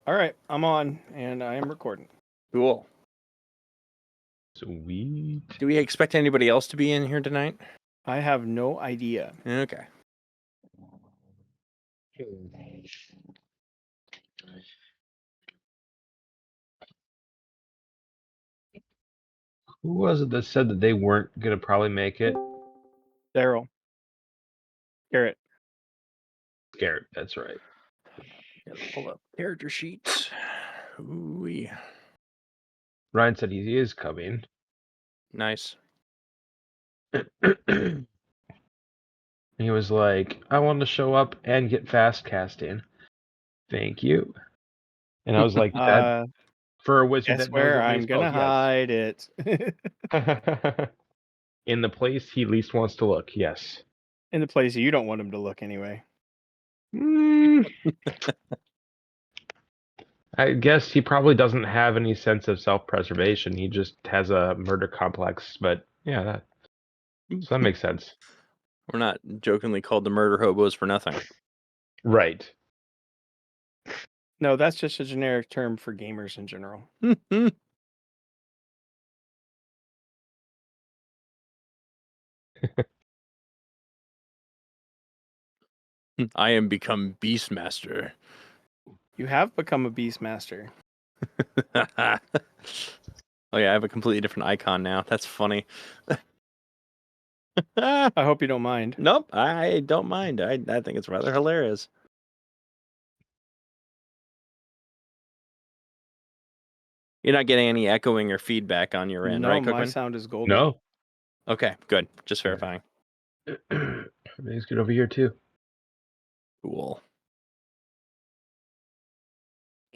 All right, I'm on, and I am recording. Cool. Sweet. Do we expect anybody else to be in here tonight? I have no idea. Okay. Who was it that said that they weren't gonna probably make it? Daryl. Garrett. Garrett, that's right. Gotta pull up character sheets. Ooh, Ryan said he is coming. nice. He was like, I want to show up and get fast casting. Thank you. And I was like, that for a wizard Guess that knows where that many I'm gonna spells, hide it. yes. In the place he least wants to look, yes. In the place you don't want him to look anyway. I guess he probably doesn't have any sense of self-preservation. He just has a murder complex. But yeah, so that makes sense. We're not jokingly called the murder hobos for nothing. Right. No, that's just a generic term for gamers in general. I am become Beastmaster. You have become a Beastmaster. Oh yeah, I have a completely different icon now. That's funny. I hope you don't mind. Nope, I don't mind. I think it's rather hilarious. You're not getting any echoing or feedback on your end, No, right, my Cookman? sound is golden. No. Okay, good. Just verifying. Everything's good over here too. Cool.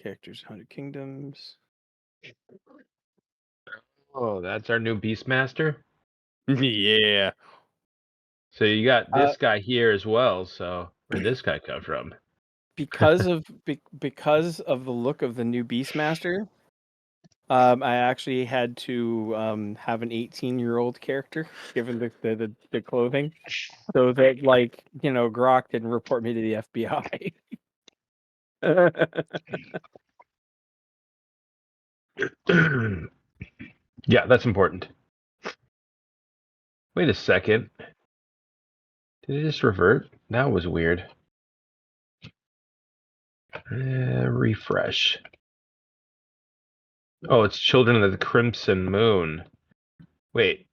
Characters, 100 Kingdoms. Oh, that's our new Beastmaster. Yeah. So you got this guy here as well. So where'd this guy come from? Because of the look of the new Beastmaster, I actually had to have an 18-year-old character given the clothing, so that Grok didn't report me to the FBI. Yeah, that's important. Wait a second. Did it just revert? That was weird. Refresh. Oh, it's Children of the Crimson Moon. Wait.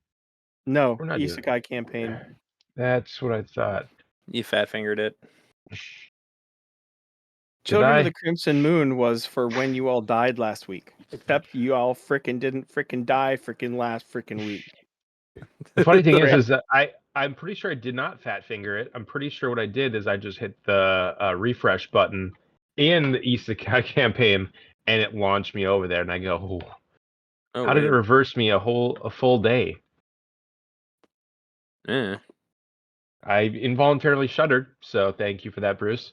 No, We're not doing Isekai campaign. That's what I thought. You fat fingered it. Children I? of the Crimson Moon was for when you all died last week. Except you all didn't die last week. The funny thing is that I'm pretty sure I did not fat finger it. I'm pretty sure what I did is I just hit the refresh button in the Isekai campaign, and it launched me over there. And I go, Oh, how did it weird. reverse me a full day? Eh. I involuntarily shuddered. So thank you for that, Bruce.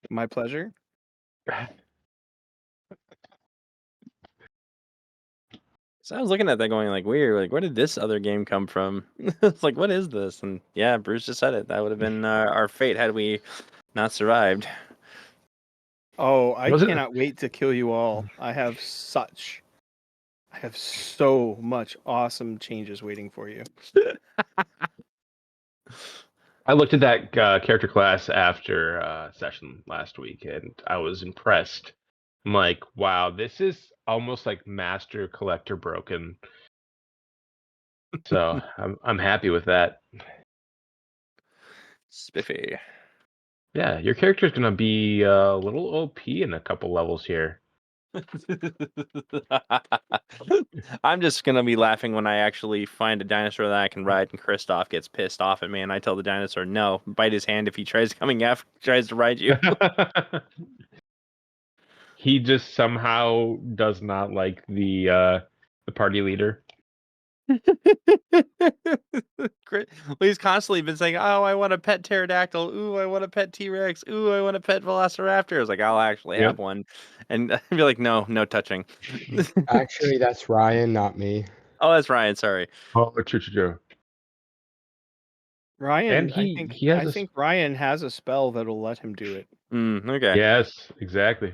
My pleasure. So I was looking at that going like weird, like where did this other game come from? It's like, what is this? And yeah, Bruce just said it. That would have been our fate had we not survived. Oh, I Was it? cannot wait to kill you all. I have so much awesome changes waiting for you. I looked at that character class after session last week, and I was impressed. I'm like, wow, this is almost like Master Collector broken. So I'm happy with that. Spiffy. Yeah, your character's gonna be a little OP in a couple levels here. I'm just gonna be laughing when I actually find a dinosaur that I can ride, and Kristoff gets pissed off at me, and I tell the dinosaur no, bite his hand if he tries to ride you. He just somehow does not like the party leader. Well, he's constantly been saying, "Oh, I want a pet pterodactyl. Ooh, I want a pet T-Rex. Ooh, I want a pet velociraptor." I was like, "I'll actually have one," and I'd be like, "No, no touching." Actually, that's Ryan, not me. Oh, that's Ryan. Sorry. Oh, true. Ryan, And he has I think Ryan has a spell that'll let him do it. Okay. Yes, exactly.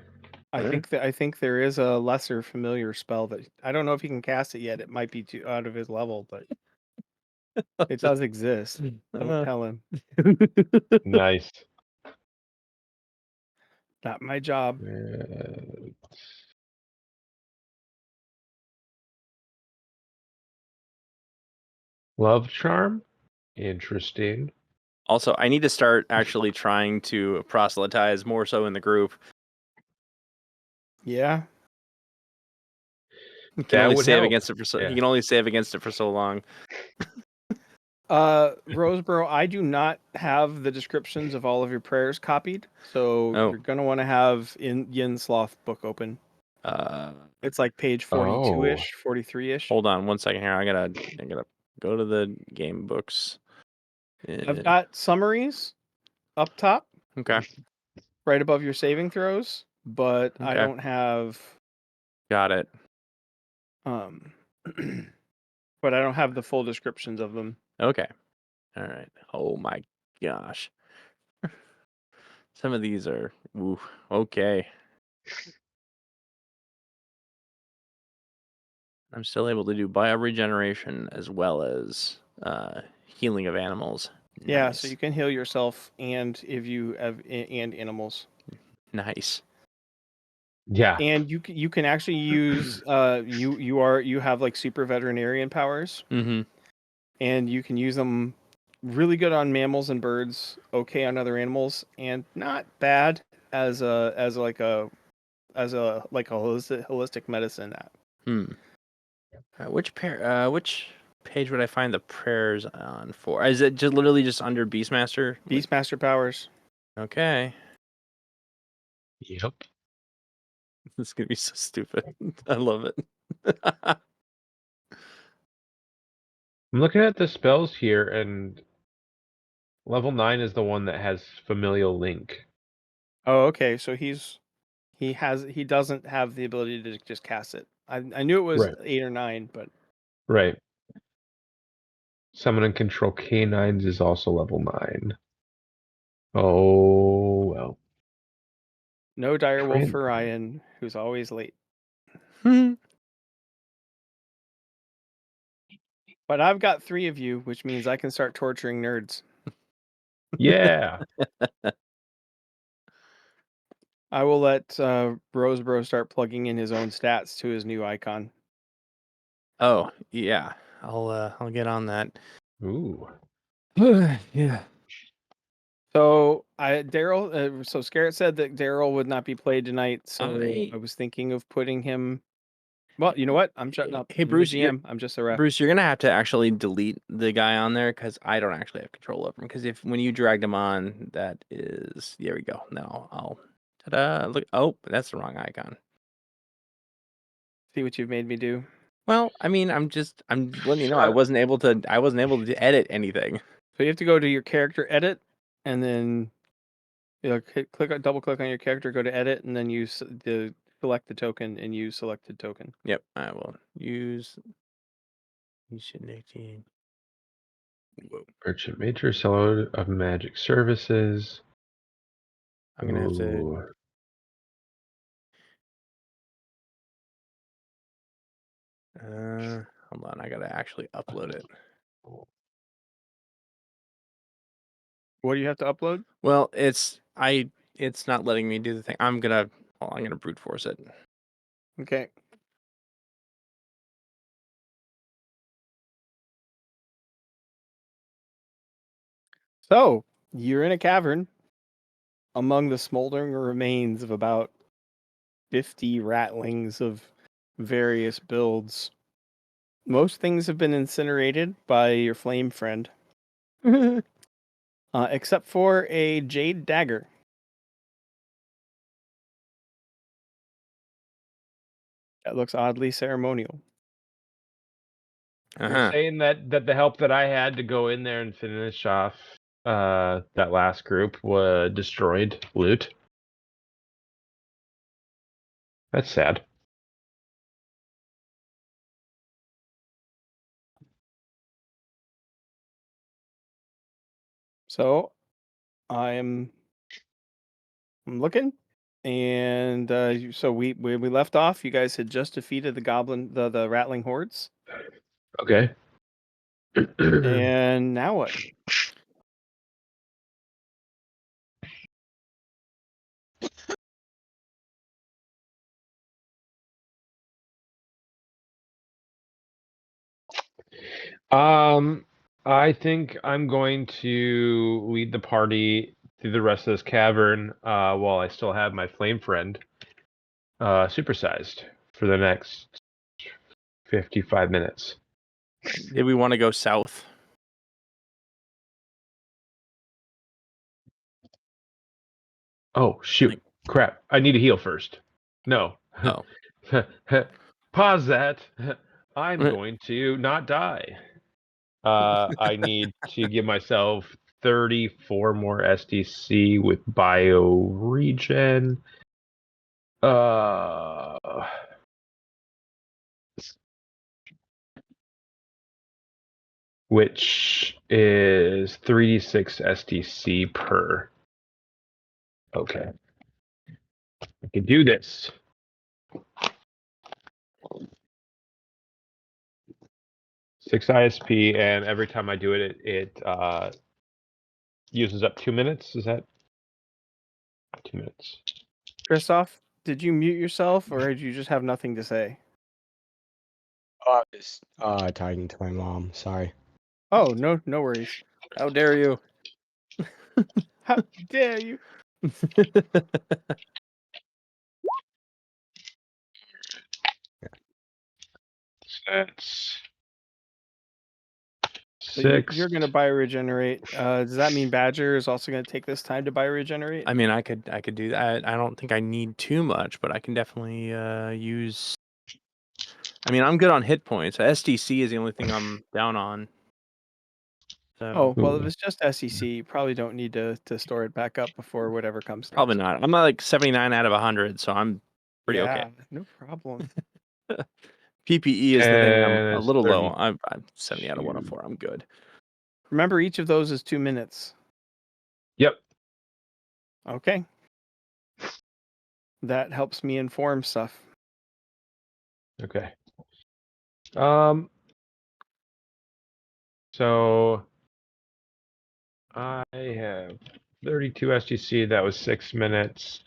I think there is a lesser familiar spell that I don't know if he can cast it yet. It might be too out of his level, but it does exist. Don't tell him. Nice. Not my job. Love charm? Interesting. Also, I need to start actually trying to proselytize more so in the group. Yeah. He can That only would save help. against it for so Yeah. he can only save against it for so long. Roseboro, I do not have the descriptions of all of your prayers copied, so Oh. you're gonna want to have Yin Sloth book open. It's like page 42-ish, 43-ish. Hold on 1 second here. I gotta go to the game books. I've got summaries up top, Okay. right above your saving throws, but I Okay. don't have Got it. but I don't have the full descriptions of them. Okay. All right. Oh my gosh. Some of these are okay. I'm still able to do bioregeneration as well as healing of animals. Yeah, Nice. so you can heal yourself and if you have and animals. Nice. Yeah. And you can actually use you have like super veterinarian powers. Mm-hmm. And you can use them really good on mammals and birds, okay on other animals, and not bad as a holistic medicine app. Which page would I find the prayers on for? Is it just literally just under Beastmaster? Beastmaster powers. Okay. Yep. This is gonna be so stupid. I love it. I'm looking at the spells here, and level 9 is the one that has familial link. Oh, okay. So he doesn't have the ability to just cast it. I knew it was Right. 8 or 9, but Right. Summon and control canines is also level 9. Oh, well. no direwolf for Ryan, who's always late. But I've got 3 of you, which means I can start torturing nerds. Yeah. I will let Rosebro start plugging in his own stats to his new icon. Oh yeah, I'll get on that. Ooh. Yeah. So Daryl. So Scarrett said that Daryl would not be played tonight. So I was thinking of putting him. Well, you know what? I'm shutting up. Hey I'm the Bruce, GM. I'm just a ref. Bruce, you're gonna have to actually delete the guy on there because I don't actually have control over him. Because when you dragged him on, that is there we go. Now I'll ta-da! Look. Oh, that's the wrong icon. See what you've made me do. Well, I mean, I'm letting you know I wasn't able to edit anything. So you have to go to your character edit, and then double click on your character, go to edit, and then use the select the token and use selected token. Yep, I will use. You should make. Whoa. Merchant Major, seller of magic services. I'm gonna have to. Hold on, I gotta actually upload it. What do you have to upload? Well, it's not letting me do the thing. I'm gonna brute force it. Okay. So you're in a cavern among the smoldering remains of about 50 ratlings of various builds. Most things have been incinerated by your flame friend, except for a jade dagger. That looks oddly ceremonial. You're saying that the help that I had to go in there and finish off that last group was destroyed loot? That's sad. So I'm looking, and so we left off. You guys had just defeated the the rattling hordes, Okay. and now what? I think I'm going to lead the party through the rest of this cavern while I still have my flame friend supersized for the next 55 minutes. Did we want to go south? Oh, shoot. Like- Crap. I need to heal first. No. Oh. Pause that. I'm going to not die. I need to give myself 34 more SDC with bio regen. Which is 3d6 SDC per. Okay. I can do this. Six ISP, and every time I do it, it uses up 2 minutes. Is that 2 minutes? Christoph, did you mute yourself, or did you just have nothing to say? I was talking to my mom. Sorry. Oh, no worries. How dare you? How dare you? That's So 6. you're going to bioregenerate. Does that mean Badger is also going to take this time to bioregenerate? I mean, I could do that. I don't think I need too much, but I can definitely use. I mean, I'm good on hit points. SDC is the only thing I'm down on. So Oh, well, if it's just SEC, you probably don't need to store it back up before whatever comes next. probably not. I'm not like 79 out of 100, so I'm pretty okay. No problem. PPE is the thing I'm And a it's little 30. low. I'm 70 out of 104. I'm good. Remember, each of those is 2 minutes. Yep. Okay. That helps me inform stuff. Okay. So I have 32 SDC. That was 6 minutes.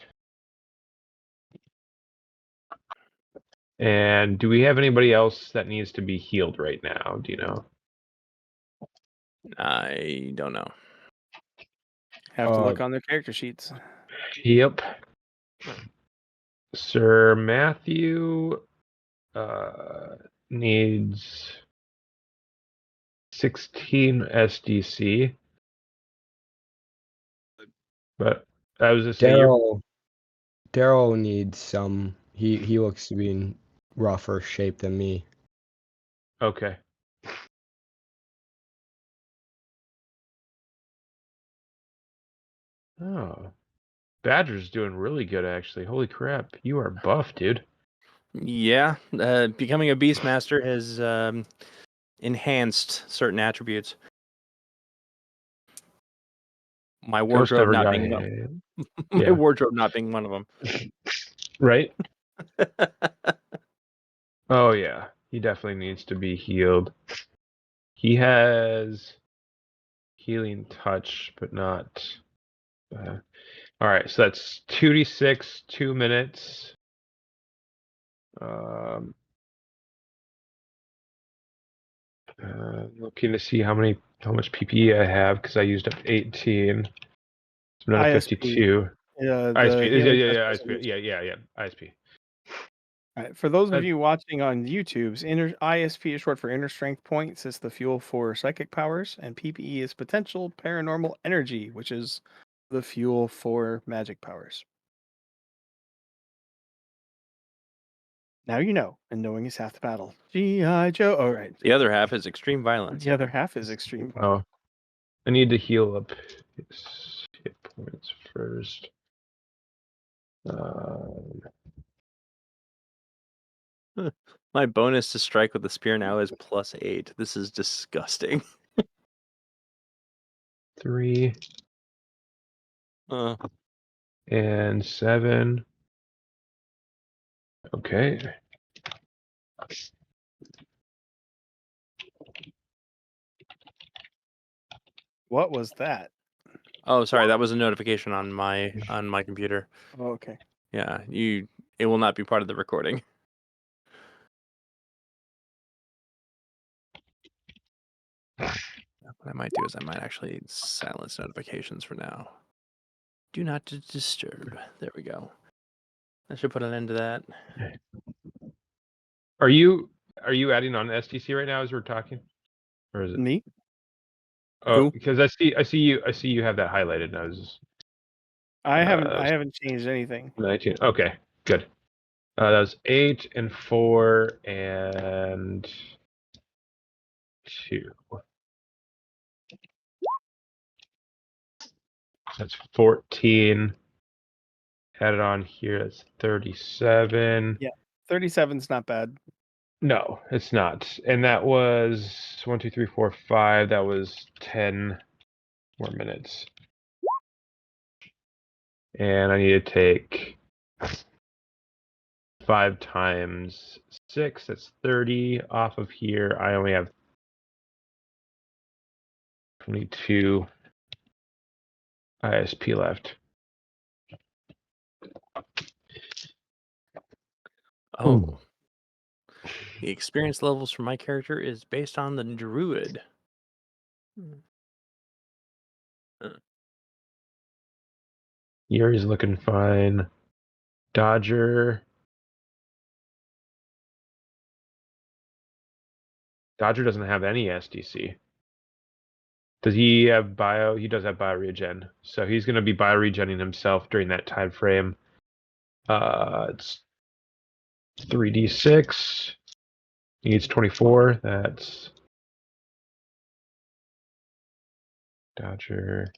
And do we have anybody else that needs to be healed right now? Do you know? I don't know. Have to look on their character sheets. Yep. Sir Matthew needs 16 SDC. But I was just saying, Daryl needs some. He looks to be in rougher shape than me. okay. Oh, Badger's doing really good, actually. Holy crap, you are buff, dude. Yeah, becoming a Beastmaster has enhanced certain attributes. My Ghost wardrobe ever not got being hit. my Yeah. wardrobe not being one of them. Right? Oh, yeah. He definitely needs to be healed. He has healing touch, but not. All right, so that's 2d6, 2 minutes. Looking to see how much PPE I have because I used up 18. So I'm not at ISP. 52. ISP. Yeah, ISP. Yeah. ISP. All right, for those of you watching on YouTube's ISP is short for inner strength points. It's the fuel for psychic powers, and PPE is potential paranormal energy, which is the fuel for magic powers. Now you know, and knowing is half the battle. G.I. Joe. All right. The other half is extreme violence. The other half is extreme. Oh, I need to heal up his hit points first. My bonus to strike with the spear now is +8. This is disgusting. 3 and 7. Okay. What was that? Oh, sorry, that was a notification on my computer. Oh, okay. Yeah, it will not be part of the recording. What I might do is I might actually silence notifications for now. Do not disturb. There we go. I should put an end to that. Are you adding on STC right now as we're talking, or is it? Me? Oh, Who? because I see you have that highlighted. And I was I haven't changed anything. 19. Okay, good. That was 8 and 4 and 2. That's 14. Add it on here. That's 37. Yeah. 37's not bad. No, it's not. And that was 1, 2, 3, 4, 5. That was 10 more minutes. And I need to take 5 times 6. That's 30 off of here. I only have 22 ISP left. Oh. The experience levels for my character is based on the druid. Yuri's looking fine. Dodger doesn't have any SDC. Does he have bio? He does have bioregen. So he's going to be bioregenning himself during that time frame. It's 3d6. He needs 24. That's Dodger.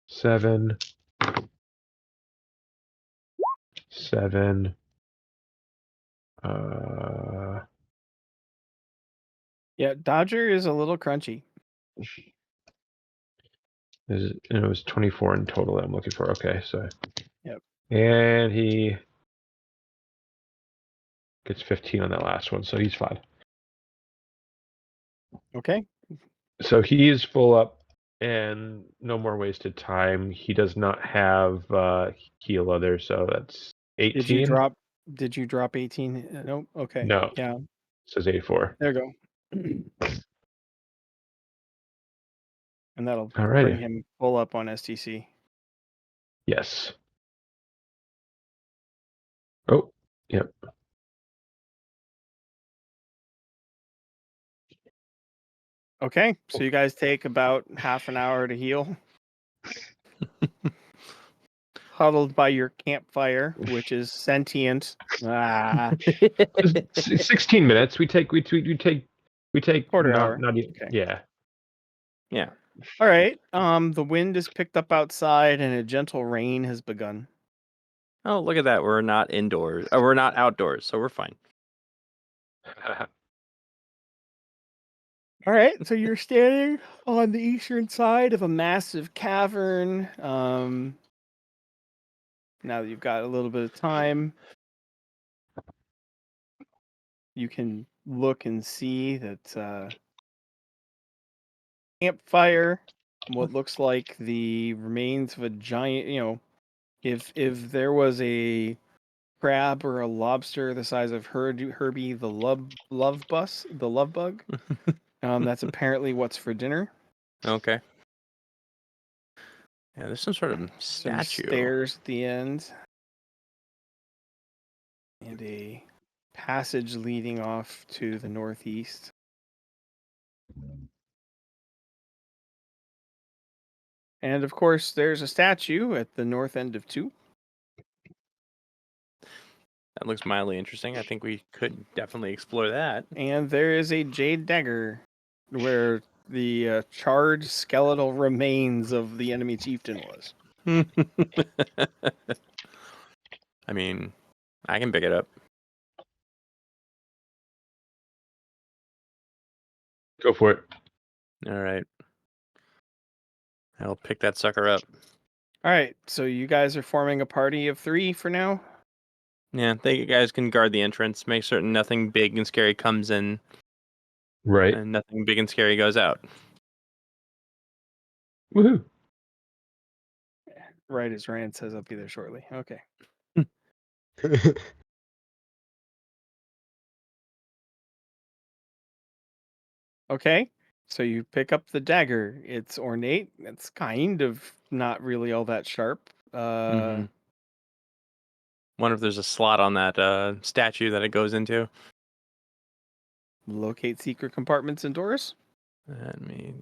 Seven. Yeah, Dodger is a little crunchy. And it was 24 in total that I'm looking for. Okay, so. Yep. And he gets 15 on that last one, so he's fine. Okay. So he is full up and no more wasted time. He does not have heal other, so that's 18. Did you drop 18? Nope. Okay. No. Yeah. It says 84. There you go. And that'll Alrighty. bring him full up on STC. Yes. Oh, yep. Okay, so you guys take about half an hour to heal. Huddled by your campfire, which is sentient. 16 minutes. We take Quarter hour. Not even, Okay. yeah. Yeah. All right. The wind is picked up outside, and a gentle rain has begun. Oh, look at that. We're not indoors. We're not outdoors, so we're fine. All right, so you're standing on the eastern side of a massive cavern. Now that you've got a little bit of time, you can look and see that campfire, what looks like the remains of a giant, if there was a crab or a lobster the size of Herbie the love bug, that's apparently what's for dinner. Okay. Yeah, there's some sort of Some statue. stairs at the end. And a passage leading off to the northeast. And of course, there's a statue at the north end of 2. That looks mildly interesting. I think we could definitely explore that. And there is a jade dagger where the charred skeletal remains of the enemy chieftain was. I mean, I can pick it up. Go for it. All right. I'll pick that sucker up. All right, so you guys are forming a party of 3 for now. Yeah, you guys can guard the entrance. Make certain nothing big and scary comes in, Right. and nothing big and scary goes out. Woohoo. Right as Rand says, I'll be there shortly. Okay. Okay, so you pick up the dagger. It's ornate. It's kind of not really all that sharp. Wonder if there's a slot on that statue that it goes into. Locate secret compartments and doors, Let me.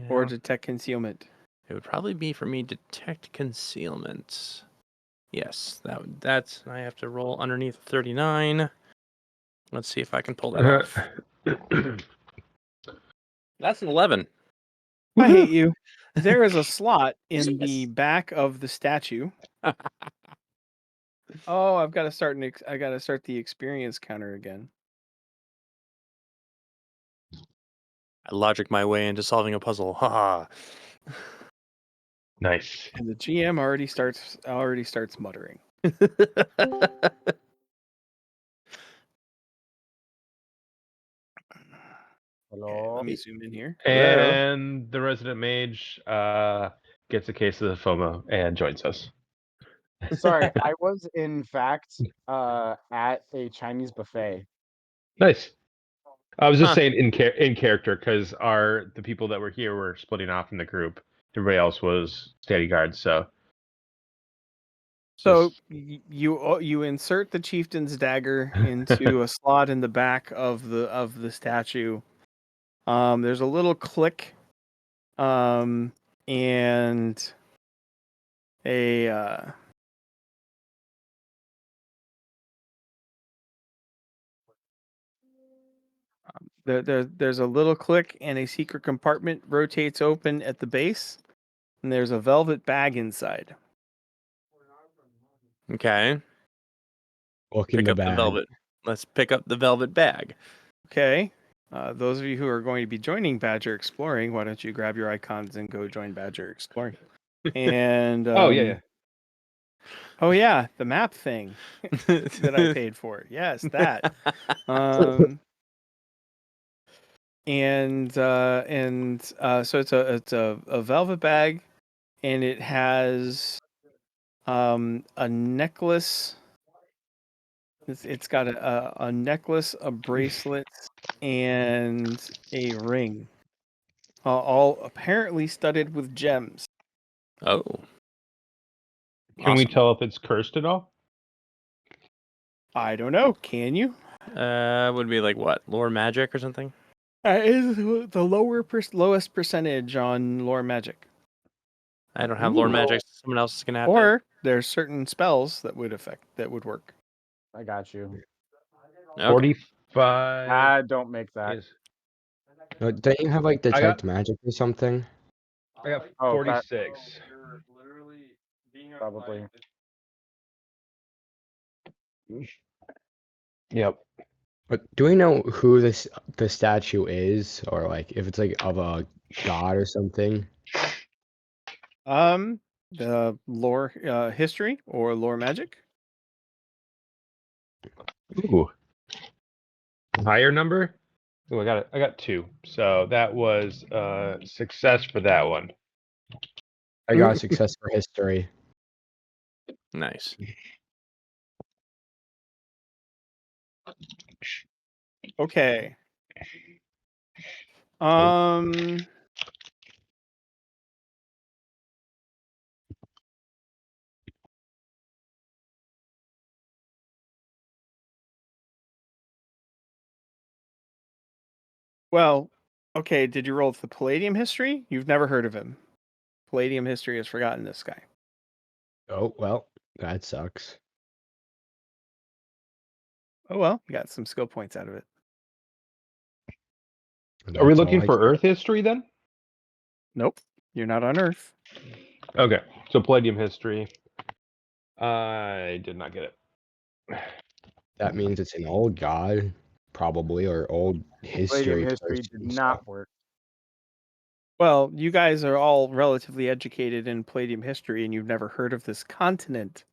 or detect concealment. It would probably be for me to detect concealment. Yes, that's. I have to roll underneath 39. Let's see if I can pull that off. That's an 11. I hate you. There is a slot in the back of the statue. Oh, I've got to start. I got to start the experience counter again. I logic my way into solving a puzzle. Haha. Nice. And the GM already starts muttering. Okay, let me zoom in here. And the resident mage gets a case of the FOMO and joins us. Sorry, I was in fact at a Chinese buffet. Nice. I was just Huh. saying in character because the people that were here were splitting off in the group. Everybody else was standing guard. So So you insert the chieftain's dagger into a slot in the back of the statue. There's a little click, and a there's a little click, and a secret compartment rotates open at the base, and there's a velvet bag inside. Okay. Look in Pick the up the bag. velvet. Let's pick up the velvet bag. Okay. Those of you who are going to be joining Badger Exploring, why don't you grab your icons and go join Badger Exploring? And oh yeah. Oh yeah, the map thing that I paid for. Yes, that. So it's a velvet bag, and it has a necklace. It's got a necklace, a bracelet, and a ring, all apparently studded with gems. Oh. Can we Awesome. tell if it's cursed at all? I don't know. Can you? Would be like what? Lore magic or something? Is the lowest percentage on lore magic. I don't have lore Ooh. magic. Someone else is gonna have to. Or there's certain spells that would work. I got you. Okay. 45. Don't make that. Is, Don't you have like got- detect magic or something? I got Oh, 46. Probably. Yep. But do we know who the statue is, or like if it's like of a god or something? The lore history or lore magic. Ooh. Higher number? Oh, I got it. I got 2. So that was success for that one. I got a success for history. Nice. Okay. Well, okay, did you roll the Palladium history? You've never heard of him. Palladium history has forgotten this guy. Oh well, that sucks. Oh well, you got some skill points out of it. Are we That's looking all I for care. Earth history then? Nope, you're not on Earth. Okay. So Palladium history. I did not get it. That means it's an old god. probably, or old Palladium history. history person did stuff. not work. Well, you guys are all relatively educated in Palladium history, and you've never heard of this continent,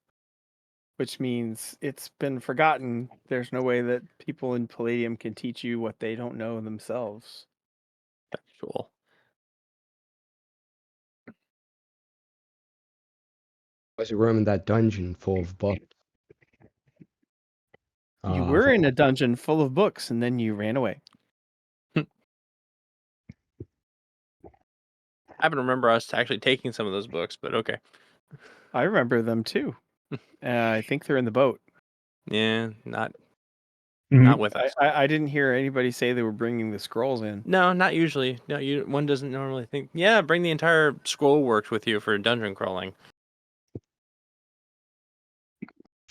which means it's been forgotten. There's no way that people in Palladium can teach you what they don't know themselves. Cool. Was a room in that dungeon full of books. You were in a dungeon full of books, and then you ran away. I don't remember us actually taking some of those books, but okay. I remember them too. I think they're in the boat. Yeah, not Mhm. with us. I didn't hear anybody say they were bringing the scrolls in. No, not usually. No, one doesn't normally think. Yeah, bring the entire scroll works with you for dungeon crawling.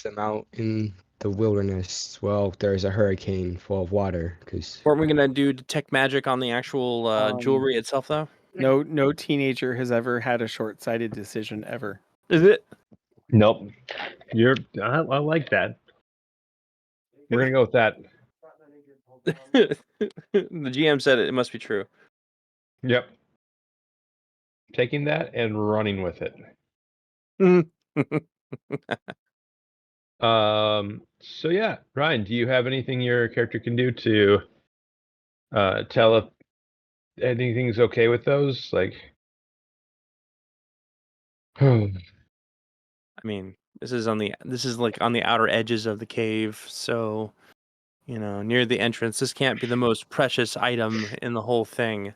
Them out in the wilderness. Well, there's a hurricane full of water. Because Weren't we gonna do detect magic on the actual jewelry itself, though? No teenager has ever had a short-sighted decision ever. Is it? Nope. I like that. We're gonna go with that. The GM said it must be true. Yep. Taking that and running with it. So yeah, Ryan, do you have anything your character can do to tell if anything's okay with those? Like, I mean, this is like on the outer edges of the cave, so near the entrance. This can't be the most precious item in the whole thing.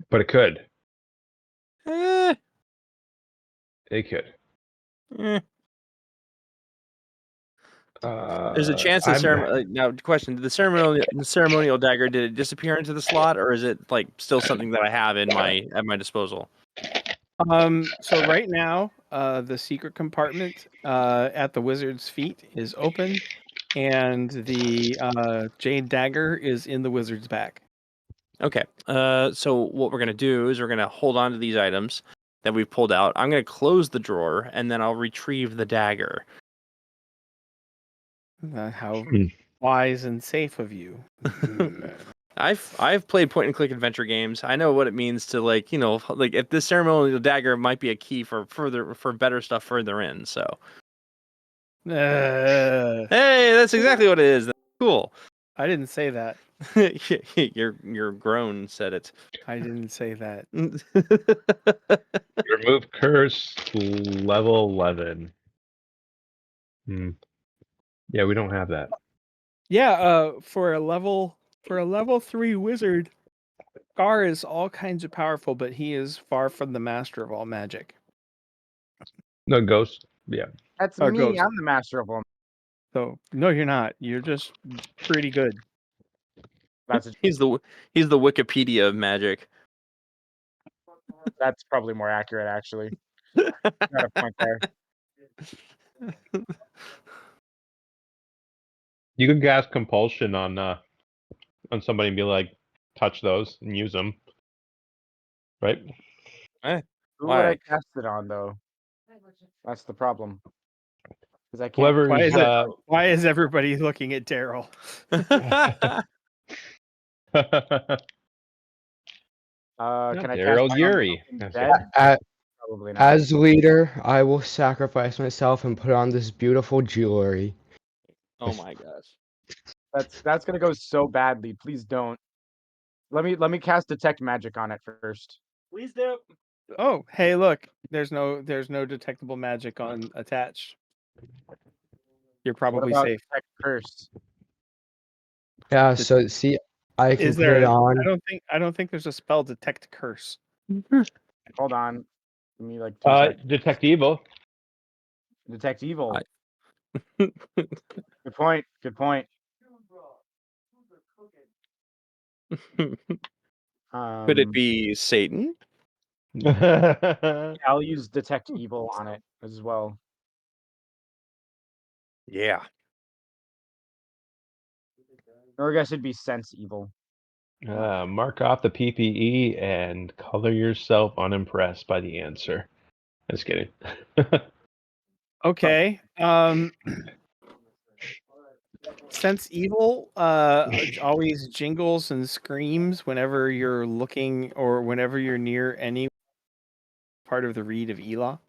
but it could. Eh, It could. eh. There's a chance now, question: did the ceremonial dagger, did it disappear into the slot, or is it like still something that I have at my disposal? So right now, the secret compartment at the wizard's feet is open, and the jade dagger is in the wizard's back. Okay. So what we're gonna do is we're gonna hold on to these items that we've pulled out. I'm gonna close the drawer, and then I'll retrieve the dagger. How wise and safe of you. I've played point and click adventure games. I know what it means to like if this ceremonial dagger might be a key for better stuff further in. So hey, that's exactly what it is. Cool. I didn't say that. Your groan said it. I didn't say that. Remove curse level 11. Yeah, we don't have that. Yeah, for a level 3 wizard, Gar is all kinds of powerful, but he is far from the master of all magic. No ghost. Yeah. That's Oh, me. ghost. I'm the master of all. So no, you're not. You're just pretty good. That's He's the Wikipedia of magic. that's probably more accurate, actually. Got a point there. You could cast compulsion on somebody and be like, touch those and use them. Right? Who would I cast it on, though? That's the problem. Because I can't. Whoever Why is everybody looking at Daryl? Can I Daryl cast Yuri. dead? Probably not. as leader, I will sacrifice myself and put on this beautiful jewelry. Oh my gosh. That's gonna go so badly. Please don't. Let me cast detect magic on it first. Please do. Oh, hey, look. There's no detectable magic on attached. You're What probably about safe. detect curse? Yeah, so see, I can Is put there? it on. I don't think there's a spell detect curse. Hold on. Give me like 2 seconds. Detect evil. Detect evil. I- Good point. Good point. Could it be Satan? I'll use detect evil on it as well. Yeah. Or I guess it'd be sense evil. Mark off the PPE and color yourself unimpressed by the answer. Just kidding. Okay. Sense evil always jingles and screams whenever you're looking or whenever you're near any part of the reed of Elah.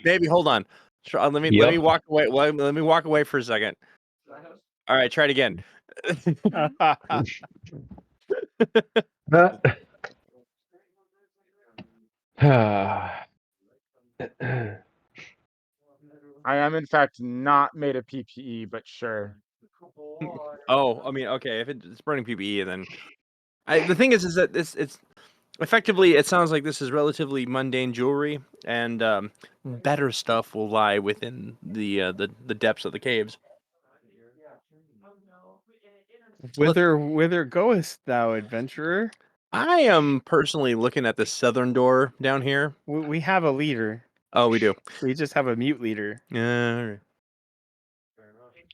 Maybe hold on. Let me walk away. Let me walk away for a second. All right, try it again. I am in fact not made of PPE, but sure. Oh, I mean, okay. If it's burning PPE, then the thing is that it's effectively it sounds like this is relatively mundane jewelry, and better stuff will lie within the depths of the caves. Whither goest thou, adventurer? I am personally looking at the southern door down here. We have a leader. Oh, we do. We just have a mute leader. Yeah.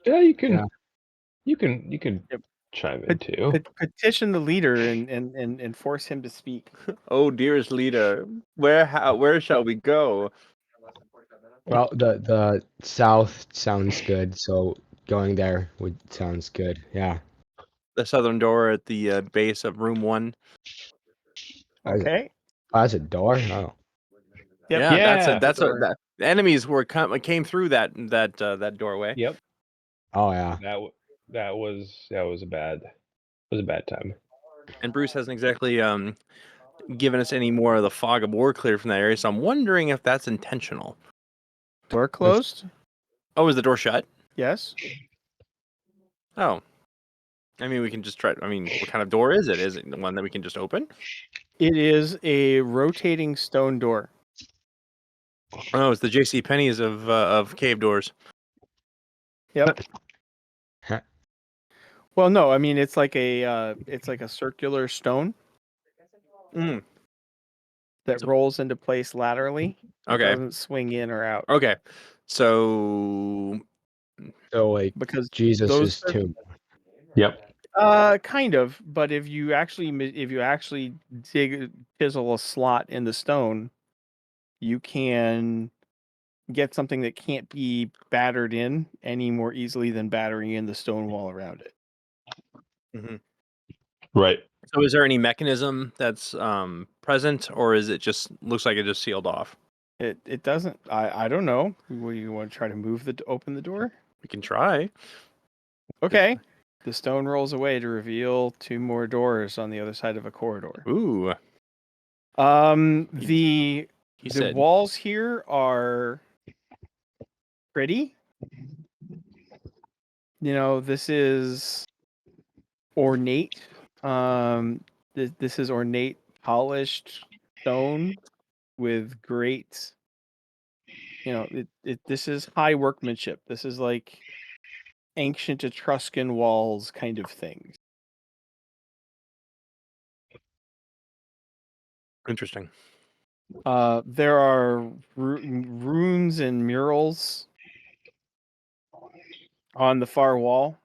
Yeah, you can. Yeah. You can Yep. chime in too. Petition the leader and force him to speak. Oh, dearest leader, where shall we go? Well, the south sounds good, so going there sounds good. Yeah. The southern door at the base of room 1. Okay. Oh, that's a door. Oh. Yep. Yeah, Yeah. that's door. that. The enemies came through that doorway. Yep. Oh yeah. That was a bad time. And Bruce hasn't exactly given us any more of the fog of war clear from that area, so I'm wondering if that's intentional. Door closed? Oh, is the door shut? Yes. Oh. I mean, we can just try. I mean, what kind of door is it? Is it the one that we can just open? It is a rotating stone door. Oh, it's the J.C. Penney's of cave doors. Yep. Well, no, I mean it's like a circular stone Mm. that rolls into place laterally. It Okay. doesn't swing in or out. Okay. So So like Because Jesus' tomb. Yep. kind of, but if you actually chisel a slot in the stone, you can get something that can't be battered in any more easily than battering in the stone wall around it. Mhm. Right. So is there any mechanism that's present, or is it just looks like it just sealed off? It doesn't. I don't know. You want to try to open the door? We can try. Okay. The stone rolls away to reveal 2 more doors on the other side of a corridor. Ooh, The he said. walls here are pretty. You know, this is ornate. This is ornate, polished stone with great. You know, this is high workmanship. This is like ancient Etruscan walls kind of things. Interesting. There are runes and murals on the far wall.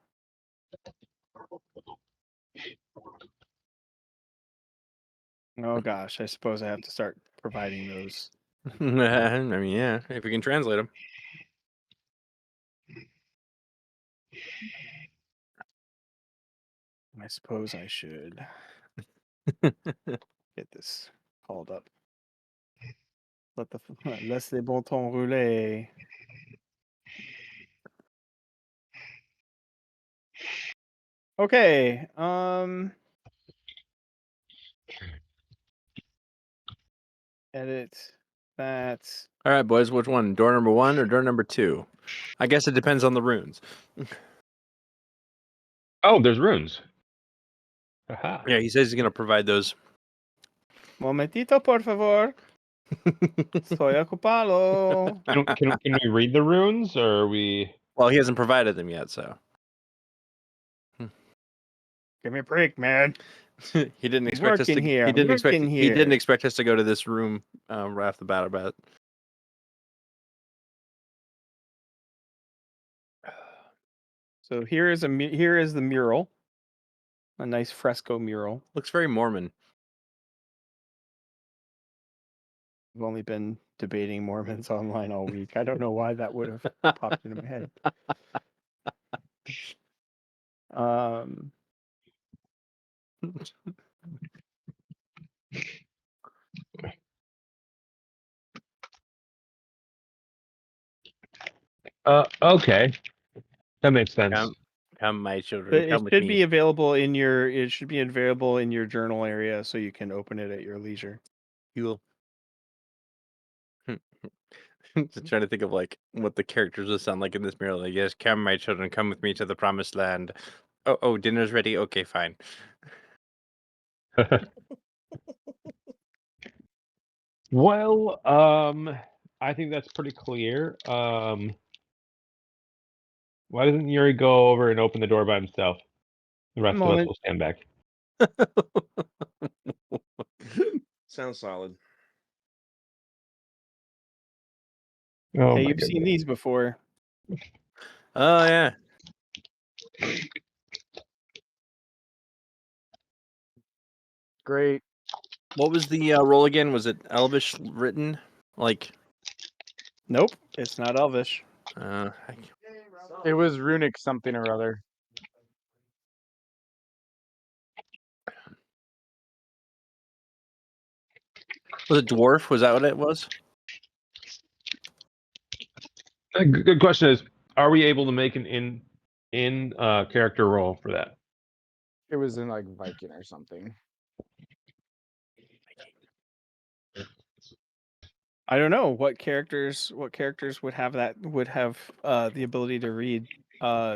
Oh gosh, I suppose I have to start providing those. I mean, yeah, if we can translate them. I suppose I should get this called up. Laisse les bon temps rouler. Okay. Edit that. All right, boys. Which one? Door number 1 or door number 2? I guess it depends on the runes. Oh, there's runes. Aha. Yeah, he says he's gonna provide those. Momentito, por favor. Estoy ocupado. Can we read the runes, or are we? Well, he hasn't provided them yet, so Give me a break, man. he didn't expect us to. Working here. He didn't expect. Working He didn't here. expect us to go to this room right off the bat. About. So here is the mural. A nice fresco mural. Looks very Mormon. I've only been debating Mormons online all week. I don't know why that would have popped into my head. Okay, that makes sense. Come, my children, It come with should me. be available in your. It should be available in your journal area, so you can open it at your leisure. Cool. Just trying to think of like what the characters would sound like in this mirror. Like, yes, come, my children, come with me to the promised land. Oh, dinner's ready. Okay, fine. Well, I think that's pretty clear. Why doesn't Yuri go over and open the door by himself? The rest of us will stand back. Sounds solid. Oh, Hey, my you've seen goodness. these before. Oh yeah. Great. What was the roll again? Was it Elvish written? Like, Nope, it's not Elvish. It was runic something or other. was it dwarf? Was that what it was? A good question is, are we able to make an in character roll for that? It was in like Viking or something. I don't know what characters would have the ability to read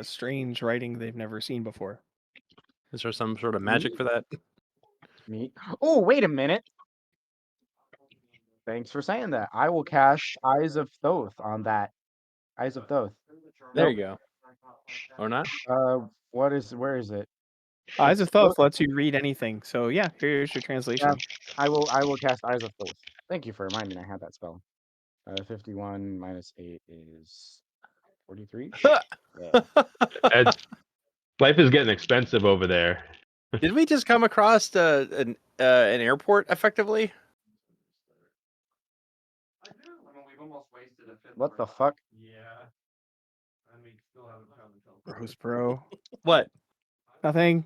strange writing they've never seen before. Is there some sort of magic for that? Me? Oh, wait a minute. Thanks for saying that. I will cash Eyes of Thoth on that. Eyes of Thoth. There you go. Or not? Where is it? Eyes of Thoth lets you read anything. So yeah, here's your translation. Yeah, I will cast Eyes of Thoth. Thank you for reminding me I had that spell. 51 minus 8 is 43. Yeah. Life is getting expensive over there. Did we just come across an airport effectively? What the fuck? Gross, bro. What? Nothing.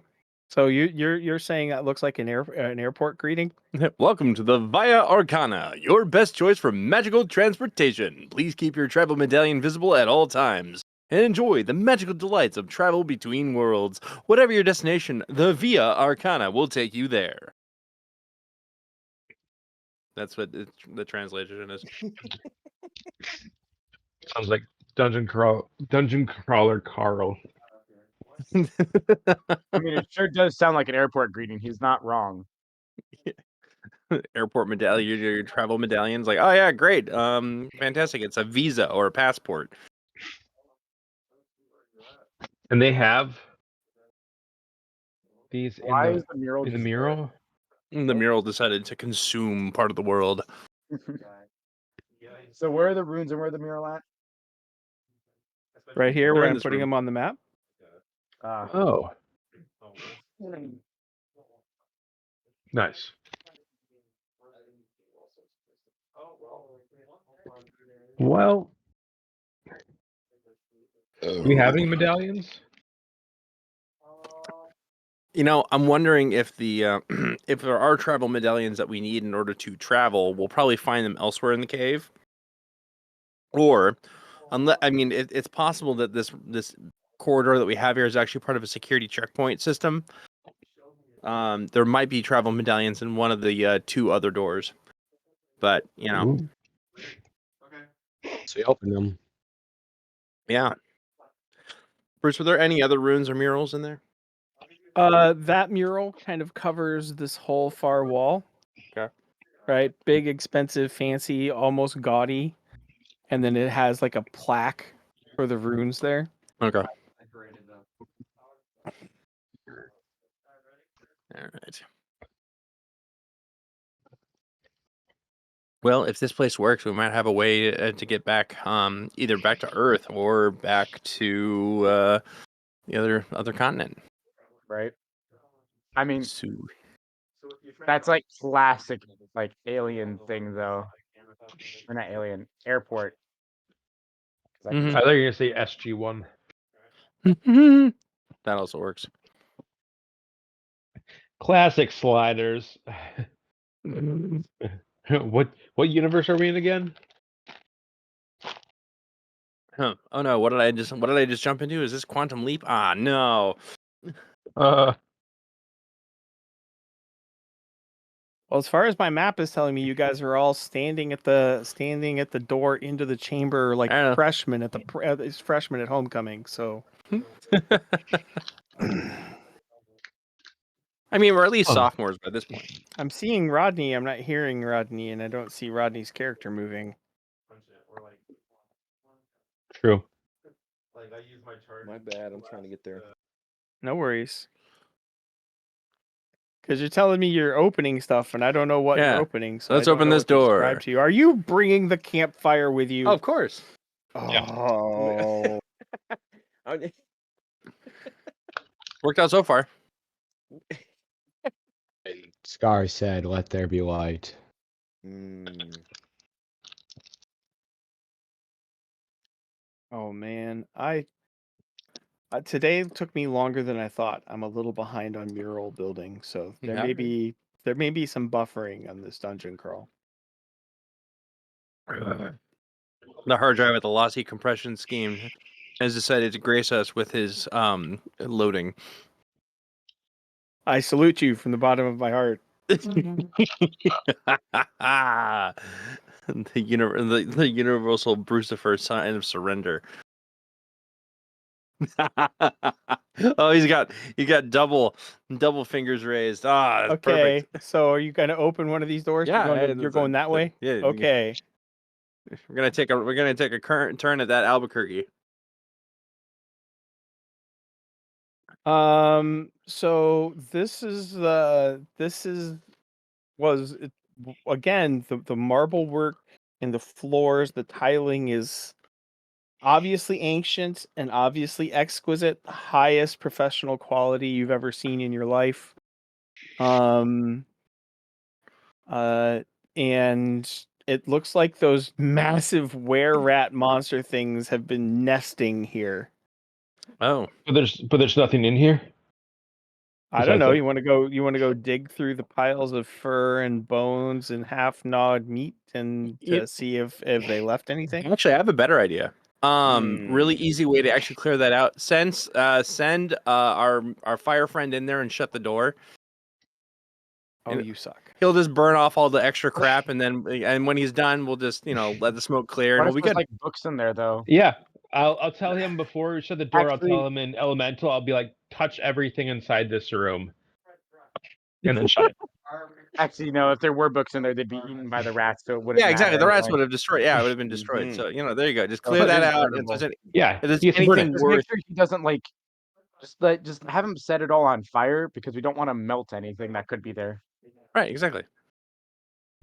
So you're saying that looks like an airport greeting? Welcome to the Via Arcana, your best choice for magical transportation. Please keep your travel medallion visible at all times and enjoy the magical delights of travel between worlds. Whatever your destination, the Via Arcana will take you there. That's what the translation is. Sounds like Dungeon Crawler Carl. I mean, it sure does sound like an airport greeting. He's not wrong. Airport medallion, your travel medallions. Like, oh yeah, great, fantastic. It's a visa or a passport. And they have these Why in is the mural the just mural. The mural decided to consume part of the world. So where are the runes and where are the mural at? Right here, They're where in I'm this putting room. them on the map. Oh, nice. Well, do we have any medallions? You know, I'm wondering if the if there are travel medallions that we need in order to travel, we'll probably find them elsewhere in the cave. Or, unless it's possible that this corridor that we have here is actually part of a security checkpoint system. There might be travel medallions in one of the two other doors, but you know. Ooh. So you open them. Yeah. Bruce, were there any other runes or murals in there? That mural kind of covers this whole far wall. Okay. Right? Big, expensive, fancy, almost gaudy. And then it has like a plaque for the runes there. Okay. All right. Well, if this place works, we might have a way to get back, either back to Earth or back to the other continent. Right. I mean, So, that's like classic, like alien thing, though. or not alien, airport. 'Cause I can Mhm. I thought you were gonna say SG1. That also works. Classic sliders. What universe are we in again? Huh. Oh no! What did I just jump into? Is this Quantum Leap? Ah no! Well, as far as my map is telling me, you guys are all standing at the door into the chamber like I don't know. freshmen at it's freshmen at homecoming. So I mean, we're at least Oh. sophomores by this point. I'm seeing Rodney. I'm not hearing Rodney, and I don't see Rodney's character moving. True. My bad. I'm trying to get there. No worries. Because you're telling me you're opening stuff, and I don't know what you're Yeah. opening. So Let's I don't open know this what to describe door. to you. Are you bringing the campfire with you? Oh, of course. Oh. Worked out so far. And Scar said, "Let there be light." Oh man, today took me longer than I thought. I'm a little behind on mural building, so there may be some buffering on this dungeon crawl. The hard drive with the lossy compression scheme has decided to grace us with his loading. I salute you from the bottom of my heart. the universal Brucifer sign of surrender. Oh, he got double fingers raised. Ah, that's Okay, perfect. so are you going to open one of these doors? Yeah, you're going that way. Yeah. Okay. We're gonna take a current turn at that Albuquerque. So again the marble work in the floors, the tiling is obviously ancient and obviously exquisite, highest professional quality you've ever seen in your life. And it looks like those massive were-rat monster things have been nesting here. Oh, But there's nothing in here. I don't Besides know. that- You want to go dig through the piles of fur and bones and half-gnawed meat and to see if they left anything? actually, I have a better idea. Really easy way to actually clear that out. Send our fire friend in there and shut the door. Oh, And you suck. he'll just burn off all the extra crap, and when he's done, we'll just let the smoke clear, and What we'll if be there's good. like books in there though? Yeah, I'll tell him before we shut the door. Actually- I'll tell him in elemental. I'll be like, touch everything inside this room, and then shut it. Actually, no. If there were books in there, they'd be eaten by the rats, so it wouldn't. Yeah, exactly. The matter, rats like- would have destroyed. Yeah, it would have been destroyed. So there you go. Just So clear it that is out. burnable. Yeah, If there's he has to burn anything it. Just worth, make sure he doesn't like. Just have him set it all on fire because we don't want to melt anything that could be there. right? Exactly.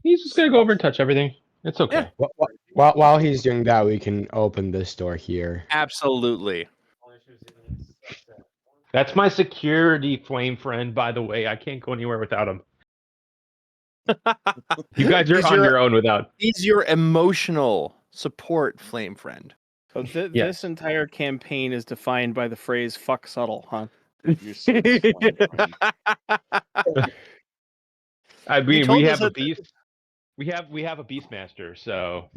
He's just gonna go over and touch everything. It's okay. While he's doing that, we can open this door here. Absolutely. That's my security flame friend, by the way. I can't go anywhere without him. You guys are on your own without. He's your emotional support flame friend. So Yes. this entire campaign is defined by the phrase "fuck subtle," huh? You're so disappointed. I mean, told we us have a that- beast. We have a beastmaster, so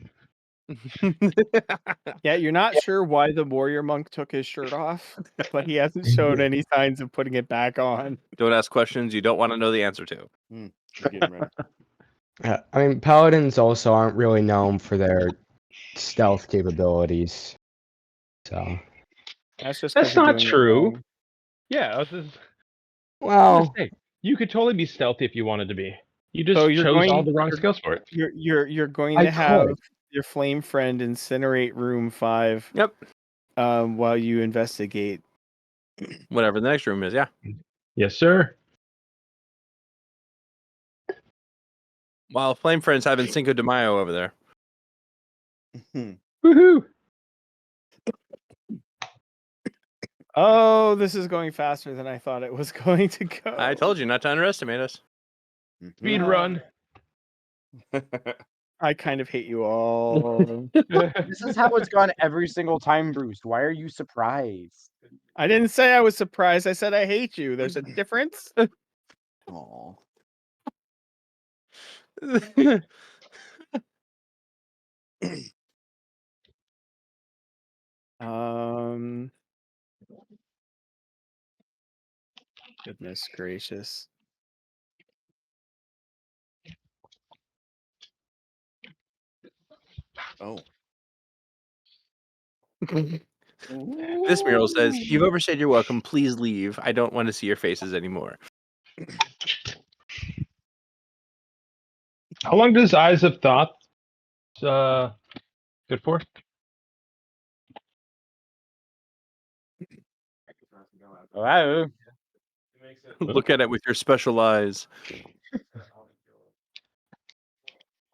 Yeah, you're not sure why the warrior monk took his shirt off, but he hasn't shown any signs of putting it back on. Don't ask questions you don't want to know the answer to. I'm getting ready. I mean, paladins also aren't really known for their stealth capabilities. So, That's just That's 'cause you're not doing it true. wrong. yeah. I was just well, gonna say, you could totally be stealthy if you wanted to be. You just So you're chose going- all the wrong you're- skills for it. You're going I to have could. your flame friend incinerate room 5. Yep. While you investigate. Whatever the next room is, yeah. Yes, sir. While flame friends having Cinco de Mayo over there. Woohoo! Oh, this is going faster than I thought it was going to go. I told you not to underestimate us. Speed run. I kind of hate you all. This is how it's gone every single time, Bruce. Why are you surprised? I didn't say I was surprised. I said I hate you. There's a difference. Aw. Um. Goodness gracious. Oh. This mural says, "You've overstayed your welcome. Please leave. I don't want to see your faces anymore." How long does Eyes of Thought good for? Wow. Look at it with your special eyes.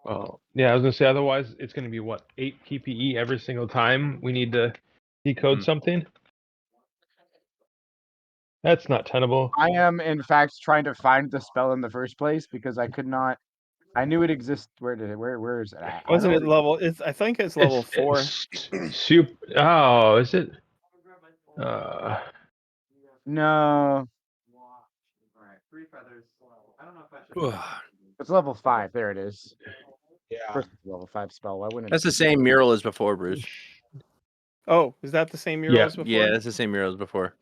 Oh, yeah, I was gonna say otherwise it's gonna be what 8 PPE every single time we need to decode something. That's not tenable. I am, in fact, trying to find the spell in the first place because I could not. I knew it exists. Where is it at? I Wasn't know it level? I think it's level 4. Super. Oh, is it? No, it's level 5. There it is. Yeah. First level 5 spell. Why wouldn't That's it the same mural as before, Bruce. Oh, is that the same mural Yeah. as before? Yeah, that's the same mural as before.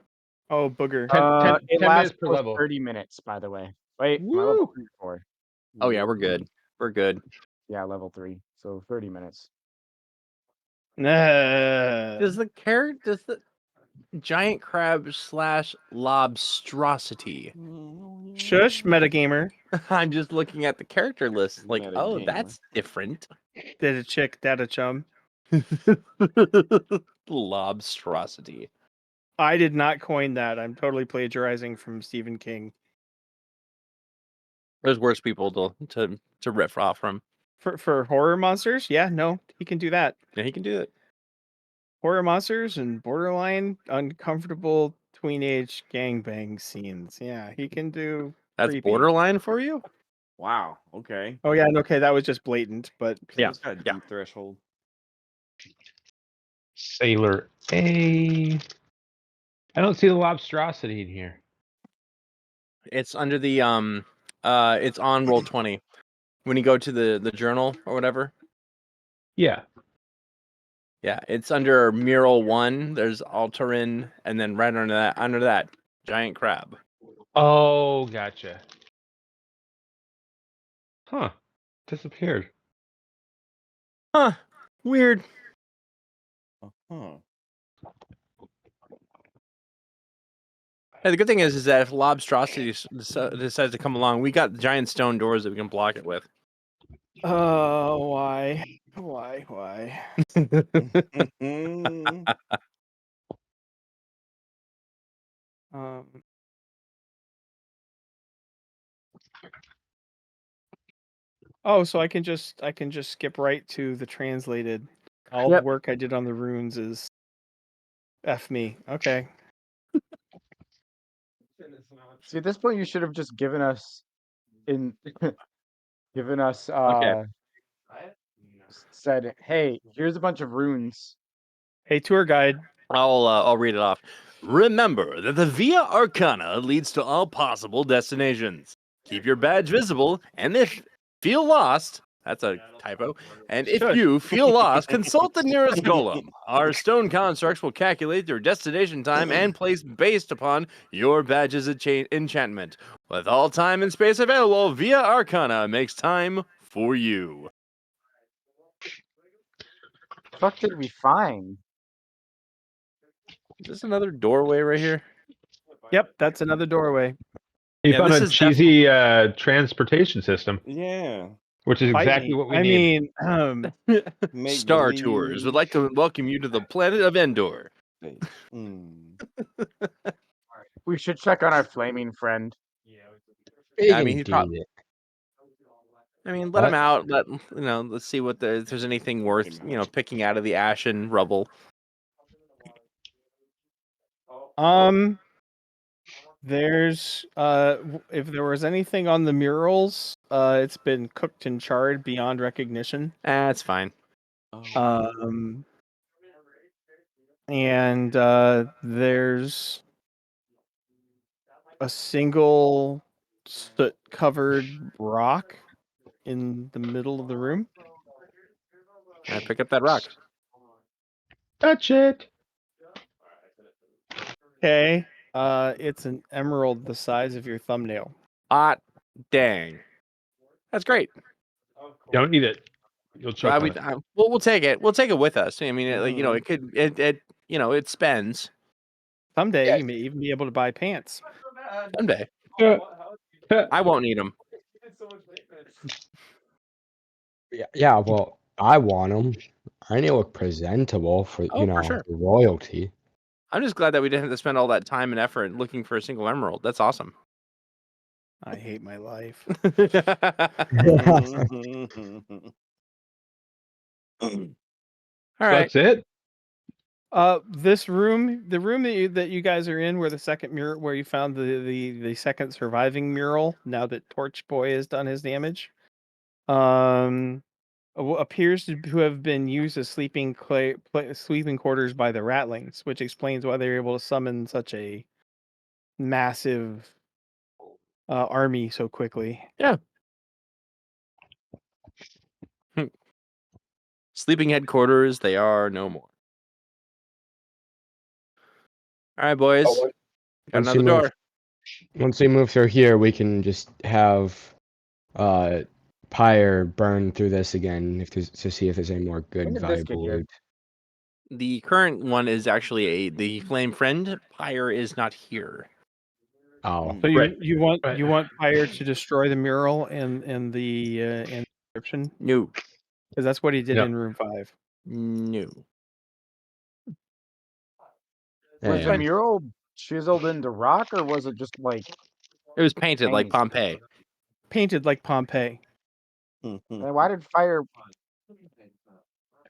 Oh, booger. 10 it minutes lasts per plus level. 30 minutes, by the way. Wait, am I level Woo! 3 or 4? Oh yeah, we're good. We're good. Yeah, level 3. So 30 minutes. Nah. Does the giant crab / lobstrosity? Shush, metagamer. I'm just looking at the character list. Like, oh, Metagamer. that's different. Did a chick, data chum. Lobstrosity. I did not coin that. I'm totally plagiarizing from Stephen King. There's worse people to riff off from. For horror monsters, yeah, no, he can do that. Yeah, he can do it. Horror monsters and borderline uncomfortable tweenage gangbang scenes. Yeah, he can do. That's creepy. borderline for you. Wow. Okay. Oh yeah, and okay, that was just blatant, but Yeah. It's got a Yeah. deep threshold. Sailor A. I don't see the lobstrosity in here. It's under the it's on Roll20. When you go to the journal or whatever. Yeah. Yeah, it's under mural 1. There's Alterin, and then right under that, giant crab. Oh, gotcha. Huh. Disappeared. Huh. Weird. Uh-huh. Hey, the good thing is that if Lobstrosity decides to come along, we got giant stone doors that we can block it with. why? Um, oh, so I can just skip right to the translated. All Yep. the work I did on the runes is F me. Okay. See, at this point, you should have just given us Okay. said, "Hey, here's a bunch of runes." Hey, tour guide. I'll read it off. Remember that the Via Arcana leads to all possible destinations. Keep your badge visible, and if feel lost, that's a typo. And if Shush. you feel lost, consult the nearest golem. Our stone constructs will calculate your destination time and place based upon your badge's enchantment. With all time and space available, Via Arcana makes time for you. Fuck did we find? Is this another doorway right here? Yep, that's another doorway. You Yeah, found this a is cheesy transportation system, Yeah. which is Fight exactly me. what we I need. mean, Make Star Tours would like to welcome you to the planet of Endor. We should check on our flaming friend. Big I mean, he's probably. indeed. I mean, let What? him out. Let's see if there's anything worth picking out of the ash and rubble. there's if there was anything on the murals, It's been cooked and charred beyond recognition. That's fine. Um, and there's a single soot-covered rock in the middle of the room. I pick up that rock. Touch it. Okay. It's an emerald the size of your thumbnail. Hot dang. That's great. Don't eat it. You'll choke on it. We'll take it. We'll take it with us. I mean, it could it spends Someday Yeah. you may even be able to buy pants. someday. Yeah. I won't need them. Yeah, well, I want them. I need to look presentable for Oh, for sure. the royalty. I'm just glad that we didn't have to spend all that time and effort looking for a single emerald. That's awesome. I hate my life. All right. That's it. This room, the room that you guys are in, where the second mural, where you found the second surviving mural, now that Torch Boy has done his damage, appears to have been used as sleeping quarters by the ratlings, which explains why they're able to summon such a massive army so quickly. Yeah. Sleeping headquarters, they are no more. All right, boys. Oh, Got once another you door. move- Once we move through here, we can just have Pyre burn through this again to see if there's any more When good did this get valuable here? loot. The current one is actually the flame friend. Pyre is not here. Oh, So Right. you want Right. you want Pyre to destroy the mural and the inscription, No. because that's what he did Yep. in room 5. No. Was the yeah. mural chiseled into rock, or was it just like It was painted like Paint. Pompeii. Painted like Pompeii. and why did fire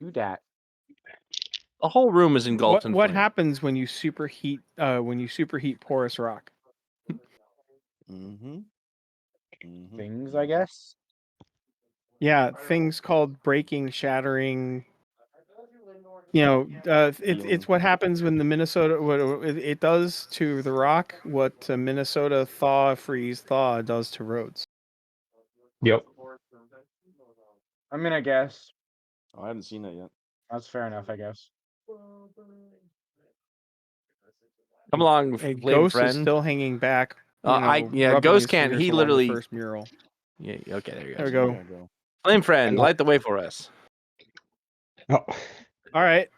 do that? The whole room is engulfed in What flame. happens when you superheat porous rock? Things, I guess. Yeah, things called breaking, shattering. It's what happens when the Minnesota what it does to the rock. What Minnesota freeze thaw does to roads. Yep. I mean, I guess I haven't seen that yet. that's fair enough. I guess. Come along, A flame ghost friend. is still hanging back. Ghost rubbing his can't. fingers He along literally. the first mural. Yeah. Okay. There you There we go. go. Flame friend, light the way for us. Oh, All right.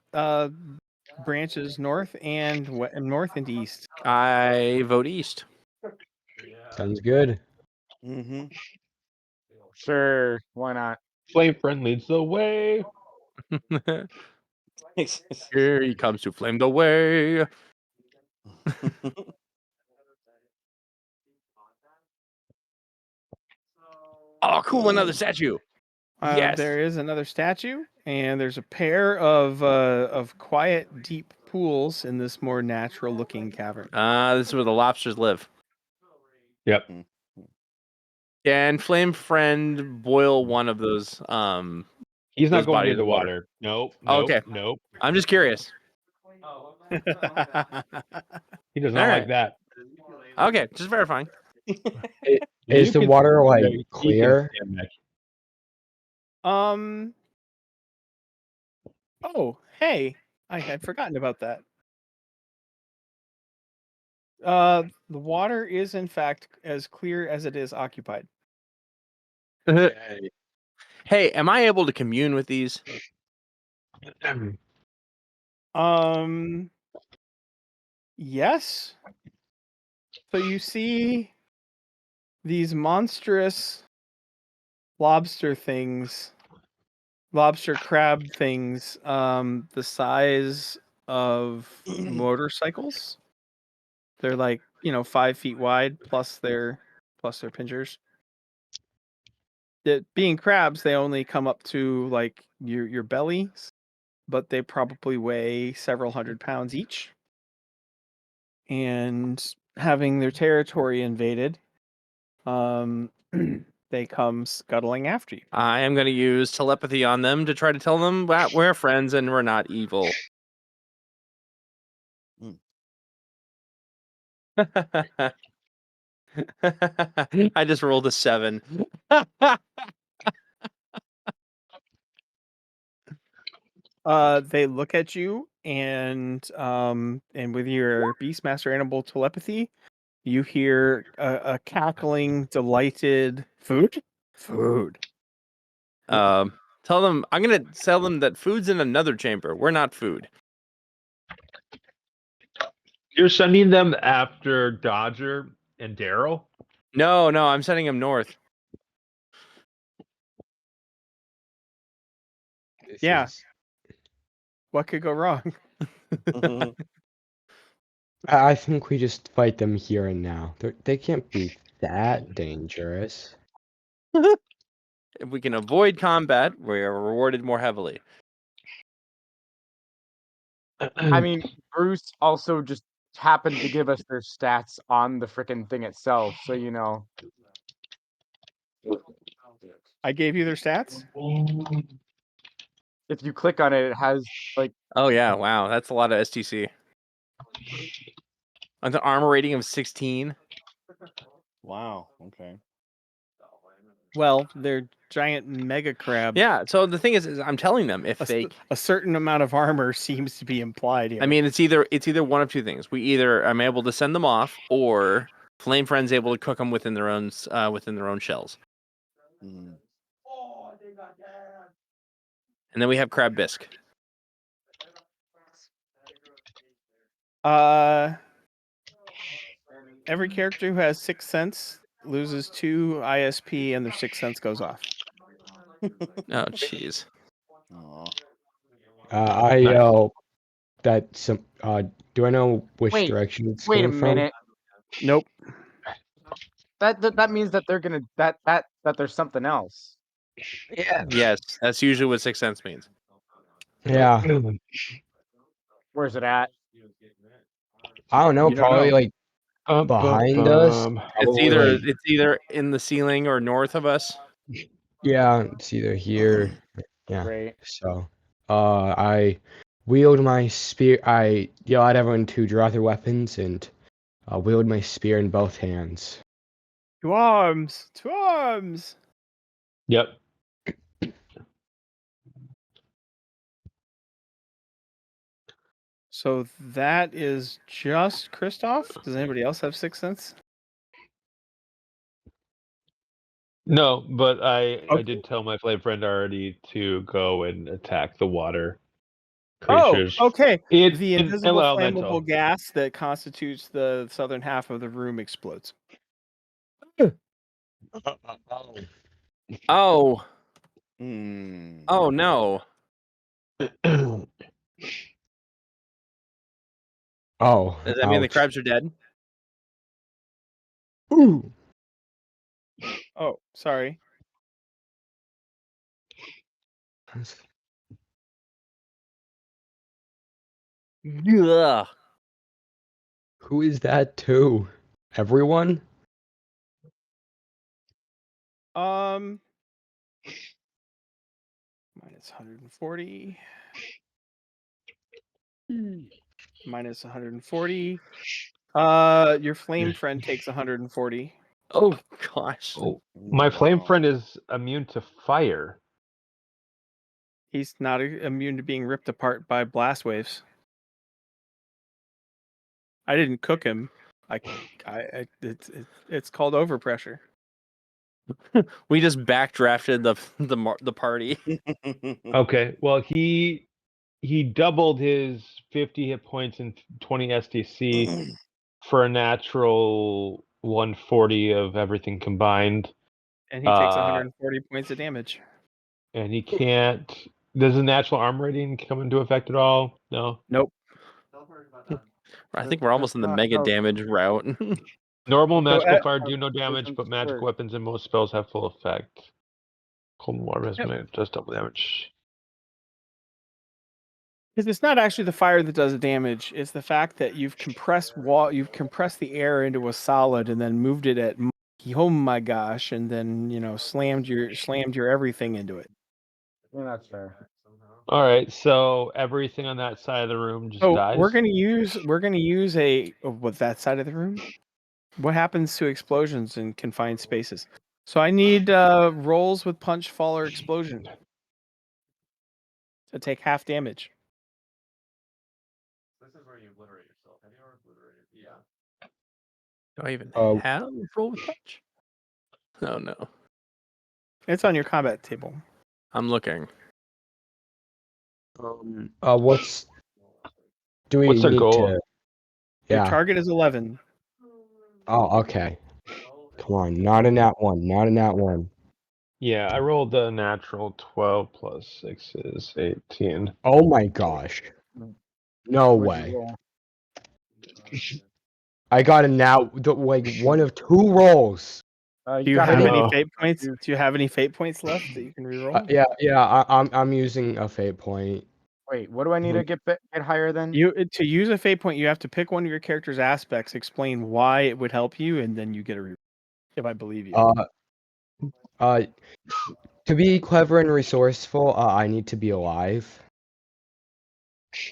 Branches north and north and east. I vote east. sounds good. Sure, why not? Flame friend leads the way. Here he comes to flame the way. Oh, cool! Another statue. Yes. There is another statue, and there's a pair of quiet, deep pools in this more natural-looking cavern. This is where the lobsters live. Yep. Can Flame Friend boil one of those? He's Those not going bodies near the of water. water. Nope. Oh, Nope. okay. Nope. I'm just curious. He does not All like right. that. Okay, just verifying. Is the can- water like he can clear? stand that. Oh, hey, I had forgotten about that. The water is in fact as clear as it is occupied. Hey, am I able to commune with these? Yes. So you see these monstrous lobster crab things, the size of motorcycles. They're like, 5 feet wide plus their pinchers. Being crabs, they only come up to like your belly, but they probably weigh several hundred pounds each. And having their territory invaded, they come scuttling after you. I am going to use telepathy on them to try to tell them that we're friends and we're not evil. I just rolled a 7. They look at you, and with your Beastmaster animal telepathy, you hear a cackling, delighted food. Tell them I'm going to tell them that food's in another chamber. We're not food. You're sending them after Dodger and Daryl? No, I'm sending them north. Yeah. What could go wrong? I think we just fight them here and now. They can't be that dangerous. If we can avoid combat, we are rewarded more heavily. I mean, Bruce also just happened to give us their stats on the frickin' thing itself, so you know. I gave you their stats? If you click on it, it has like. Oh yeah, wow, that's a lot of STC. On the armor rating of 16. Wow. Okay. Well, they're giant mega crabs. Yeah. So the thing is I'm telling them if a certain amount of armor seems to be implied here. I mean, it's either one of two things. We either I'm able to send them off, or Flame Friend's able to cook them within their own shells. Mm. And then we have Crab Bisque. Every character who has 6th sense loses 2 ISP, and their 6th sense goes off. Oh, jeez. That some. Do I know which Wait, direction it's wait a coming from? minute. Nope. That means that they're gonna that there's something else. Yeah. Yes, that's usually what 6th sense means. Yeah. Where's it at? I don't know. You don't Probably know. like behind us. It's Probably, either in the ceiling or north of us. yeah, it's either here. Yeah. Great. So, I wield my spear. I yell at everyone to draw their weapons and wield my spear in both hands. To arms! To arms! Yep. So that is just Kristoff? Does anybody else have 6th sense? No, but I Okay. did tell my flame friend already to go and attack the water creatures. Oh, okay. It's The an invisible elemental. flammable gas that constitutes the southern half of the room explodes. Oh. Mm. Oh no. Oh, Does that mean the ouch. crabs are dead? Ooh. Oh, sorry. Yeah. Who is that to? Everyone? Minus 140. Minus 140. Your flame friend takes 140. Oh gosh. Oh, my flame friend is immune to fire. He's not immune to being ripped apart by blast waves. I didn't cook him. It's called overpressure. We just backdrafted the party. Okay, well he doubled his 50 hit points and 20 SDC for a natural 140 of everything combined. And he takes 140 points of damage. And he can't. Does the natural arm rating come into effect at all? No. Nope. I think we're almost in the mega damage route. Normal magical So, fire do no damage, but magical weapons and most spells have full effect. Cold War has does double damage. Because it's not actually the fire that does the damage; it's the fact that you've compressed the air into a solid and then moved it at oh my gosh, and then slammed your everything into it. Yeah, that's fair. All right, so everything on that side of the room just So dies. we're gonna use with that side of the room. What happens to explosions in confined spaces? So I need rolls with punch, fall, or explosion to take half damage. Do I even Oh. have roll with punch? Oh no, It's on your combat table. I'm looking. What's do we What's their need goal? to? Your Yeah. target is 11. Oh, okay. Come on, not in that one. Not in that one. Yeah, I rolled a natural 12 plus 6 is 18. Oh my gosh. No What'd you way. roll? I got a like one of two rolls. Do You you got have a any No. fate points? Do you have any fate points left that you can reroll? Yeah. I'm using a fate point. Wait, what do I need to get higher then? To use a fate point, you have to pick one of your character's aspects, explain why it would help you, and then you get a reroll. If I believe you. To be clever and resourceful, I need to be alive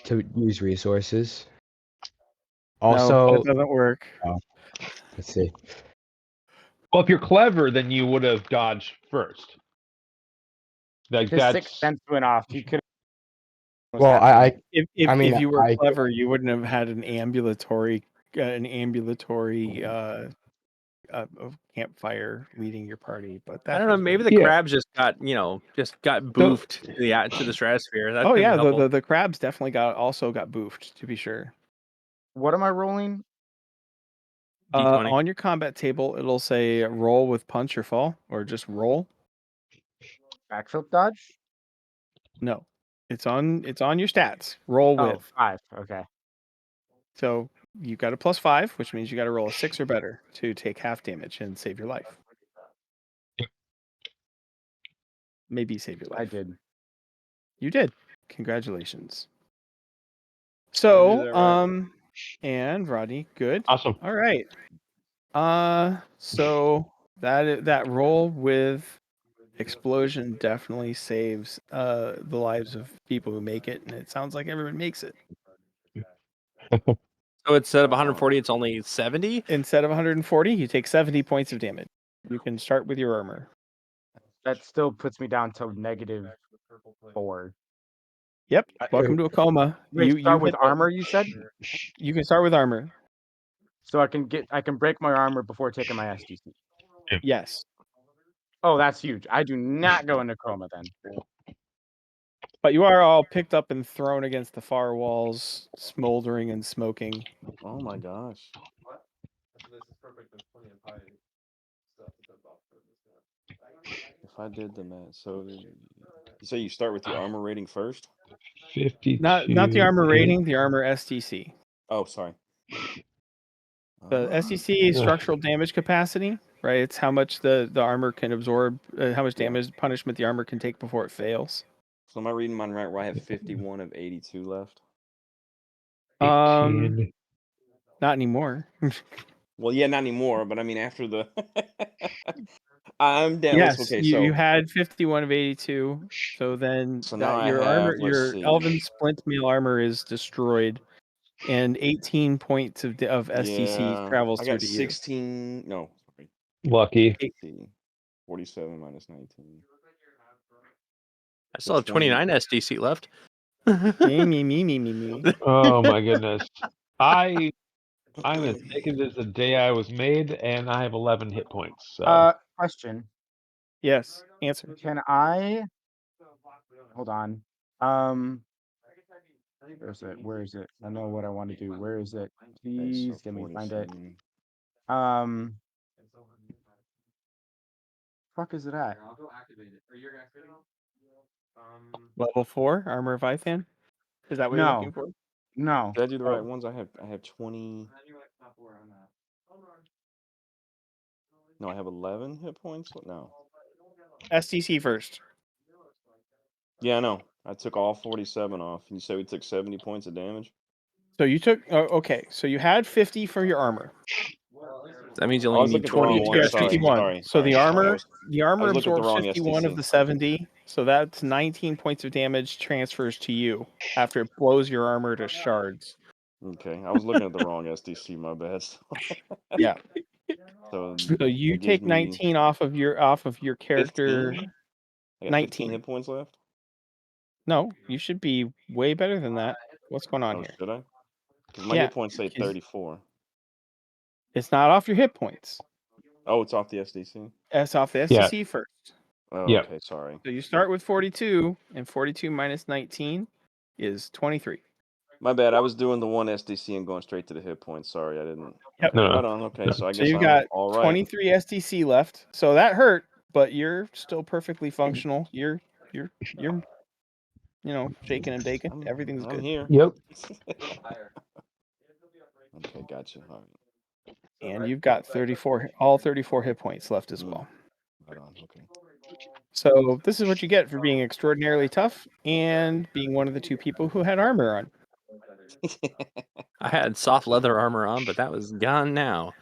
to use resources. Also, no, that doesn't work. let's see. Well, if you're clever, then you would have dodged first. Like His that's sixth sense went off. He could. Well, If I mean, you were I- clever, you wouldn't have had an ambulatory campfire leading your party. But I don't know. Maybe the Yeah. crabs just got boofed to the stratosphere. That oh could yeah, help. the crabs definitely got boofed, to be sure. What am I rolling? D20. On your combat table, it'll say roll with punch or fall, or just roll. Backflip dodge? No, it's on your stats. Roll Oh, with. 5. Okay. So you got a +5, which means you got to roll a 6 or better to take half damage and save your life. Maybe save your life. I did. You did. Congratulations. I do So, that right. and Rodney, good. awesome. All right. So that roll with explosion definitely saves the lives of people who make it, and it sounds like everyone makes it. So instead of 140, it's only 70. Instead of 140, you take 70 points of damage. You can start with your armor. That still puts me down to -4. Yep. Welcome to a coma. Wait, start with hit armor, you said? You can start with armor. So I can break my armor before taking my SDC. Yes. Oh, that's huge. I do not go into coma then. But you are all picked up and thrown against the far walls, smoldering and smoking. Oh my gosh. If I did the math, so you say you start with your armor rating first? 52. Not the armor rating, the armor STC. Oh, sorry. The STC is structural damage capacity, right? It's how much the armor can absorb, how much damage punishment the armor can take before it fails. So am I reading mine right where I have 51 of 82 left? 18. Not anymore. Well, yeah, not anymore, but I mean after the I'm down. Yes, Okay, you so had 51 of 82. So then now I your have, armor, let's your see. elven splint mail armor is destroyed, and 18 points of STC travels I through got to 16. No, sorry. Lucky. 47 minus 19. I still have 29 SDC left. you. Me. Oh my goodness. I'm as naked as the day I was made, and I have 11 hit points. So Question. Yes. Answer. Can I hold on? Where is it? I know what I want to do. Where is it? Please let me find it. Fuck is it at? Level 4 armor of Ithan. Is that what you're looking for? No. Did I do the right ones? I have 20. No, I have 11 hit points. No. STC first. Yeah, I know. I took all 47 off. You said we took 70 points of damage? So you took okay. So you had 50 for your armor. That means you I only was need looking at the wrong 20 one. Yeah, Sorry, 51. sorry. So the sorry, I armor, was- the I armor was looking at the absorbs wrong 51 of STC. the 70. So that's 19 points of damage transfers to you after it blows your armor to shards. Okay, I was looking at the wrong SDC. My bad. Yeah. So So you that gives take me 19 off of your character. 15. I got 15 19. hit points left. No, you should be way better than that. What's going on Oh, here? should I? Because my Yeah, hit points say 'cause 34. it's not off your hit points. Oh, it's off the SDC. It's off the Yeah. STC first. Oh, Yeah. okay. Sorry. So you start with 42, and 42 minus 19 is 23. My bad. I was doing the one SDC and going straight to the hit points. Sorry, I didn't. Yep. No. Right on. Okay, so I So guess you've I'm got all right. 23 STC left. So that hurt, but you're still perfectly functional. You're shaking and baking. Everything's I'm good. here. Yep. Okay, gotcha. All right. And you've got all 34 hit points left as Mm. well. Right on. Okay. So this is what you get for being extraordinarily tough and being one of the two people who had armor on. I had soft leather armor on, but that was gone now.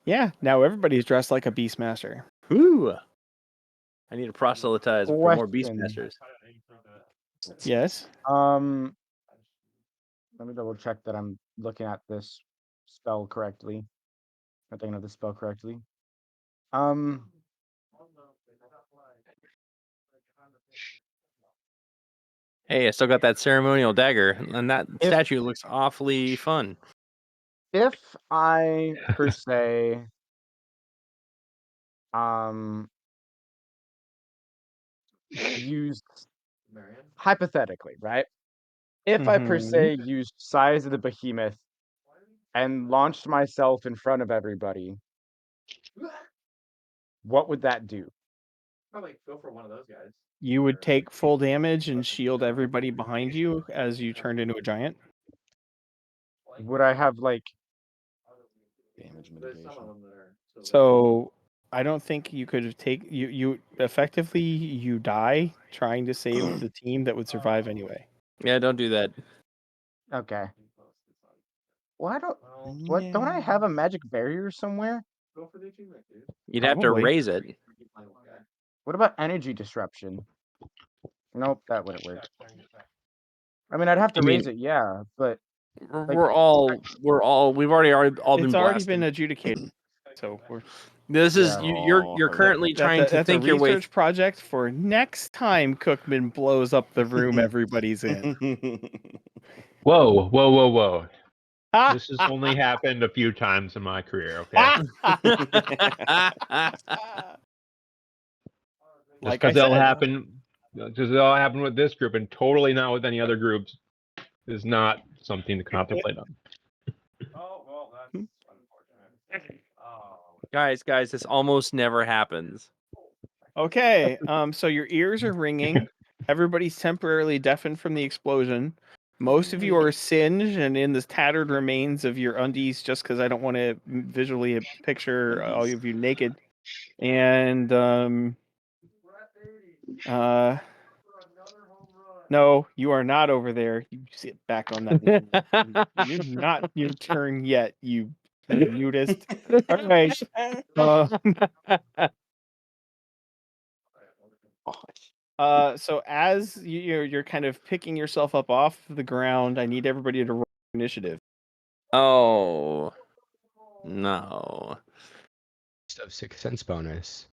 Yeah, now everybody's dressed like a Beastmaster. Woo! I need to proselytize for more Question. Beastmasters. Yes. Let me double check that I'm looking at this spell correctly. I'm thinking of the spell correctly. Hey, I still got that ceremonial dagger, and that If- statue looks awfully fun. If I per se used hypothetically, right? If I per se used Size of the Behemoth and launched myself in front of everybody, what would that do? You would take full damage and shield everybody behind you as you turned into a giant. Would I have like Damage mitigation. So I don't think you could take you effectively you die trying to save the team that would survive anyway. Yeah, don't do that. okay? Well, don't I have a magic barrier somewhere? You'd have to Probably. raise it. What about energy disruption? Nope, that wouldn't work. I mean, I'd have to I mean- raise it, yeah, but We've already all been It's already blasted. been adjudicated. So This is Yeah. you're currently trying to that's think a your way. research project for next time Cookman blows up the room everybody's in. Whoa. This has only happened a few times in my career, okay? Like Because I it'll said, happen with this group and totally not with any other groups is not something to contemplate on. guys, this almost never happens. Okay, so your ears are ringing. Everybody's temporarily deafened from the explosion. Most of you are singed and in the tattered remains of your undies just because I don't want to visually picture all of you naked. And no, you are not over there. You sit back on that. You're not your turn yet, you nudist. All right. So as you're kind of picking yourself up off the ground, I need everybody to roll initiative. Oh no! Of 6 cents bonus.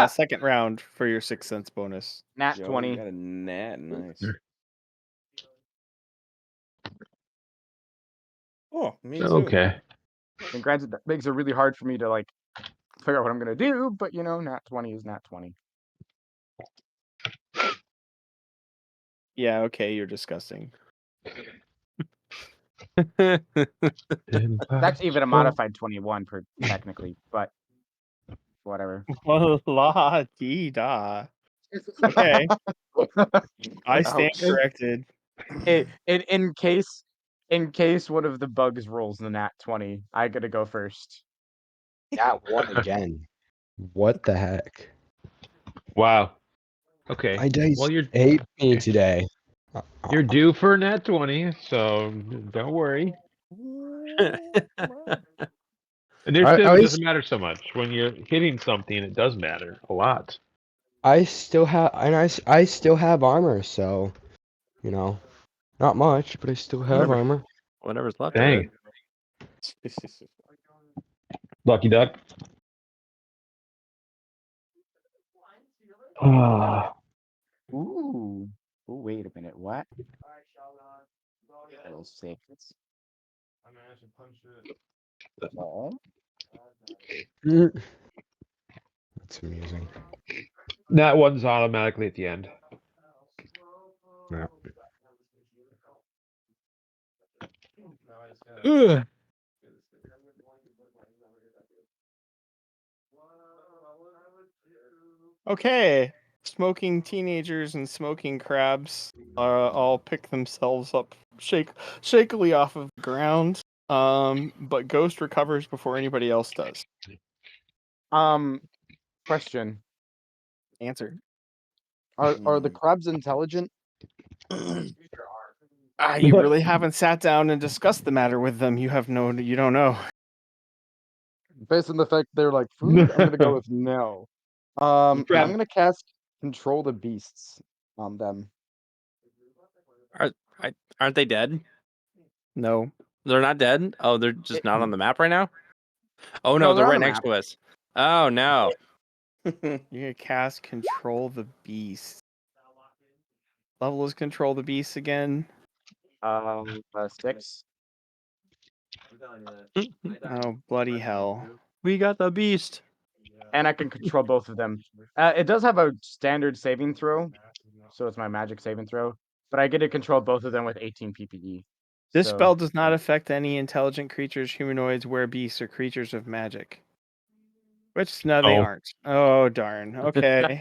Second round for your 6 cents bonus. nat Yo, 20. You got a nat. Nice. Oh, me too. Okay. And granted, that makes it really hard for me to like figure out what I'm gonna do, but nat 20 is nat 20. Yeah, okay, you're disgusting. That's even a modified 21 technically, but whatever. La dee da. Okay, I stand Ouch. corrected. In case one of the bugs rolls the nat 20, I gotta go first. That one again. What the heck? Wow. Okay. My dice Well, hate me today. you're due for a nat 20, so don't worry. Initiative At least doesn't matter so much. When you're hitting something, it does matter a lot. I still have, and I still have armor, so you know, not much, but I still have Whatever. armor. Whatever's left Dang. of it. Lucky duck. Ooh. Ooh, wait a minute. What? Level 6. Oh. Mm. That's amusing. That one's automatically at the end. Yeah. Ugh. Okay, smoking teenagers and smoking crabs all pick themselves up shakily off of the ground. But Ghost recovers before anybody else does. Question. Answer. Are the crabs intelligent? You really haven't sat down and discussed the matter with them. You don't know. Based on the fact they're like food, I'm gonna go with no. I'm Crab. gonna cast Control the Beasts on them. Aren't they dead? No. They're not dead? Oh, they're just not on the map right now? Oh no, No, they're they're on right the next map. to us. Oh no. You're gonna cast Control the Beast. Level is Control the Beast again. 6. Oh, bloody hell. We got the beast. And I can control both of them. It does have a standard saving throw, so it's my magic saving throw. But I get to control both of them with 18 PPE. This So, spell does not affect any intelligent creatures, humanoids, werebeasts, or creatures of magic. Which, no, they Oh. aren't. Oh, darn. Okay.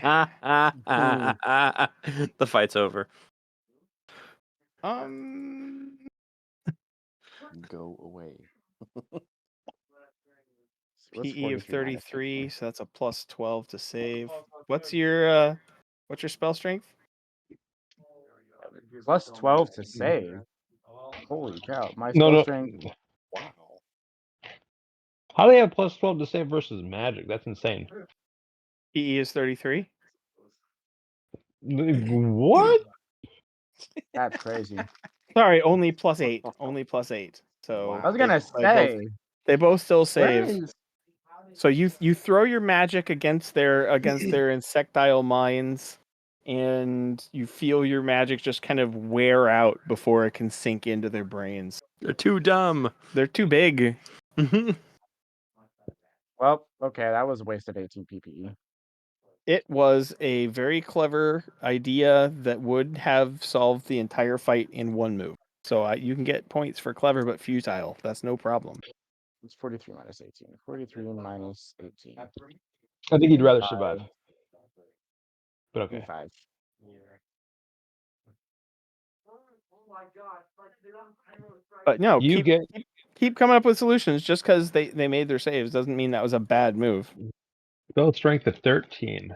The fight's over. Go away. what's PE of 43 minus 33, 18? so that's a plus 12 to save. What's your spell strength? Plus 12 to save. Holy cow! My No, spell no. strength. Wow. How do they have plus 12 to save versus magic? That's insane. PE is 33. What? That's crazy. Sorry, only plus 8. Only plus 8. So I was gonna say. they both still Where save. is? So you throw your magic against their insectile minds, and you feel your magic just kind of wear out before it can sink into their brains. They're too dumb. They're too big. Well, okay, that was wasted 18 PPE. It was a very clever idea that would have solved the entire fight in one move. So you can get points for clever but futile. That's no problem. It's 43 minus 18. 43 minus 18. I think he'd rather survive. But okay. 5. But no, You keep coming up with solutions. Just because they made their saves doesn't mean that was a bad move. spell strength of 13.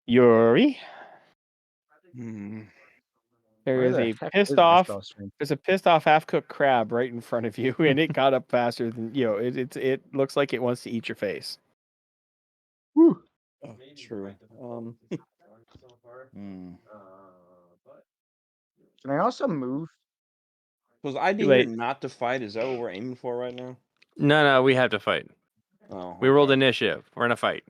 Yuri. There Where is the a heck pissed is my off. spell strength? There's a pissed off half-cooked crab right in front of you, and it got up faster than it looks like it wants to eat your face. Oh, true. Can I also move? Was I Too here late. not to fight? Is that what we're aiming for right now? No, we have to fight. Oh, We rolled okay. initiative. We're in a fight.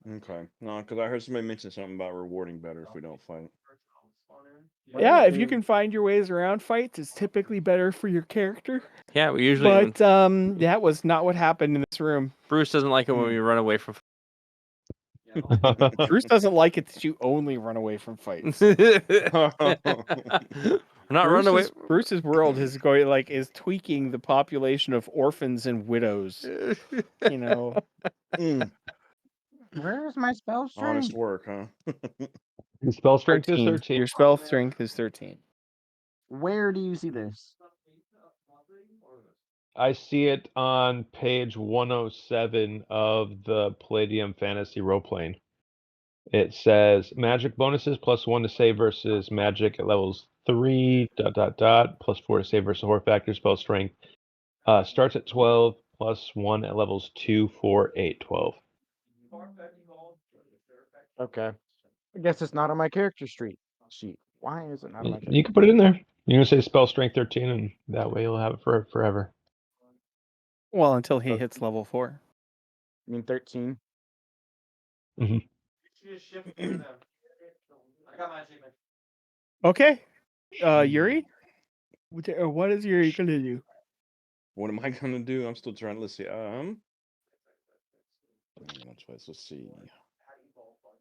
Okay. No, because I heard somebody mention something about rewarding better if we don't fight. Yeah, if you can find your ways around fights, it's typically better for your character. Yeah, we usually. But that was not what happened in this room. Bruce doesn't like it when we run away from. Bruce doesn't like it that you only run away from fights. Not run away. Bruce's world is is tweaking the population of orphans and widows. You know. Where is my spell strength? Honest work, huh? His spell strength is 13. Your spell strength is 13. Where do you see this? I see it on page 107 of the Palladium Fantasy Roleplaying. It says magic bonuses +1 to save versus magic at levels 3 .. +4 to save versus horror factor spell strength. Starts at 12 plus 1 at levels 2, 4, 8, 12. Okay. I guess it's not on my character sheet. Why is it not on my character? You can put it in there. You can say spell strength 13, and that way you'll have it for forever. Well, until he hits level 4. I mean 13. Okay. Yuri? What is Yuri going to do? What am I gonna do? I'm still trying to, let's see. Let's see.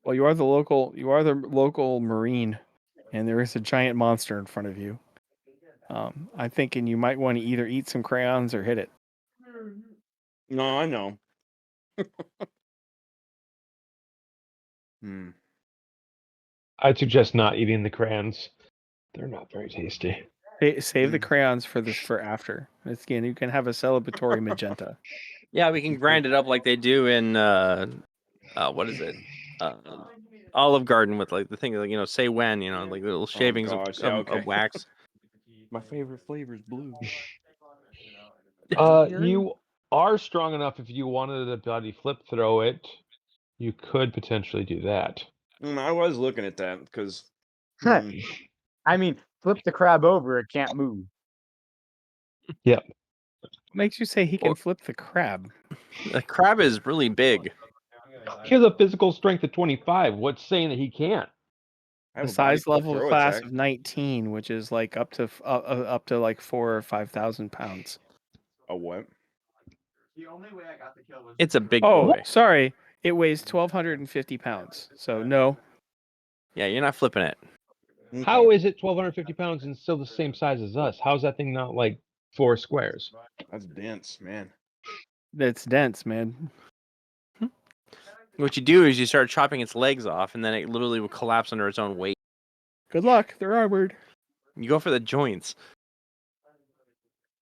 Well, you are the local marine, and there is a giant monster in front of you. I'm thinking you might want to either eat some crayons or hit it. No, I know. I'd suggest not eating the crayons. They're not very tasty. Save the crayons for after. Again, you can have a celebratory magenta. Yeah, we can grind it up like they do in what is it? Olive Garden with like the thing, like, say when, like little shavings gosh, yeah, okay. of wax. My favorite flavor is blue. You are strong enough if you wanted to bloody flip throw it. You could potentially do that. I was looking at that because. I mean, flip the crab over, it can't move. Yep. Makes you say he can flip the crab. The crab is really big. He has a physical strength of 25. What's saying that he can't? I have The a body size flip level throw class attack. of 19, which is like up to like 4,000 or 5,000 pounds. A what? It's a big Oh, boy. sorry. It weighs 1,250 pounds. So no. Yeah, you're not flipping it. Okay. How is it 1,250 pounds and still the same size as us? How's that thing not like 4 squares? That's dense, man. It's dense, man. What you do is you start chopping its legs off, and then it literally will collapse under its own weight. Good luck. They're armored. You go for the joints.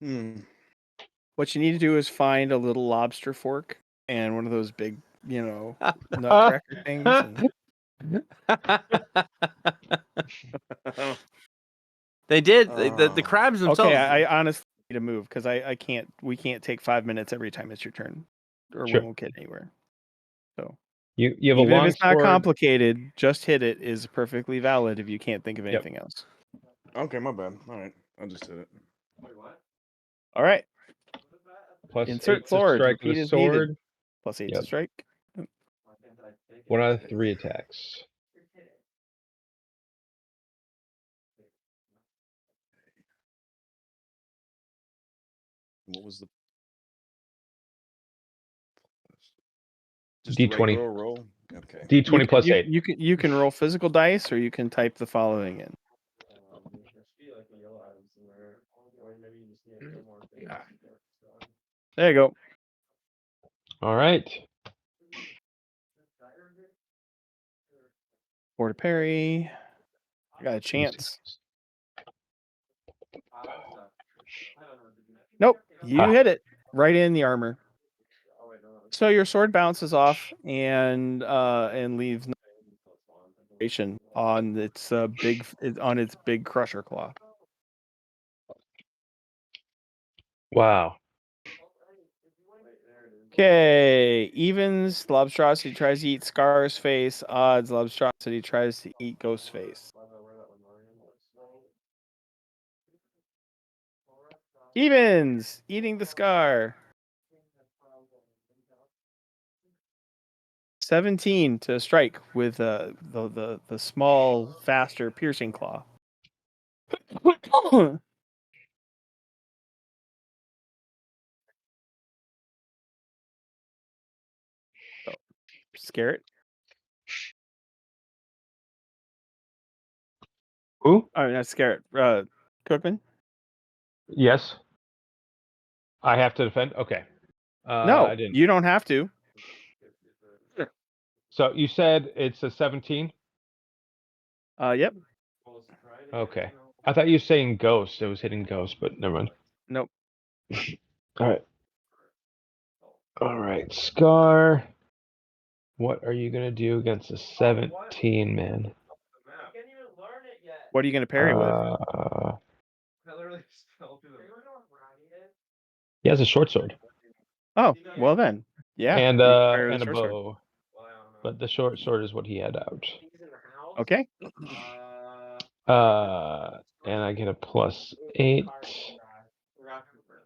What you need to do is find a little lobster fork and one of those big, nutcracker things. They did. The crabs themselves. Okay, I honestly need to move because we can't take 5 minutes every time it's your turn, or Sure. we won't get anywhere. So you have even a long if it's not sword. complicated, just hit it is perfectly valid if you can't think of anything else. Okay, my bad. All right, I just did it. All right. Plus Insert 8 to sword. strike Repeat with a as needed. sword. Plus 8 Yep. to strike. 1 out of 3 attacks. What was the just D20. a regular roll? Okay. D20 plus 8. You can roll physical dice, or you can type the following in. There you go. All right. For to parry. I got a chance. Nope. You hit it right in the armor. So your sword bounces off and leaves on its big crusher claw. Wow. Okay, evens. Lobstrosity tries to eat Scar's face. Odds. Lobstrosity tries to eat Ghost's face. Evens. Eating the Scar. 17 to strike with the small, faster piercing claw. Scare it. Who? Oh, not scare it. Cookman? Yes. I have to defend? Okay. No, I didn't. you don't have to. So you said it's a 17? Yep. Okay. I thought you were saying ghost. It was hitting ghost, but never mind. Nope. All right. All right. Scar. What are you going to do against a 17, man? What are you going to parry with? He has a short sword. Oh, well then. Yeah. And you fire the and a short sword. bow. But the short sword is what he had out. Okay. And I get a +8.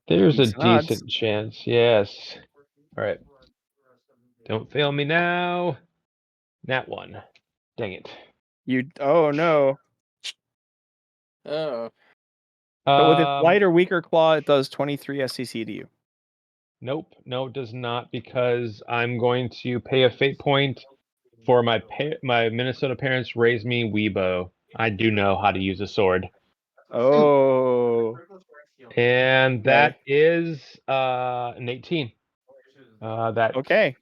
There's a Decent odds. decent chance. Yes. All right. Don't fail me now. Nat 1. Dang it. Oh no. Oh. But with its light or weaker claw, it does 23 SCC to you. Nope. No, it does not, because I'm going to pay a fate point for my Minnesota parents raised me Weibo. I do know how to use a sword. Oh. And that is an 18. That Okay.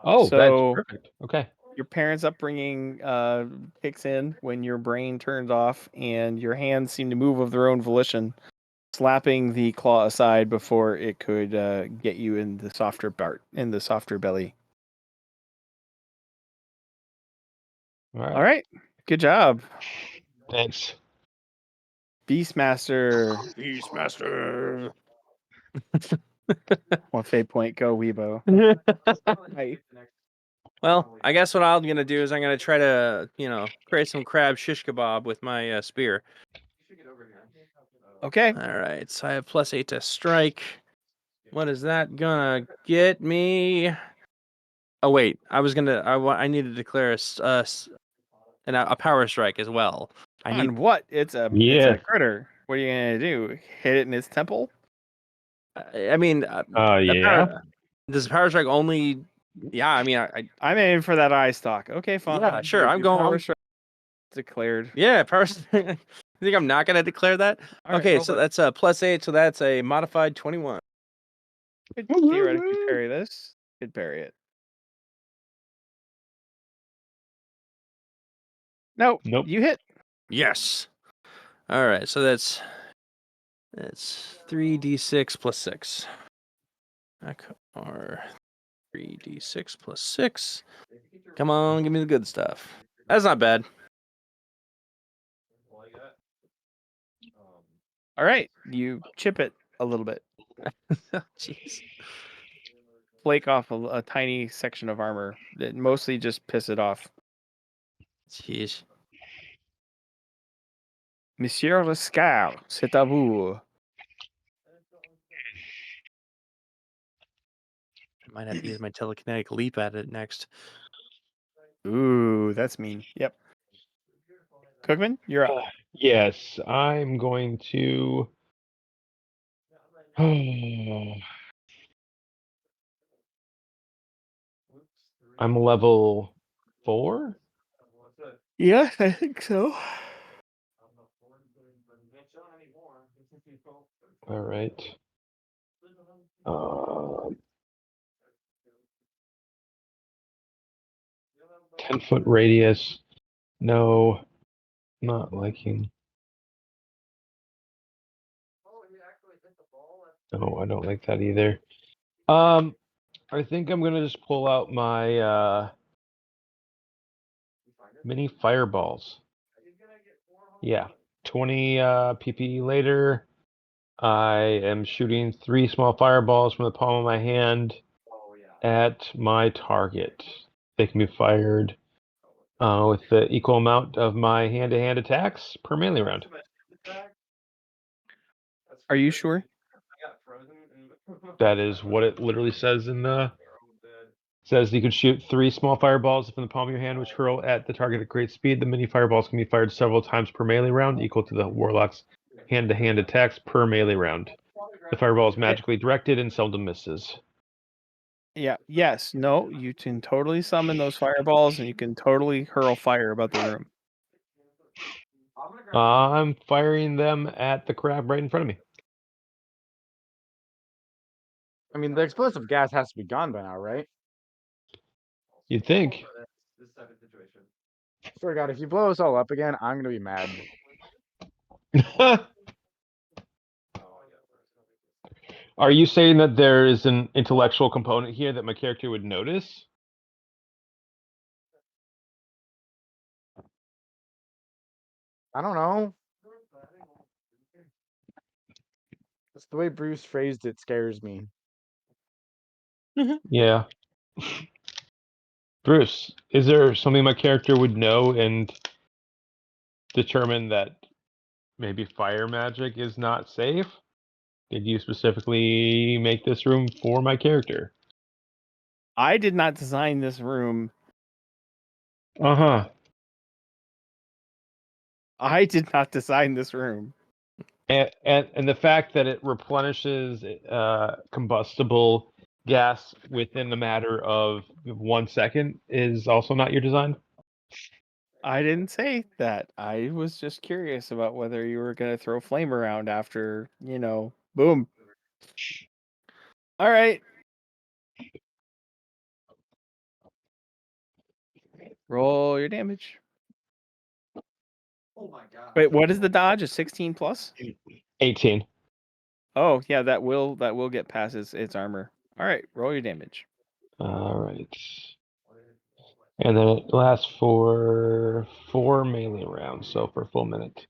Oh, that's So perfect. Okay. your parents' upbringing kicks in when your brain turns off and your hands seem to move of their own volition, slapping the claw aside before it could get you in the softer belly. All right. Good job. Thanks. Beastmaster. One fate point. Go, Weibo. Right. Well, I guess what I'm gonna do is I'm gonna try to, create some crab shish kebab with my spear. Okay. All right, so I have +8 to strike. What is that gonna get me? Oh wait, I need to declare a power strike as well. On what? It's a critter. What are you gonna do? Hit it in its temple? I mean, yeah. Does the power strike only? Yeah, I mean, I'm aiming for that eye stalk. Okay, fine. Yeah, sure. Your I'm going. power strike declared. Yeah, power. You think I'm not gonna declare that? All Okay, right, so that's a +8, so that's a modified 21. Could theoretically parry this. Could parry it. Nope. You hit. Yes. All right, so that's 3d6 + 6. Or 3d6 + 6. Come on, give me the good stuff. That's not bad. All right, you chip it a little bit. Jeez. Flake off a tiny section of armor that mostly just piss it off. Jeez. Monsieur Lescar, c'est à vous. I might have to use my telekinetic leap at it next. Ooh, that's mean. Yep. Cookman, you're up. Yes, I'm going to. I'm level 4. Yeah, I think so. All right. 10-foot radius. No, not liking. No, I don't like that either. I think I'm gonna just pull out my mini fireballs. Yeah, 20 PPE later. I am shooting 3 small fireballs from the palm of my hand at my target. They can be fired with the equal amount of my hand-to-hand attacks per melee round. Are you sure? That is what it literally says in the. Says you can shoot 3 small fireballs from the palm of your hand, which hurl at the target at great speed. The mini fireballs can be fired several times per melee round, equal to the warlock's hand-to-hand attacks per melee round. The fireball is magically directed and seldom misses. Yeah. Yes. No. You can totally summon those fireballs, and you can totally hurl fire about the room. I'm firing them at the crab right in front of me. I mean, the explosive gas has to be gone by now, right? You'd think. Swear to God, if you blow us all up again, I'm gonna be mad. Are you saying that there is an intellectual component here that my character would notice? I don't know. That's the way Bruce phrased it scares me. Yeah. Bruce, is there something my character would know and determine that maybe fire magic is not safe? Did you specifically make this room for my character? I did not design this room. Uh-huh. I did not design this room. And the fact that it replenishes combustible gas within the matter of 1 second is also not your design? I didn't say that. I was just curious about whether you were going to throw flame around after, boom. All right. Roll your damage. Oh my god. Wait, what is the dodge? A 16 plus? 18. Oh, yeah, that will get past its armor. All right, roll your damage. All right. And then it lasts for 4 melee rounds, so for a full minute.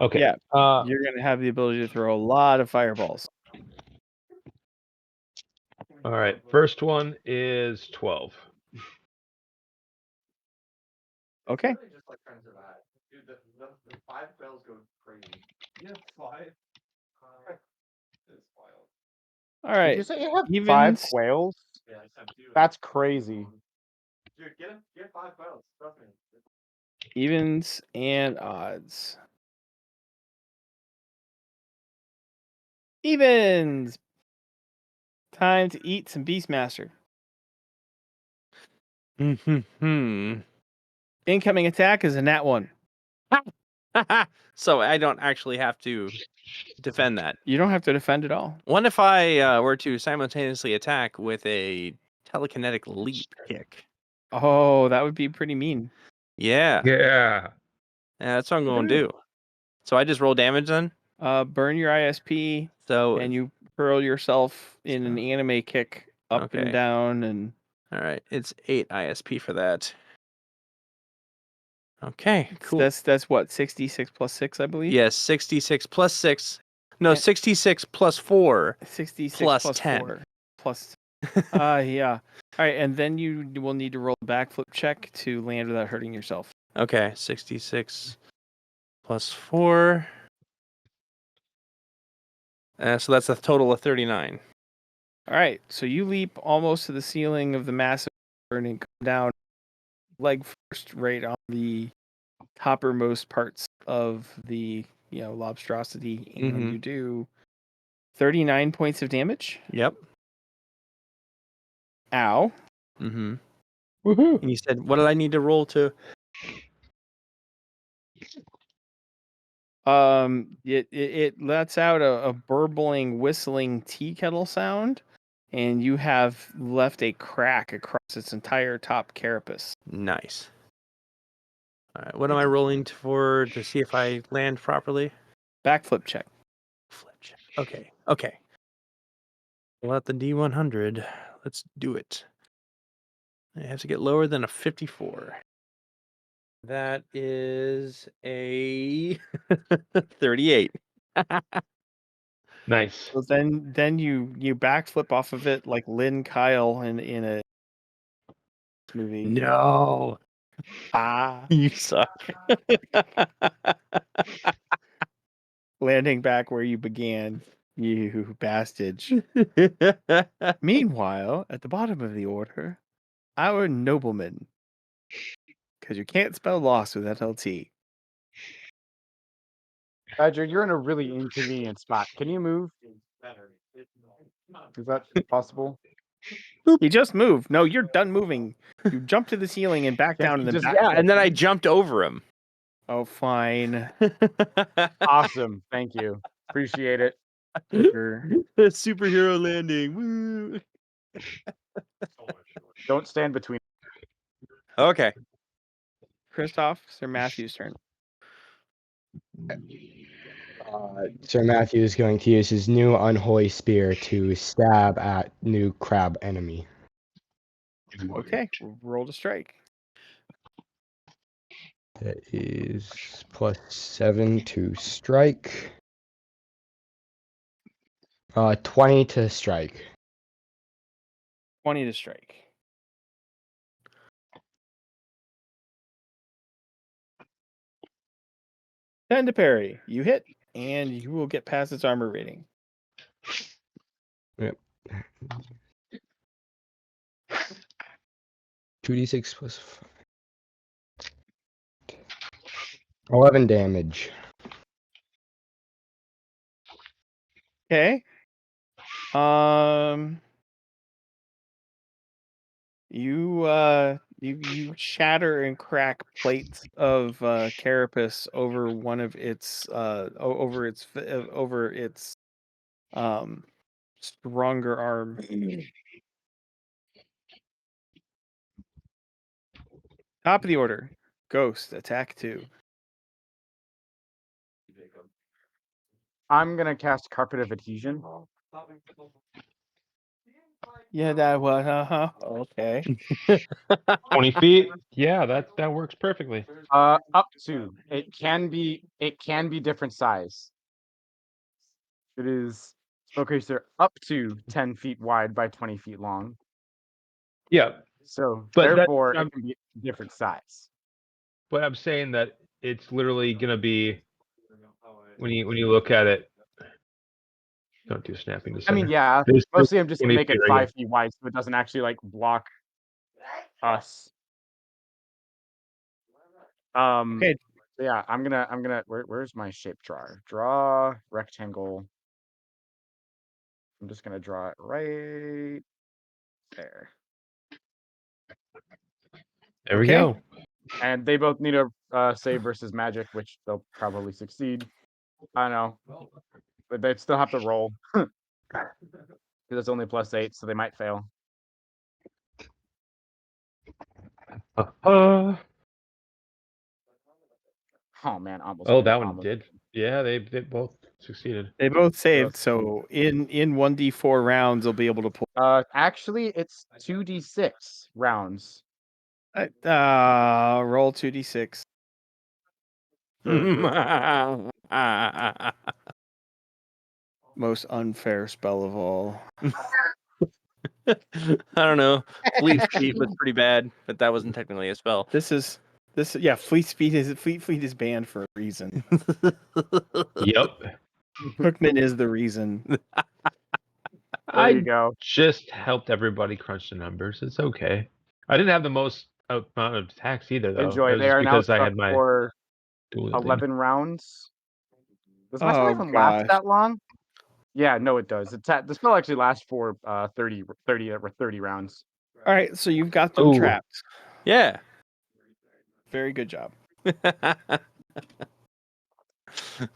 Okay. Yeah, you're going to have the ability to throw a lot of fireballs. All right. First one is 12. Okay. Just like trying to survive. Dude, the 5 bells go crazy. Yeah, 5. It's wild. All right. Did you say you have 5 Evens. quails? Yeah, I have 2. That's crazy. Dude, get 5 quails. Trust me. Evens and odds. Evens. Time to eat some Beastmaster. Incoming attack is a nat 1. So I don't actually have to defend that. You don't have to defend at all. What if I were to simultaneously attack with a telekinetic leap kick? Oh, that would be pretty mean. Yeah. Yeah. That's what I'm going to do. So I just roll damage then? Burn your ISP, So and you hurl yourself in an anime kick up Okay. and down. And all right, it's 8 ISP for that. Okay, cool. That's what, 66 plus 6, I believe? Yes, 66 plus 6. No, And- 66 plus 4. 66 plus plus 10. 4. Plus. Yeah. All right, and then you will need to roll a backflip check to land without hurting yourself. Okay, 66 plus 4. So that's a total of 39. All right, so you leap almost to the ceiling of the massive cavern and come down leg first right on the toppermost parts of the lobstrosity, and you do 39 points of damage. Yep. Ow. Mm-hmm. Woohoo. And you said, what did I need to roll to? It lets out a burbling, whistling tea kettle sound, and you have left a crack across its entire top carapace. Nice. All right, what am I rolling for to see if I land properly? Backflip check. Flip check. Okay. Well, at the D100, let's do it. I have to get lower than a 54. That is a 38. Nice. So then you backflip off of it like Lynn Kyle in a movie. No. Ah, You suck. landing back where you began, you bastage. Meanwhile, at the bottom of the order, our nobleman, because you can't spell lost with FLT. Badger, you're in a really inconvenient spot. Can you move? Is that possible? He just moved. No, you're done moving. You jumped to the ceiling and back Yes, down and then just- back. Yeah, and then I jumped over him. Oh, fine. Awesome. Thank you. Appreciate it. Sugar. Superhero landing. Woo. Don't stand between. Okay. Christoph, Sir Matthew's turn. Sir Matthew is going to use his new unholy spear to stab at new crab enemy. Okay, roll to strike. That is +7 to strike. 20 to strike. 20 to strike. Ten to parry. You hit, and you will get past its armor rating. Yep. 2d6 plus 11 damage. Okay. You shatter and crack plates of carapace over one of its over its stronger arm. Top of the order. Ghost, attack 2. I'm gonna cast Carpet of Adhesion. Yeah, that was okay. 20 feet. Yeah, that works perfectly. Up to. It can be different size. It is spellcaster up to 10 feet wide by 20 feet long. Yeah, So But that- therefore, I'm- it can be different size. but I'm saying that it's literally gonna be when you look at it. Don't do snapping to I mean, center. yeah. There's Mostly, I'm just gonna 20 make it feet right 5 feet wide, so it doesn't actually like block us. Okay. Yeah, I'm gonna. Where's my shape drawer? Draw rectangle. I'm just gonna draw it right there. There we Okay. go. And they both need a save versus magic, which they'll probably succeed. I don't know, but they still have to roll because it's only +8, so they might fail. Oh, Oh man, almost. that one almost. did. Yeah, they both succeeded. They both saved, Yes. so in 1d4 rounds they'll be able to pull. Actually, it's 2d6 rounds. Roll 2d6. Most unfair spell of all. I don't know. Fleet Feet was pretty bad, but that wasn't technically a spell. This Fleet Feet is banned for a reason. Yep. Hookman is the reason. There you go. Just helped everybody crunch the numbers. It's okay. I didn't have the most amount of attacks either, though. Enjoy. It was They just are now because I stuck had my for dual wielding. 11 rounds. Does my spell Oh, even last gosh. that long? Yeah, no, it does. The spell actually lasts for 30 rounds. All right, so you've got them Ooh. trapped. Yeah. Very good job.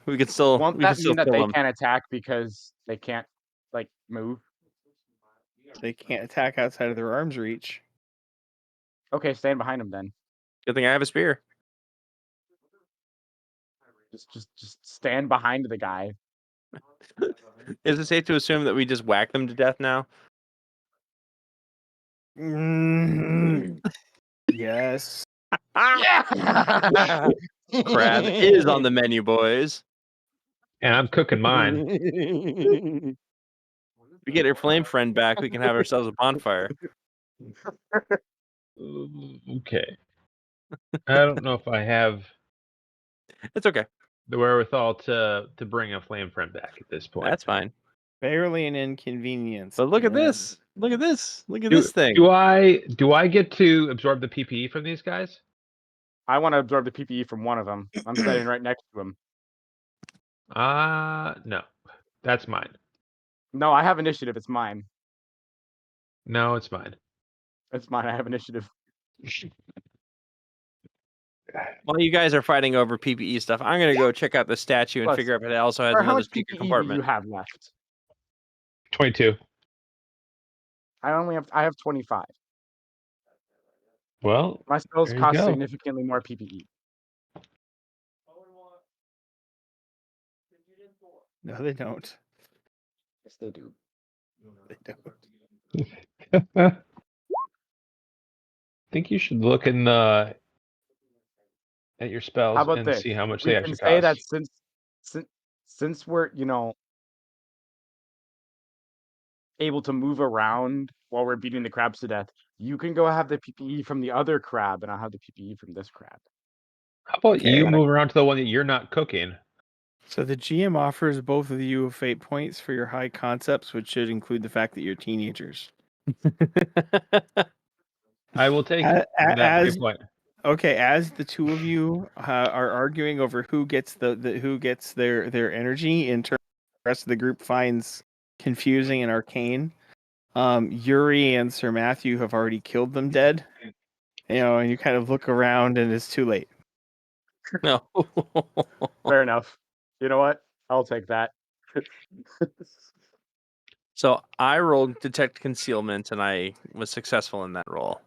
we could still Won't we could that still mean that kill they them. can't attack because they can't like move? They can't attack outside of their arm's reach. Okay, stand behind them then. Good thing I have a spear. Just stand behind the guy. Is it safe to assume that we just whack them to death now? Yes. Yeah. Crab is on the menu, boys. And I'm cooking mine. If we get our flame friend back, we can have ourselves a bonfire. Okay. I don't know if I have It's okay. the wherewithal to bring a flame friend back at this point. That's fine. Barely an inconvenience. But look at Yeah. this. Look at this. Look at this thing. Do I get to absorb the PPE from these guys? I want to absorb the PPE from one of them. I'm standing right next to him. No. That's mine. No, I have initiative. It's mine. No, it's mine. It's mine. I have initiative. While you guys are fighting over PPE stuff, I'm gonna go check out the statue and Plus, figure out if it also has Or how another much secret PPE do compartment. you have left? 22. I have 25. Well, My spells there you cost go. significantly more PPE. No, they don't. Yes, they do. They don't. I think you should look in at your spells How about and this? see how much We they can actually say cost. that since we're able to move around while we're beating the crabs to death, you can go have the PPE from the other crab, and I'll have the PPE from this crab. How about Okay. you move around to the one that you're not cooking? So the GM offers both of you fate points for your high concepts, which should include the fact that you're teenagers. I will take A- a- that as- point. Okay, as the two of you are arguing over who gets who gets their energy in terms, the rest of the group finds confusing and arcane. Yuri and Sir Matthew have already killed them dead. And you kind of look around and it's too late. No. Fair enough. You know what? I'll take that. So I rolled detect concealment, and I was successful in that roll.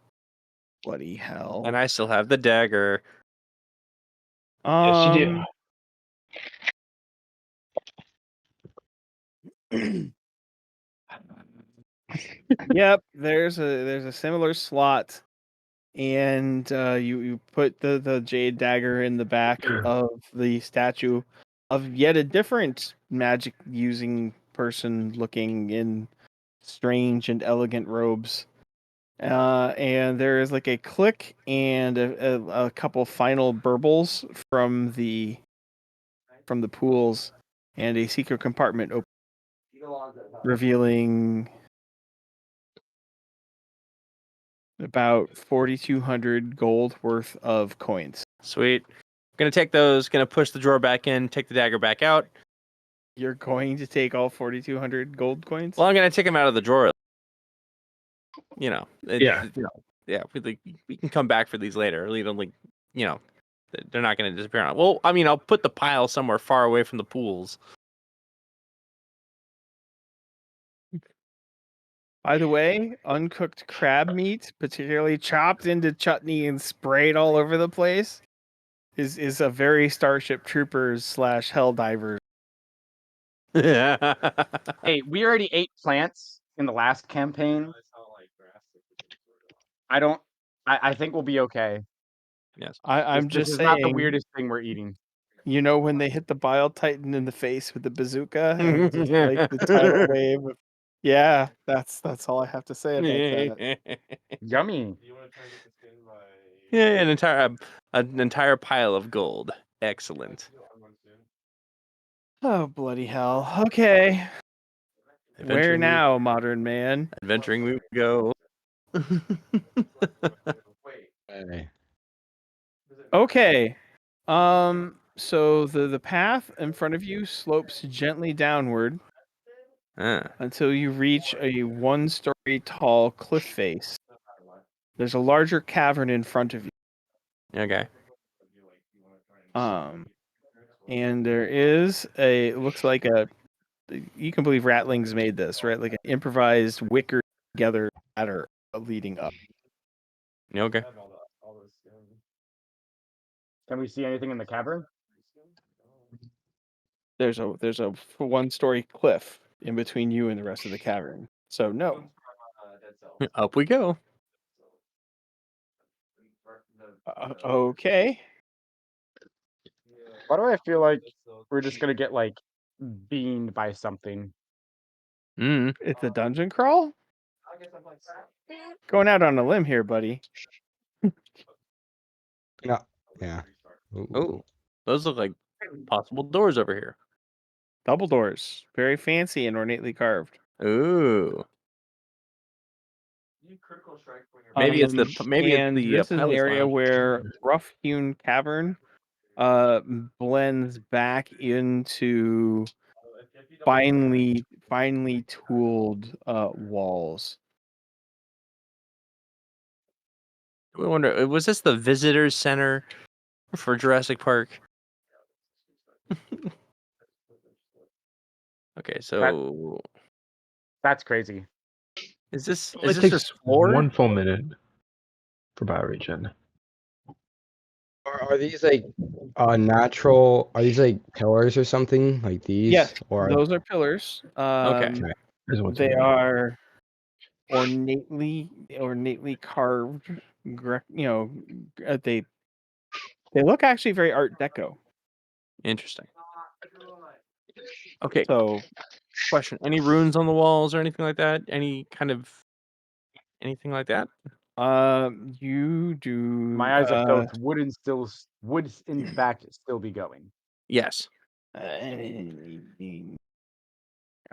Bloody hell! And I still have the dagger. Yes, you do. Yep, there's a similar slot, and you put the jade dagger in the back of the statue of yet a different magic using person looking in strange and elegant robes. And there is like a click and a couple final burbles from the pools, and a secret compartment open, revealing about 4,200 gold worth of coins. Sweet. Gonna take those, gonna push the drawer back in, take the dagger back out. You're going to take all 4,200 gold coins? Well, I'm gonna take them out of the drawer. Yeah. Yeah. We can come back for these later. They're not gonna disappear. Well, I mean, I'll put the pile somewhere far away from the pools. By the way, uncooked crab meat, particularly chopped into chutney and sprayed all over the place, is a very Starship Troopers / Helldivers. Hey, we already ate plants in the last campaign. I think we'll be okay. Yes. I'm This just is not the saying, weirdest thing we're eating. you know, when they hit the Bile Titan in the face with the bazooka and just like the tidal wave of, yeah, that's all I have to say about that. Yummy. Yeah, an entire pile of gold. Excellent. Oh, bloody hell. Okay. Where Adventuring now, modern man? Adventuring we go. Hey. Okay. So the path in front of you slopes gently downward until you reach a 1-story tall cliff face. There's a larger cavern in front of you. Okay. And there is it looks like you can believe Ratlings made this, right? Like an improvised wicker together ladder leading up. Okay. Can we see anything in the cavern? There's a 1-story cliff in between you and the rest of the cavern. So no. Up we go. Okay. Why do I feel like we're just gonna get like beamed by something? It's a dungeon crawl? Going out on a limb here, buddy. No. Yeah. Oh, those look like possible doors over here. Double doors. Very fancy and ornately carved. Ooh. Maybe it's the and this is an pilot's area lounge. where rough-hewn cavern blends back into finely tooled walls. We wonder, was this the visitors center for Jurassic Park? Okay, so That's crazy. is this It your takes floor? 1 full minute for bioregen. Are these like natural? Are these like pillars or something like these? Yes, Or those are pillars. Okay. There's one They too. are ornately carved. They look actually very Art Deco. Interesting. Okay. So Question: any runes on the walls or anything like that? Any kind of anything like that? You do. My eyes are closed. Would in fact still be going. Yes. All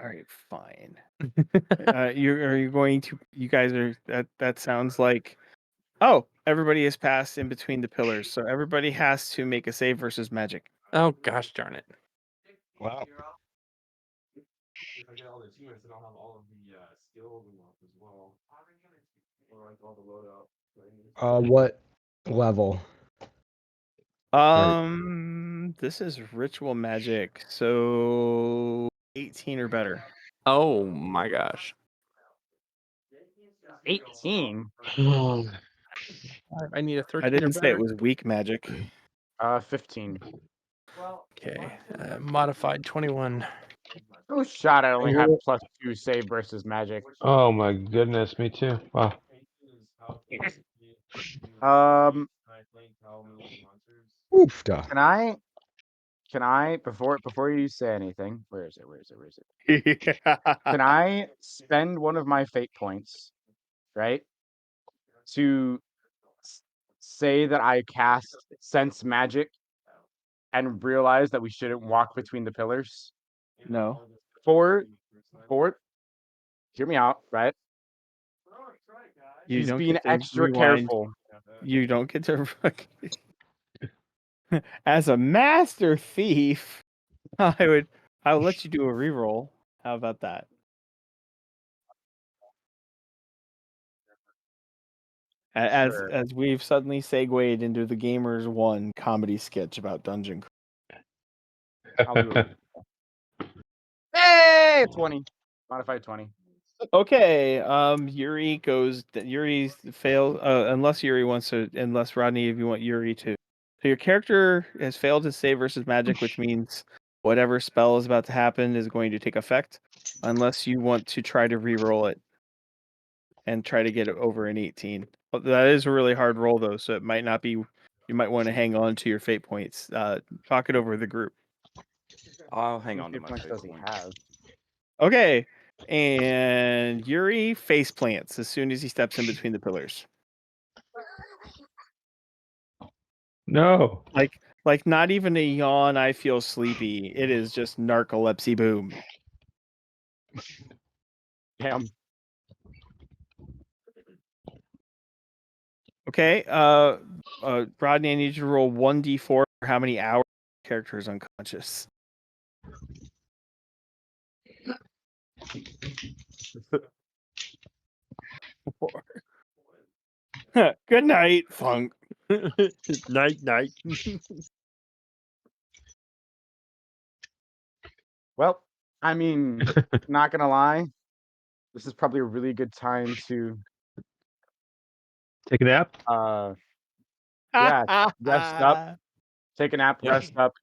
right, fine. Are you going to? You guys are that sounds like. Oh, everybody is passed in between the pillars, so everybody has to make a save versus magic. Oh gosh darn it! Wow. If I get all the achievements, then I'll have all of the skills unlocked as well. Or like all the loadout. What level? This is ritual magic, so 18 or better. Oh my gosh! 18. I need a 13 I didn't or say it better. was weak magic. 15. Okay, modified 21. Oh, shot! I only have +2 save versus magic. Oh my goodness, me too. Wow. Oof, duh. Can I before you say anything? Where is it? Can I spend one of my fate points, right, to say that I cast sense magic and realize that we shouldn't walk between the pillars? No. For hear me out, right? You He's don't being get to extra rewind. careful. You don't get to. As a master thief, I'll let you do a reroll. How about that? Sure. As we've suddenly segued into the Gamers 1 comedy sketch about Dungeon. I'll do it. Hey, 20. Modified 20. Okay, Yuri failed, unless Yuri wants to, unless Rodney, if you want Yuri to. So your character has failed to save versus magic, which means whatever spell is about to happen is going to take effect, unless you want to try to re-roll it and try to get it over an 18. But that is a really hard roll, though, so it might not be, you might want to hang on to your fate points. Talk it over with the group. I'll hang on to How my much fate does he points. have? Okay, and Yuri face plants as soon as he steps in between the pillars. No. Like not even a yawn, I feel sleepy. It is just narcolepsy boom. Damn. Okay, Rodney, I need you to roll 1d4 for how many hours the character is unconscious. 4. Good night, Funk. night. Well, I mean, not gonna lie, this is probably a really good time to Take a nap. yeah, rest up, take a nap, Yep. rest up,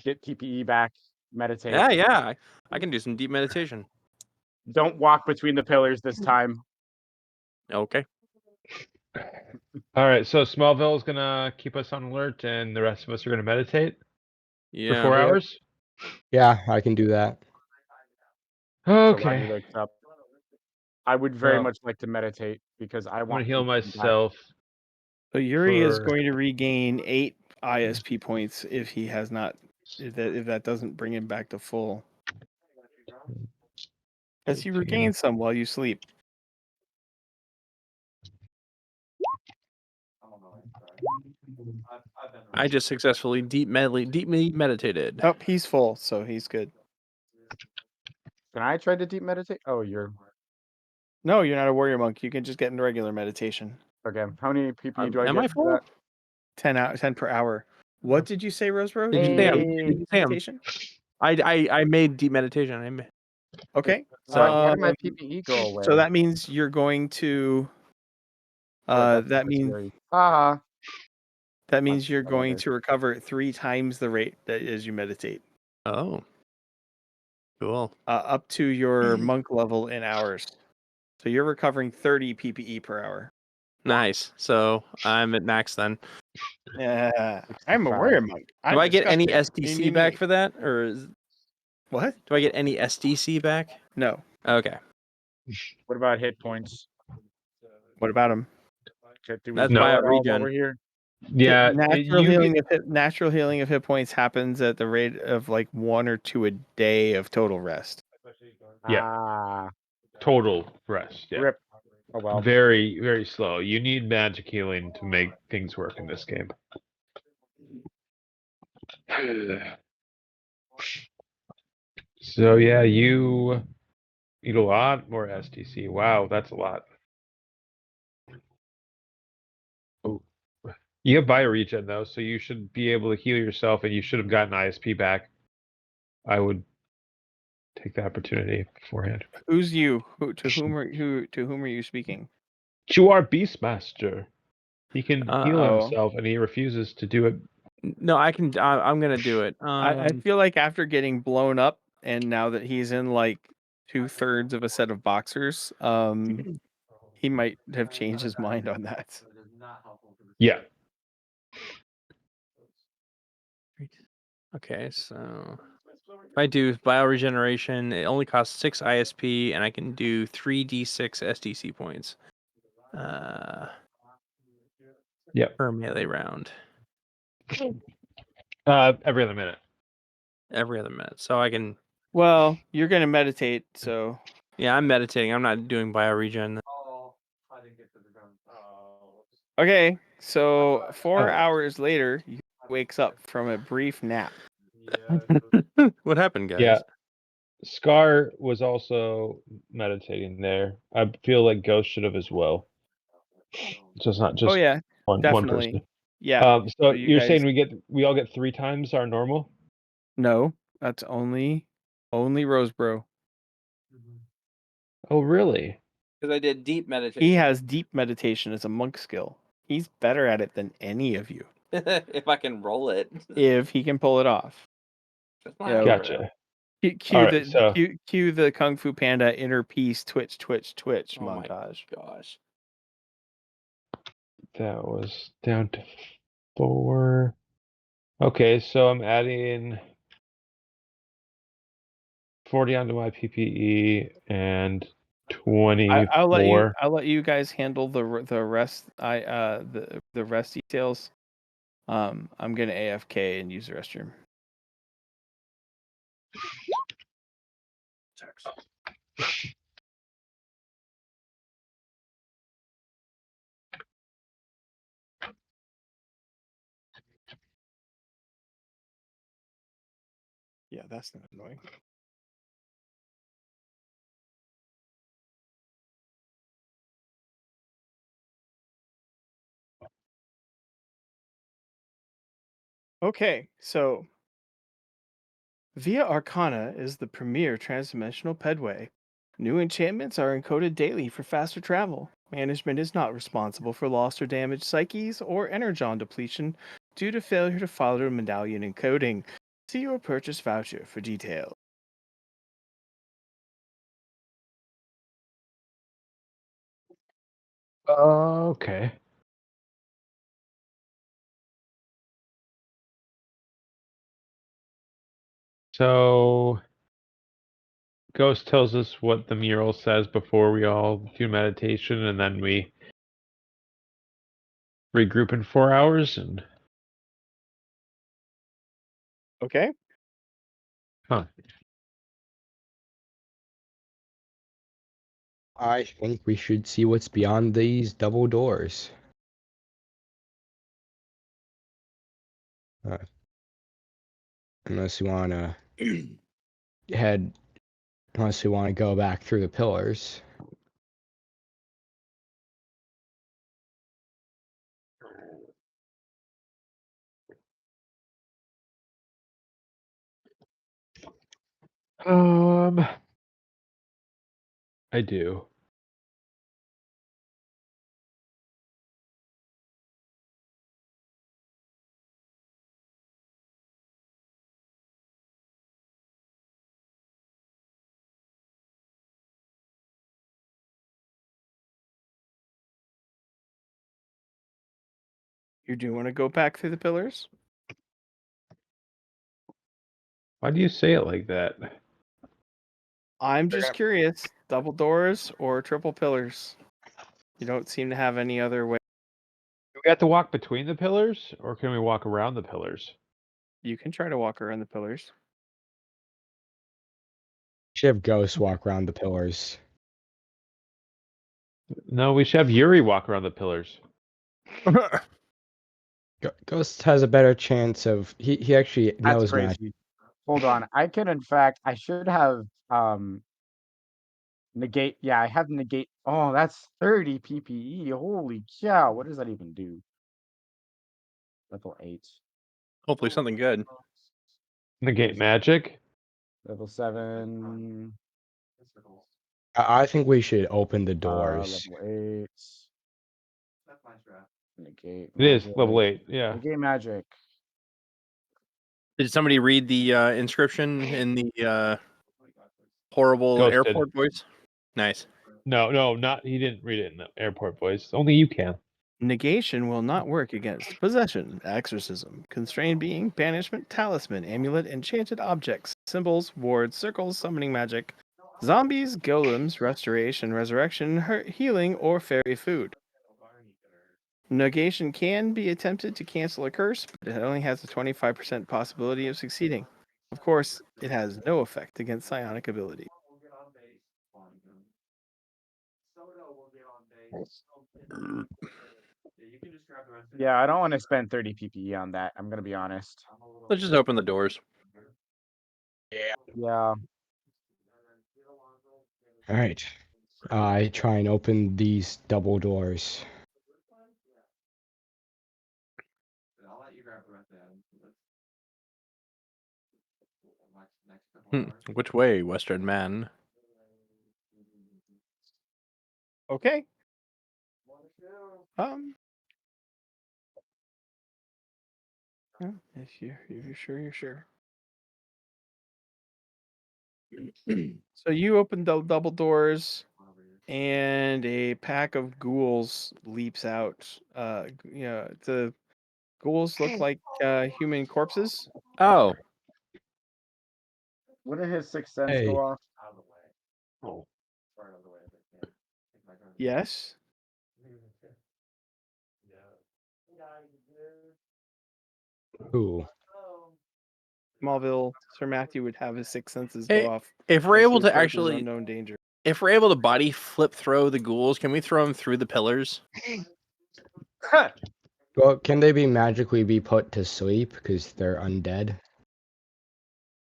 get PPE back, meditate. Yeah. I can do some deep meditation. Don't walk between the pillars this time. Okay. All right, so Smallville is gonna keep us on alert, and the rest of us are gonna meditate for Yeah. 4 Yep. hours. Yeah, I can do that. So Rodney Okay. wakes up. I would very Well, much like to meditate because I I'm gonna want heal to come back. myself. So Yuri is For- going to regain 8 ISP points if he has not, if that doesn't bring him back to full. As you regain some while you sleep. I just successfully deeply meditated. Oh, he's full, so he's good. Can I try to deep meditate? Oh, you're No, you're not a warrior monk. You can just get into regular meditation. okay. How many PPE do I Am get I for full? that? 10 per hour. What did you say, Rose? Did you say I'm- meditation? I made deep meditation. Okay. Sorry, why did my PPE go away? So that means you're going to. Oh, That means you're going to recover at 3 times the rate that as you meditate. Oh. Cool. Up to your monk level in hours. So you're recovering 30 PPE per hour. Nice. So I'm at max then. Yeah, I'm a warrior monk. Do I get any STC back for that, or is What? Do I get any SDC back? No. Okay. What about hit points? What about him? Do we That's know bio at all while regen. we're here? Yeah, natural you healing get, natural healing of hit points happens at the rate of like 1 or 2 a day of total rest. Yeah. Ah, total rest. Yeah. rip. Oh well. Very, very slow. You need magic healing to make things work in this game. So yeah, you need a lot more STC. Wow, that's a lot. Oh, you have bioregen though, so you should be able to heal yourself, and you should have gotten ISP back. I would take the opportunity beforehand. Who's you? To whom are you speaking? To our Beastmaster, he can heal oh. himself, and he refuses to do it. No, I can. I'm gonna do it. I feel like after getting blown up, and now that he's in like 2/3 of a set of boxers, he might have changed his mind on that. Yeah. Okay, so if I do bioregeneration, it only costs 6 ISP, and I can do 3d6 SDC points. Yep. Per melee round. Every other minute. Every other minute. So I can. Well, you're gonna meditate, so Yeah, I'm meditating. I'm not doing bioregen. okay. So 4 Oh. hours later, he wakes up from a brief nap. What happened, guys? Yeah. Scar was also meditating there. I feel like Ghost should have as well. So it's not just Oh yeah, one definitely. person. Yeah. So you you're guys- saying we all get 3 times our normal? No, that's only Rosebro. Oh, really? Because I did deep meditation. He has deep meditation as a monk skill. He's better at it than any of you. If I can roll it. If he can pull it off. Yeah. Gotcha. Cue Alright, so cue the Kung Fu Panda inner peace twitch Oh my montage. gosh. that was down to 4. Okay, so I'm adding 40 onto my PPE and 24. I'll let you guys handle the rest. The rest details. I'm gonna AFK and use the restroom. Yeah, that's not annoying. Okay, so Via Arcana is the premier transdimensional pedway. New enchantments are encoded daily for faster travel. Management is not responsible for lost or damaged psyches or energon depletion due to failure to follow the medallion encoding. See your purchase voucher for details. Okay. So Ghost tells us what the mural says before we all do meditation, and then we regroup in 4 hours. And Okay. huh. I think we should see what's beyond these double doors. Unless you want to unless you want to go back through the pillars. I do. You do want to go back through the pillars? Why do you say it like that? I'm just curious. Double doors or triple pillars? You don't seem to have any other way. Do we have to walk between the pillars, or can we walk around the pillars? You can try to walk around the pillars. Should have ghosts walk around the pillars. No, we should have Yuri walk around the pillars. Ghost has a better chance of he actually That's knows crazy. magic. Hold on. I can, in fact, I should have negate. Yeah, I have negate. Oh, that's 30 PPE. Holy cow! What does that even do? Level 8. Hopefully something good. Negate magic. Level 7. I think we should open the doors. Level 8. Negate It is magic. level 8. Yeah. Negate magic. Did somebody read the inscription in the horrible Ghost did. airport voice? Nice. No, not he didn't read it in the airport voice. Only you can. Negation will not work against possession, exorcism, constrained being, banishment, talisman, amulet, enchanted objects, symbols, wards, circles, summoning magic, zombies, golems, restoration, resurrection, healing, or fairy food. Negation can be attempted to cancel a curse, but it only has a 25% possibility of succeeding. Of course, it has no effect against psionic ability. Yeah, I don't want to spend 30 PPE on that. I'm gonna be honest. Let's just open the doors. Yeah. All right. I try and open these double doors. Which way, Western man? Okay. If you're sure, you're sure. So you open the double doors, and a pack of ghouls leaps out. The ghouls look like human corpses. Oh, Wouldn't his sixth sense Hey. go off? Yes. Ooh. Smallville, Sir Matthew would have his sixth senses Hey, go off. if we're able to towards his actually, unknown danger. if we're able to body flip throw the ghouls, can we throw them through the pillars? Well, can they magically be put to sleep because they're undead?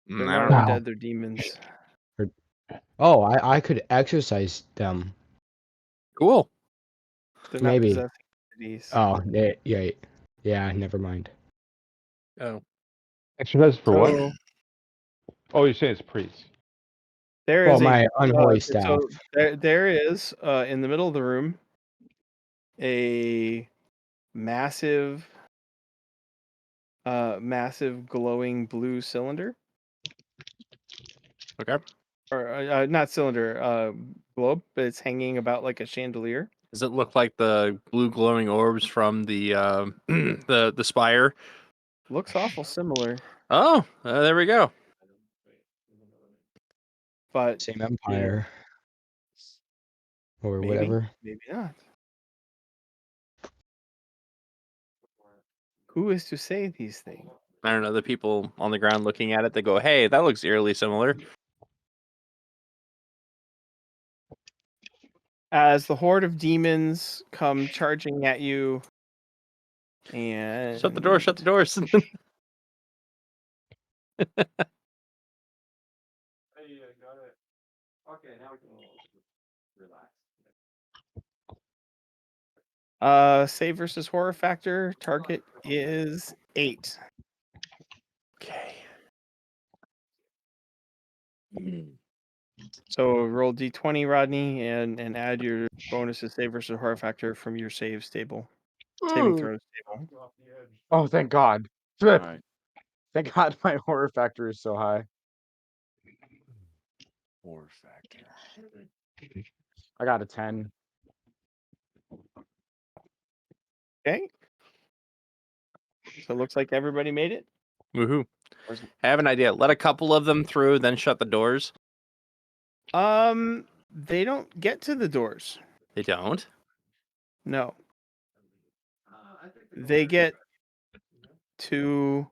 They're I not don't know. undead; they're demons. Oh, I could exercise them. Cool. They're not Maybe. possessing entities. Oh, yeah. Never mind. Oh, Exercise for what? So Oh, you're saying it's priests. there Well, is my unholy so staff. there is in the middle of the room a massive glowing blue cylinder, okay. or not cylinder, globe, but it's hanging about like a chandelier. Does it look like the blue glowing orbs from the the spire? Looks awful similar, Oh, there we go. but Same empire. Or maybe, whatever. maybe not. Who is to say these things? I don't know. The people on the ground looking at it, they go, "Hey, that looks eerily similar." As the horde of demons come charging at you, and Shut the door. Shut the doors. Save versus horror factor target is 8. Okay. So roll d20, Rodney, and add your bonus to save versus horror factor from your saving throws table. Oh, thank God. Alright. Thank God my horror factor is so high. Horror factor. I got a 10. Okay. So it looks like everybody made it. Woohoo! Where's I have an idea. Let a couple of them through, then shut the doors. They don't get to the doors. They don't. No. They get to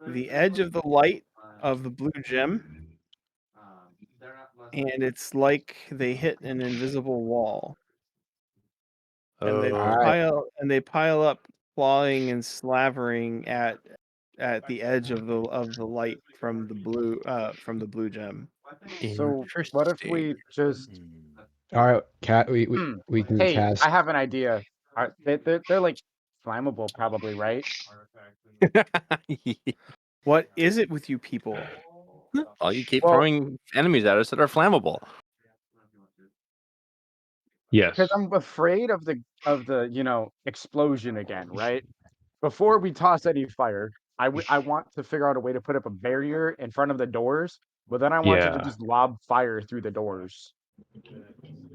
the edge of the light of the blue gem, and it's like they hit an invisible wall. And they Alright. pile up, clawing and slavering at the edge of the light from the blue gem. So what if we just? Alright, cat. We can Hey, cast. I have an idea. They're like flammable, probably, right? What is it with you people? Well, you keep Well- throwing enemies at us that are flammable. Yes. Because I'm afraid of the explosion again, right? Before we toss any fire, I want to figure out a way to put up a barrier in front of the doors, but then I want to Yeah. just lob fire through the doors.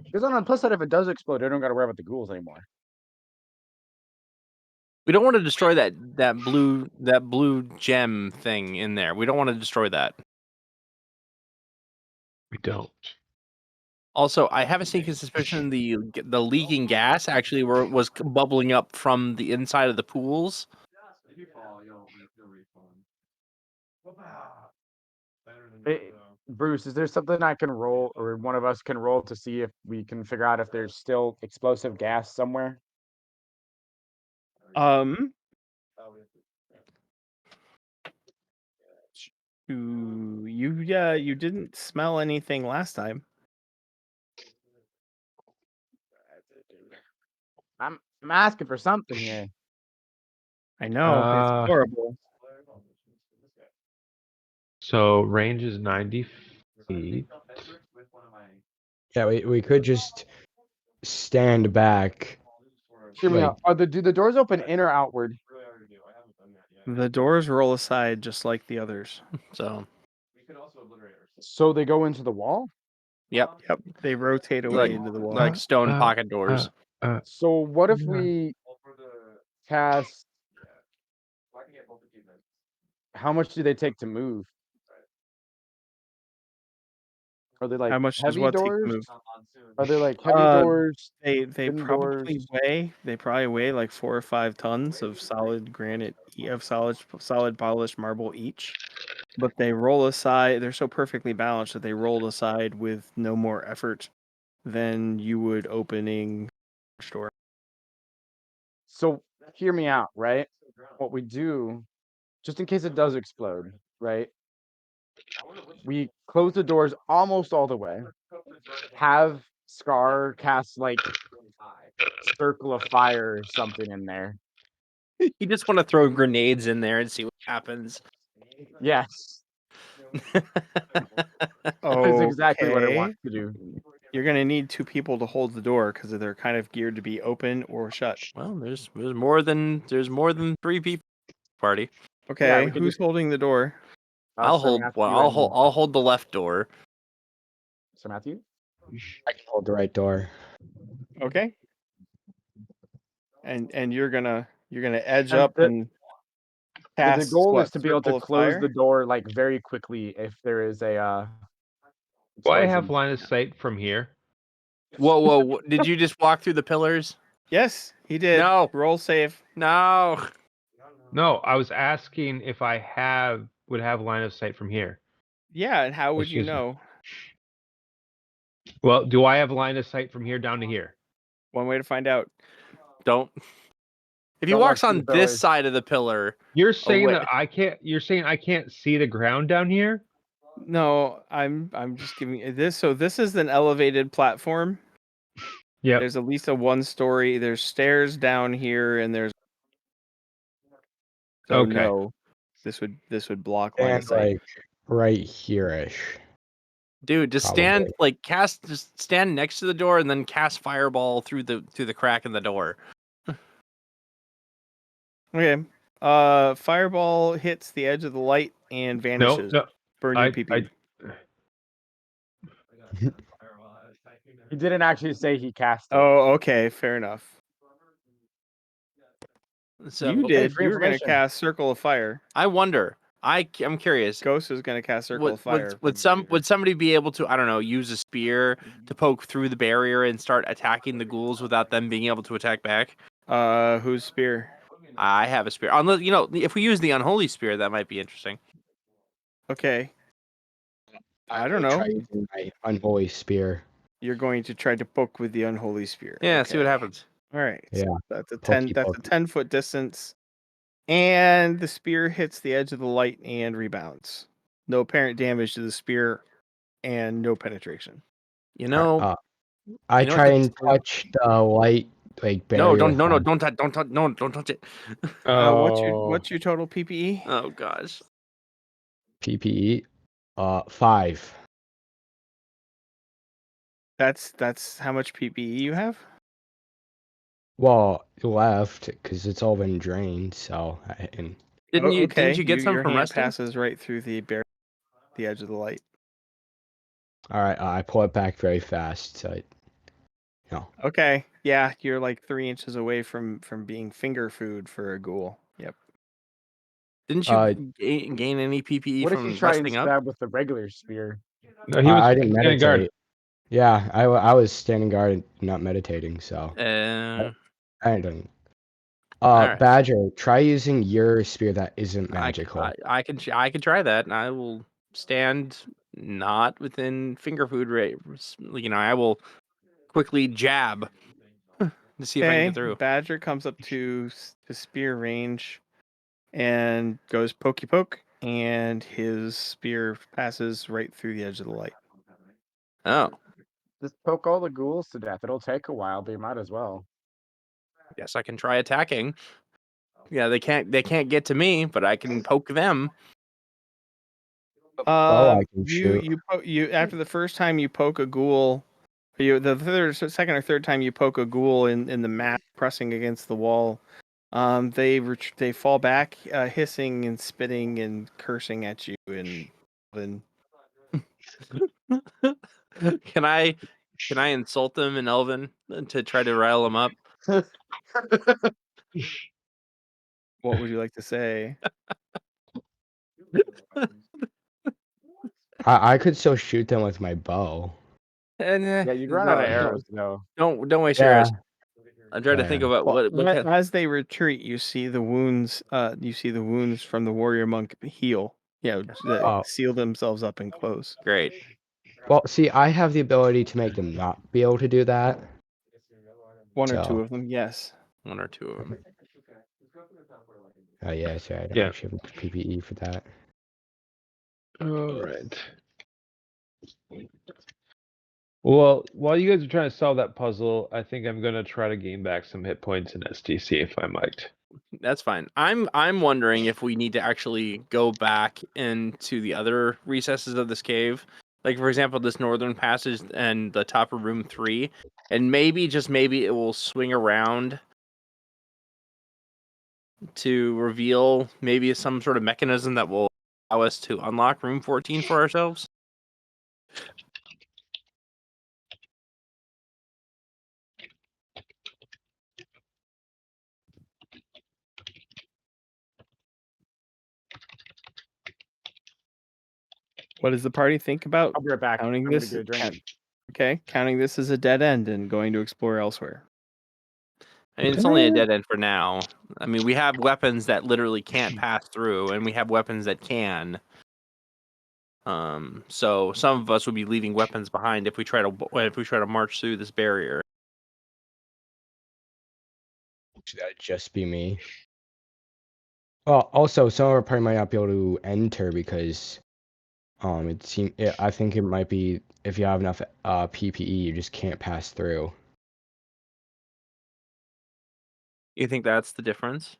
Because on the plus side, if it does explode, I don't got to worry about the ghouls anymore. We don't want to destroy that blue gem thing in there. We don't want to destroy that. We don't. Also, I have a sneaking suspicion the leaking gas actually was bubbling up from the inside of the pools. Hey, Bruce, is there something I can roll, or one of us can roll to see if we can figure out if there's still explosive gas somewhere? You didn't smell anything last time. I'm asking for something here. I know it's horrible. So range is 90 feet. Yeah, we could just stand back. Hear me Like- out. Do the doors open in or outward? The doors roll aside just like the others. So they go into the wall? Yep. They rotate away into the wall. Like stone pocket doors. So what if we cast? How much do they take to move? Are they like How much does heavy what take to doors? move? Are they like heavy doors? They thin probably doors? weigh like 4 or 5 tons of solid granite of solid polished marble each. But they roll aside. They're so perfectly balanced that they roll aside with no more effort than you would opening a store. So hear me out, right? What we do, just in case it does explode, right? We close the doors almost all the way. Have Scar cast like circle of fire or something in there. You just want to throw grenades in there and see what happens. Yes, Oh, that's exactly what I want to do. You're gonna need 2 people to hold the door because they're kind of geared to be open or shut. Well, there's more than 3 people party. Okay, we could who's holding the door? I'll Sir hold Matthew one. and- I'll hold the left door. Sir Matthew. I can hold the right door. Okay. And you're gonna edge And up the- and The cast goal is to be able circle to of close fire? the door like very quickly if there is a. Do I have explosion. line of sight from here? Whoa! Did you just walk through the pillars? Yes, he did. No. Roll save. No. No, I was asking if I would have line of sight from here. Yeah, and how would you Excuse me. know? Well, do I have line of sight from here down to here? One way to find out. Don't. If he Don't walk walks through on the this pillars. side of the pillar, You're saying wait. that I can't. You're saying I can't see the ground down here? No, I'm just giving you this. So this is an elevated platform. Yeah. There's at least a 1-story. There's stairs down here, and there's. So Okay. no, this would block line of And sight. like right here-ish. dude, just Probably. just stand next to the door and then cast fireball through the crack in the door. Okay. Fireball hits the edge of the light and vanishes. No. Burn your PP. He didn't actually say he cast it. Oh, okay, fair enough. So You Okay, did. free You were going to information. cast Circle of Fire. I wonder, I'm curious. Ghost is going to cast Circle of Fire. Would somebody be able to, I don't know, use a spear to poke through the barrier and start attacking the ghouls without them being able to attack back? Whose spear? I have a spear. Unless, if we use the unholy spear, that might be interesting. Okay. I don't will know. Try using my unholy spear. You're going to try to poke with the unholy spear. Yeah, see what happens. All right. Yeah. So that's a Pokey 10. That's a pokey. 10-foot distance, and the spear hits the edge of the light and rebounds. No apparent damage to the spear, and no penetration. You know, I you know what try that's- and touch the light barrier. no, with my- don't touch it. Oh, What's your total PPE? Oh gosh. PPE. 5. That's how much PPE you have. Well, left because it's all been drained. So and Didn't you get some your from hand resting? passes right through the edge of the light. all right, I pull it back very fast. So Okay, yeah, you're like 3 inches away from being finger food for a ghoul. Yep. Didn't you gain any PPE What if from you try and resting up? stab with the regular spear? no, he was I didn't standing guard. meditate. Yeah, I was standing guard and not meditating. So I didn't. Alright. Badger, try using your spear that isn't magical. I can try that, and I will stand not within finger food rate. I will quickly jab to see if I can get through. Badger comes up to spear range and goes pokey poke, and his spear passes right through the edge of the light. Oh, Just poke all the ghouls to death. It'll take a while, but you might as well. guess I can try attacking. Yeah, they can't get to me, but I can poke them. I can shoot. You after the first time you poke a ghoul, the second or third time you poke a ghoul in the mat pressing against the wall, they fall back, hissing and spitting and cursing at you and Can I insult them in Elven to try to rile them up? what would you like to say? I could still shoot them with my bow. And, Yeah, you'd run out of arrows though. Don't waste your arrows. Yeah. I'm trying to think about Well, what kind. as they retreat, you see the wounds. You see the wounds from the warrior monk heal. Yeah, Oh. seal themselves up and close. Great. Well, see, I have the ability to make them not be able to do that. One or So- two of them, yes. One or two of them. Oh yeah, sorry, I don't Yeah. actually have PPE for that. All right. Well, while you guys are trying to solve that puzzle, I think I'm gonna try to gain back some hit points in SDC if I might. That's fine. I'm wondering if we need to actually go back into the other recesses of this cave. Like, for example, this northern passage and the top of room 3. And maybe, just maybe, it will swing around to reveal maybe some sort of mechanism that will allow us to unlock room 14 for ourselves. What does the party think about I'll be right back. counting I'm gonna this? get a drink. Counting this as a dead end and going to explore elsewhere. I mean, it's only a dead end for now. I mean, we have weapons that literally can't pass through, and we have weapons that can. So some of us would be leaving weapons behind if we try to march through this barrier. Should that just be me? Well, also, some of our party might not be able to enter because, I think it might be if you have enough PPE, you just can't pass through. You think that's the difference?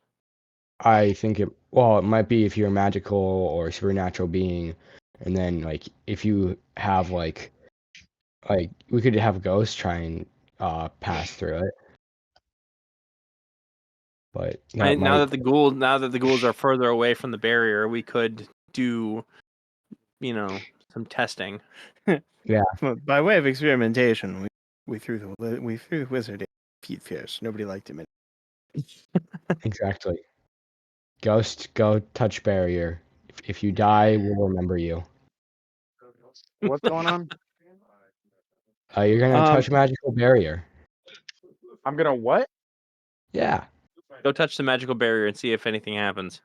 I think it might be if you're a magical or supernatural being, and then like if you have like we could have ghosts try and pass through it. But Now that the ghouls are further away from the barrier, we could do, some testing. Yeah. By way of experimentation, we threw the wizard feet fierce. Nobody liked him. Exactly. Ghost, go touch barrier. If you die, we'll remember you. What's going on? You're gonna touch a magical barrier. I'm gonna what? Yeah. Go touch the magical barrier and see if anything happens.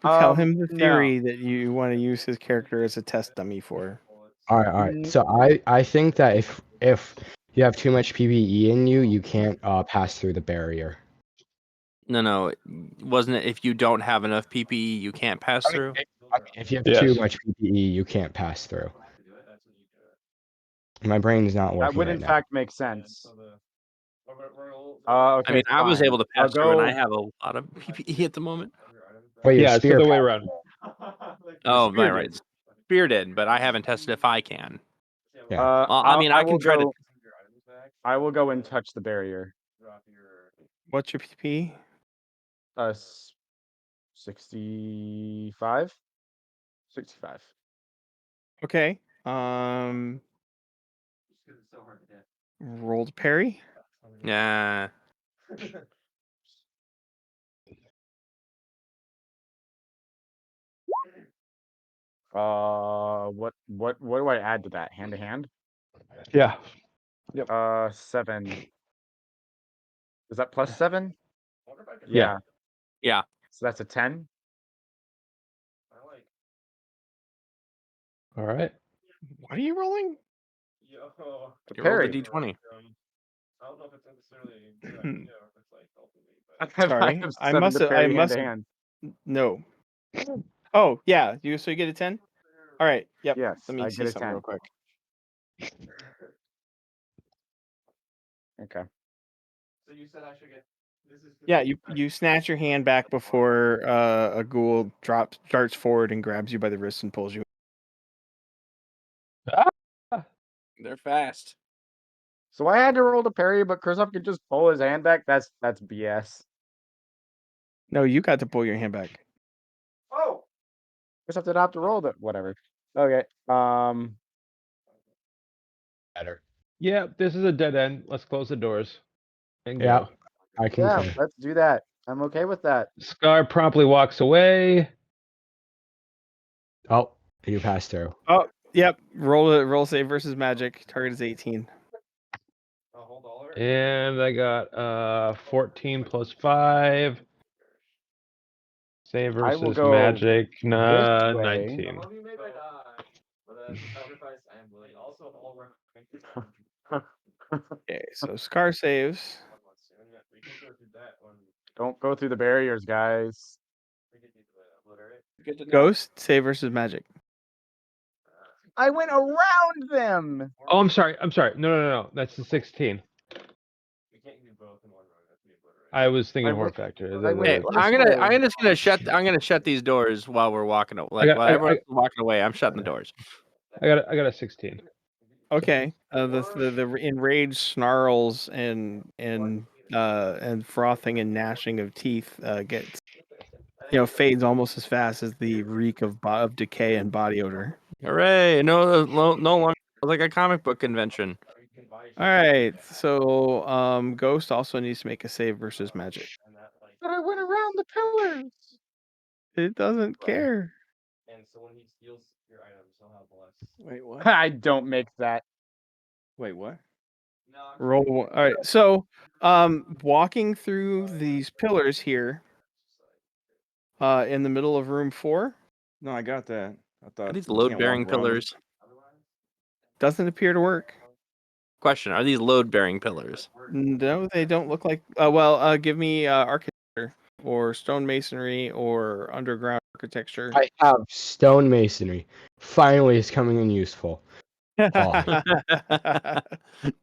Tell him the No. theory that you want to use his character as a test dummy for. All right. Mm. So I think that if you have too much PvE in you, you can't pass through the barrier. No, wasn't it? If you don't have enough PPE, you can't pass through. If you have Yes. too much PPE, you can't pass through. My brain's not That working would right in now. fact make sense. Okay, I mean, I was fine. able to I'll pass through, and I go- have a lot of PPE at the moment. Wait, your Yeah, it's the spear other way passed. around. Oh, spear right. did. Spear did, but I haven't tested if I can. Yeah. Well, I mean, I can try to. I will go and touch the barrier. What's your PP? 65. 65. Okay. Roll to parry. Yeah. What do I add to that? Hand to hand? Yeah. 7. Is that plus 7? Yeah. Yeah. So that's a 10. All right. What are you rolling? The You rolled a parry. D20. Hmm. I have Sorry, I 7 must to have. I parry hand must to have. hand. No. Oh yeah, so you get a 10. All right. Yep. Yes, Let me I see get a something 10. real quick. Okay. Yeah, you snatch your hand back before a ghoul darts forward and grabs you by the wrist and pulls you. They're fast. So I had to roll to parry, but Kristoff could just pull his hand back. That's BS. No, you got to pull your hand back. Oh, Kristoff did not have to roll that. Whatever. Okay. Better. Yeah, this is a dead end. Let's close the doors and Yeah. go. I can. Yeah, let's do that. I'm okay with that. Scar promptly walks away. Oh, you passed through. Oh, yep. Roll save versus magic. Target is 18. And I got 14 plus 5. Save I will versus go magic. this way. 19. Okay, so Scar saves. Don't go through the barriers, guys. Ghost save versus magic. I went around them. Oh, I'm sorry. No. That's the 16. I was thinking I horror went- factor. I went Hey, this I'm way. just gonna shut these doors while we're walking. Like got- while I- everyone's walking away, I'm shutting the doors. I got a 16. Okay. The enraged snarls and frothing and gnashing of teeth gets fades almost as fast as the reek of decay and body odor. Hooray! No longer like a comic book convention. All right. So Ghost also needs to make a save versus magic. But I went around the pillars. It doesn't care. Wait, what? I don't make that. Wait, what? Roll one. All right. So walking through these pillars here in the middle of room 4 No, I got that. I thought Are these you can't load-bearing walk around them. pillars? doesn't appear to work. Question: are these load-bearing pillars? No, they don't look like. Give me architecture or stonemasonry or underground architecture. I have stonemasonry. Finally, it's coming in useful. Oh.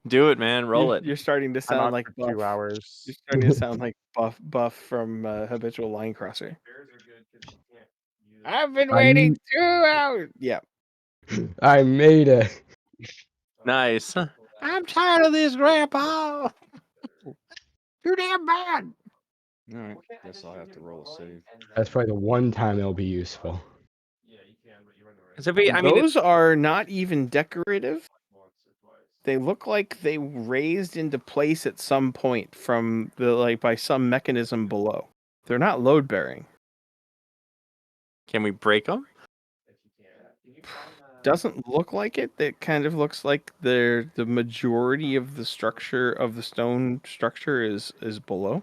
Do it, man. Roll it. You're starting to I'm sound on like for 2 Buff. hours. You're starting to sound like Buff from Habitual Line Crosser. I've been waiting 2 hours. Yeah. I made it. Nice. I'm tired of this, Grandpa. Too damn bad. All right. Guess I'll have to roll a save. That's probably the one time it'll be useful. Those are not even decorative. They look like they raised into place at some point from by some mechanism below. They're not load bearing. Can we break them? Doesn't look like it. It kind of looks like the majority of the structure of the stone structure is below.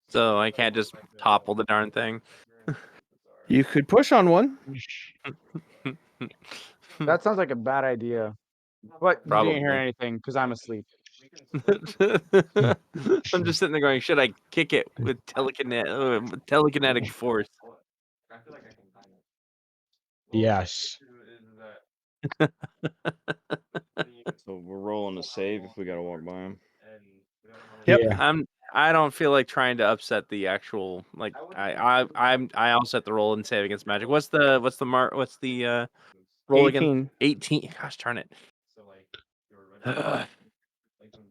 So I can't just topple the darn thing. You could push on one. That sounds like a bad idea. But you didn't hear Probably. anything because I'm asleep. I'm just sitting there going, should I kick it with telekinetic force? Yes. So we're rolling a save if we gotta walk by him. Yep. Yeah. I don't feel like trying to upset the actual like I'll set the roll and save against magic. What's the roll against 18? Gosh darn it.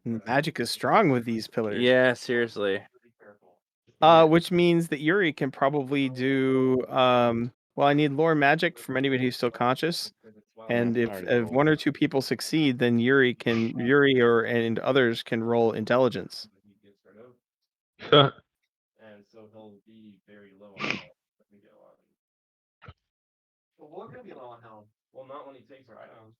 Magic is strong with these pillars. Yeah, seriously. Which means that Yuri can probably do. Well, I need lore magic from anybody who's still conscious, and I if already if rolled. one or two people succeed, then Yuri and others can roll intelligence. Uh, And so he'll be very low on health. Let me get 11. Well, we're gonna be low on health. Well, not when he takes our items.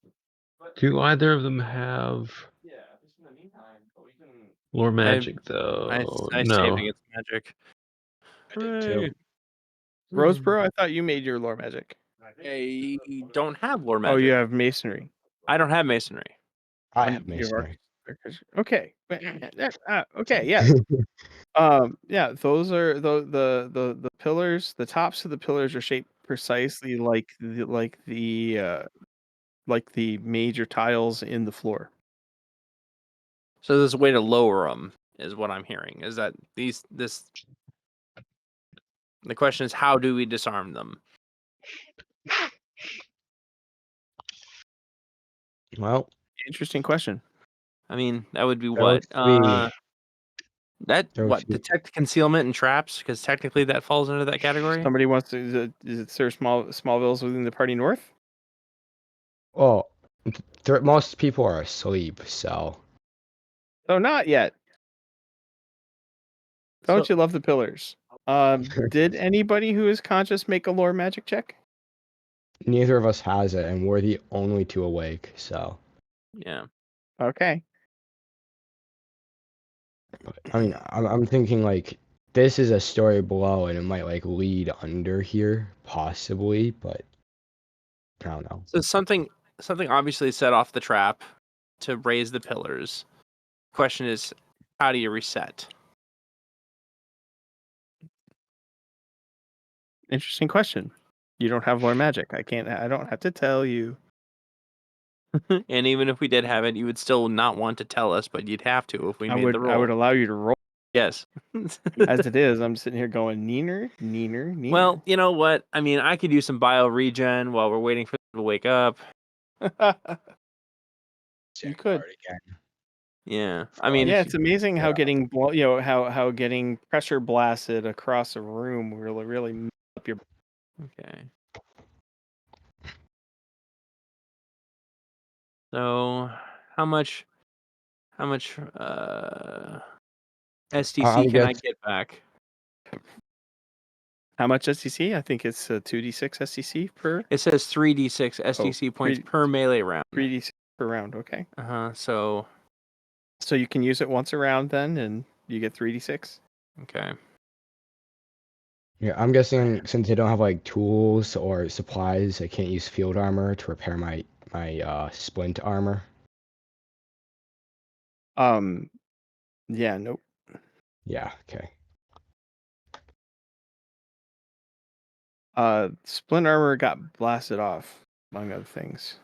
But Do either of them have yeah, just in the meantime, but we can. lore magic though? I No. save against magic. I did too. Hooray. Roseboro, I thought you made your lore magic. I don't have lore Oh, magic. you have masonry. I don't have masonry. I And have you have masonry. Okay. Okay. Yeah. Yeah. Those are the pillars. The tops of the pillars are shaped precisely like the major tiles in the floor. So there's a way to lower them, is what I'm hearing. Is that the question is, how do we disarm them? Well, Interesting question. I mean, that would be those what? those three- Detect concealment and traps? Because technically that falls under that category. Somebody wants to. Is it Sir Smallville's within the party north? well, most people are asleep, so Oh, not yet. Don't you love the pillars? Did anybody who is conscious make a lore magic check? neither of us has it, and we're the only two awake. So, Yeah. Okay. I mean, I'm thinking like this is a story below, and it might like lead under here, possibly, but I don't know. So something obviously set off the trap to raise the pillars. Question is, how do you reset? Interesting question. You don't have lore magic. I don't have to tell you. And even if we did have it, you would still not want to tell us, but you'd have to if we made the roll. I would allow you to roll. Yes. As it is, I'm sitting here going neener. Well, you know what? I mean, I could use some bio regen while we're waiting for them to wake up. You could. Again. Yeah. I mean, Yeah, it's amazing how getting how getting pressure blasted across a room really mess up your. okay. So, how much STC can I get back? How much STC? I think it's 2d6 STC per. It says 3d6 STC points per melee round. 3d6 per round. Okay. So you can use it once a round then, and you get 3d6. Okay. Yeah, I'm guessing since they don't have like tools or supplies, I can't use field armor to repair my splint armor. Yeah, nope. Yeah, okay. Splint armor got blasted off, among other things.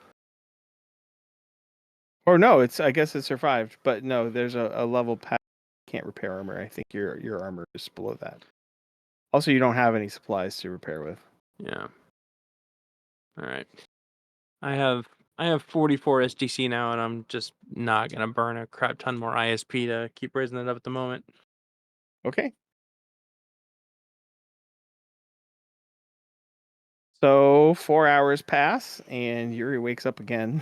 Or no, I guess it survived, but no, there's a level path. Can't repair armor. I think your armor is below that. Also, you don't have any supplies to repair with. Yeah. All right. I have 44 SDC now, and I'm just not gonna burn a crap ton more ISP to keep raising it up at the moment. Okay. So 4 hours pass, and Yuri wakes up again.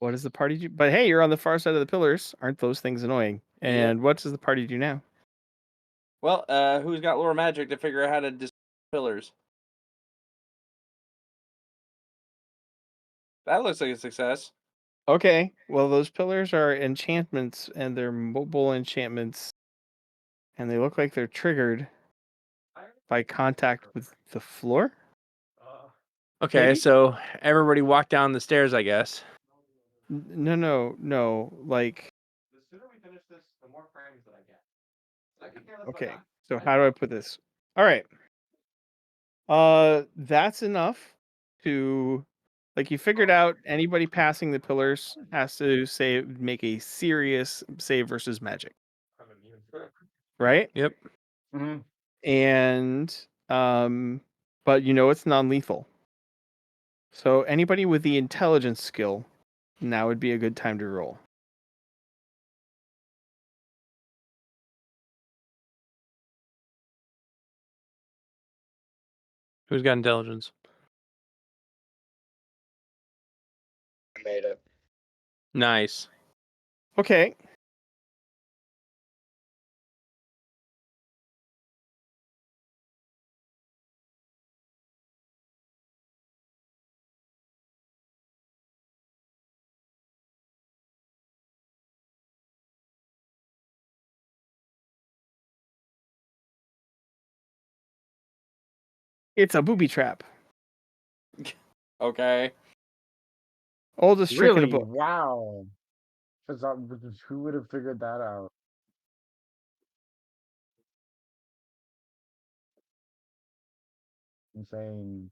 What does the party do? But hey, you're on the far side of the pillars. Aren't those things annoying? And what does the party do now? Well, who's got lore magic to figure out how to disable pillars? That looks like a success. Okay, well, those pillars are enchantments, and they're mobile enchantments, and they look like they're triggered by contact with the floor. Okay, Maybe? so everybody walk down the stairs, I guess. No. Like, The sooner we finish this, the more frames that I get. okay, so how do I put this? All right. That's enough to, like, you figured out anybody passing the pillars has to make a serious save versus magic, right? Yep. Mm-hmm. And but it's non-lethal. So anybody with the intelligence skill, now would be a good time to roll. Who's got intelligence? I made it. Nice. Okay. It's a booby trap. Okay. Oldest trick in Really? a book. Wow. Who would have figured that out? Insane.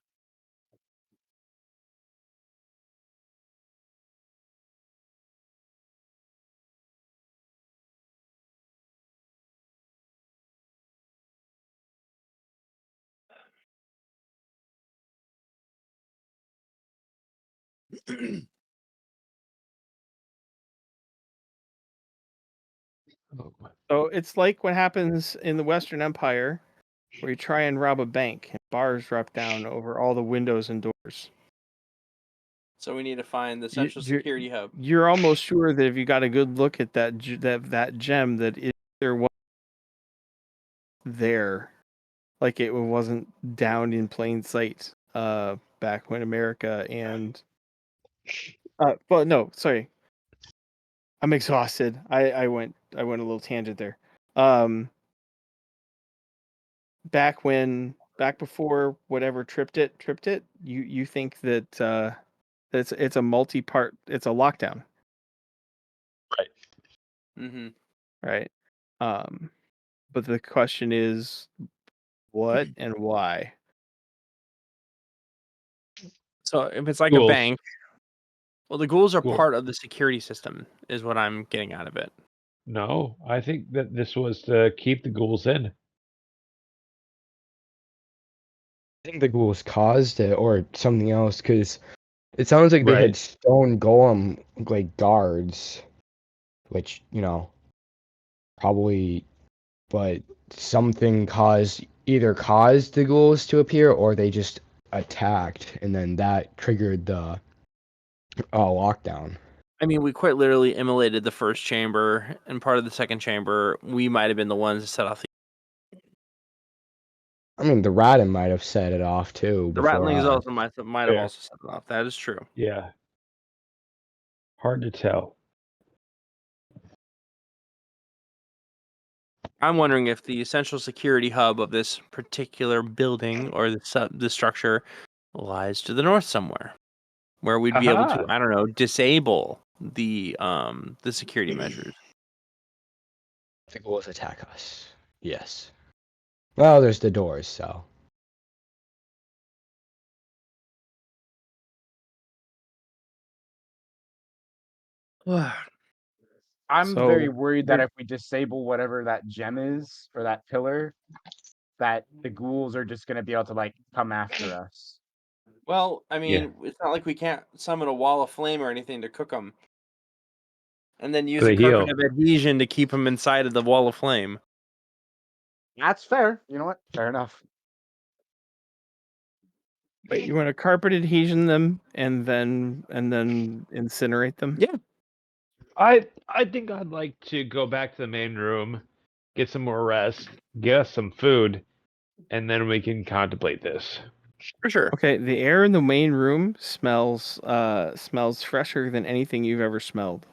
So it's like what happens in the Western Empire, where you try and rob a bank and bars drop down over all the windows and doors. So we need to find the You- central you're- security hub. You're almost sure that if you got a good look at that gem, that there was there, like it wasn't down in plain sight. Back when America and but no, sorry, I'm exhausted. I went a little tangent there. Back before whatever tripped it, you think that it's a multi-part, it's a lockdown, Mm-hmm. right? But the question is what and why? So if it's like a Ghouls. bank, well, the ghouls are Ghouls. part of the security system, is what I'm getting out of it. No, I think that this was to keep the ghouls in. I think the ghouls caused it or something else because it sounds like they had Right. stone golem like guards, which probably, but something either caused the ghouls to appear or they just attacked and then that triggered the lockdown. I mean, we quite literally immolated the first chamber and part of the second chamber. We might have been the ones that set off I mean, the Radin might have set it off too the before ratlings. us. Also might have Fair. also set it off. That is true. Yeah. Hard to tell. I'm wondering if the central security hub of this particular building or the structure lies to the north somewhere, where we'd be able to, Aha. I don't know, disable the security measures. The ghouls attack us. Yes. Well, there's the doors, so. I'm very So worried that if we disable whatever that gem is or that pillar, that the ghouls are just going to be able to like come after us. Well, I mean, Yeah. it's not like we can't summon a wall of flame or anything to cook them, and then use They a carpet heal. of adhesion to keep them inside of the wall of flame. That's fair. You know what? Fair enough. Wait, you want to carpet adhesion them and then incinerate them? Yeah. I think I'd like to go back to the main room, get some more rest, get us some food, and then we can contemplate this. For sure. Okay, the air in the main room smells fresher than anything you've ever smelled.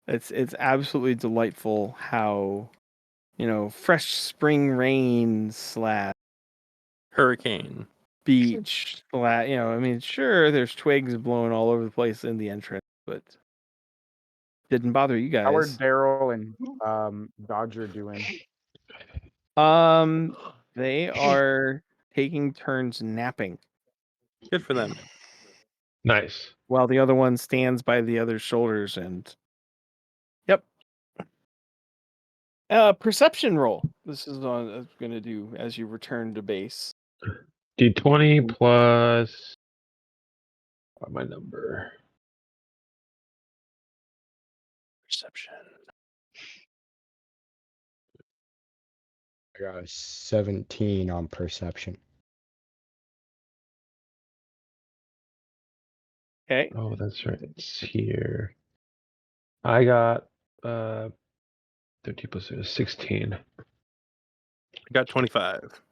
It's absolutely delightful how, fresh spring rain / Hurricane. beach / I mean, sure, there's twigs blowing all over the place in the entrance, but didn't bother you How are guys. Daryl and Dodger doing? They are taking turns napping Good for them. Nice. while the other one stands by the other's shoulders and yep. Perception roll. This is what I'm going to do as you return to base. D20 plus my number. Perception. I got a 17 on perception. Okay. Oh, that's right. It's here. I got 13 plus 16. I got 25.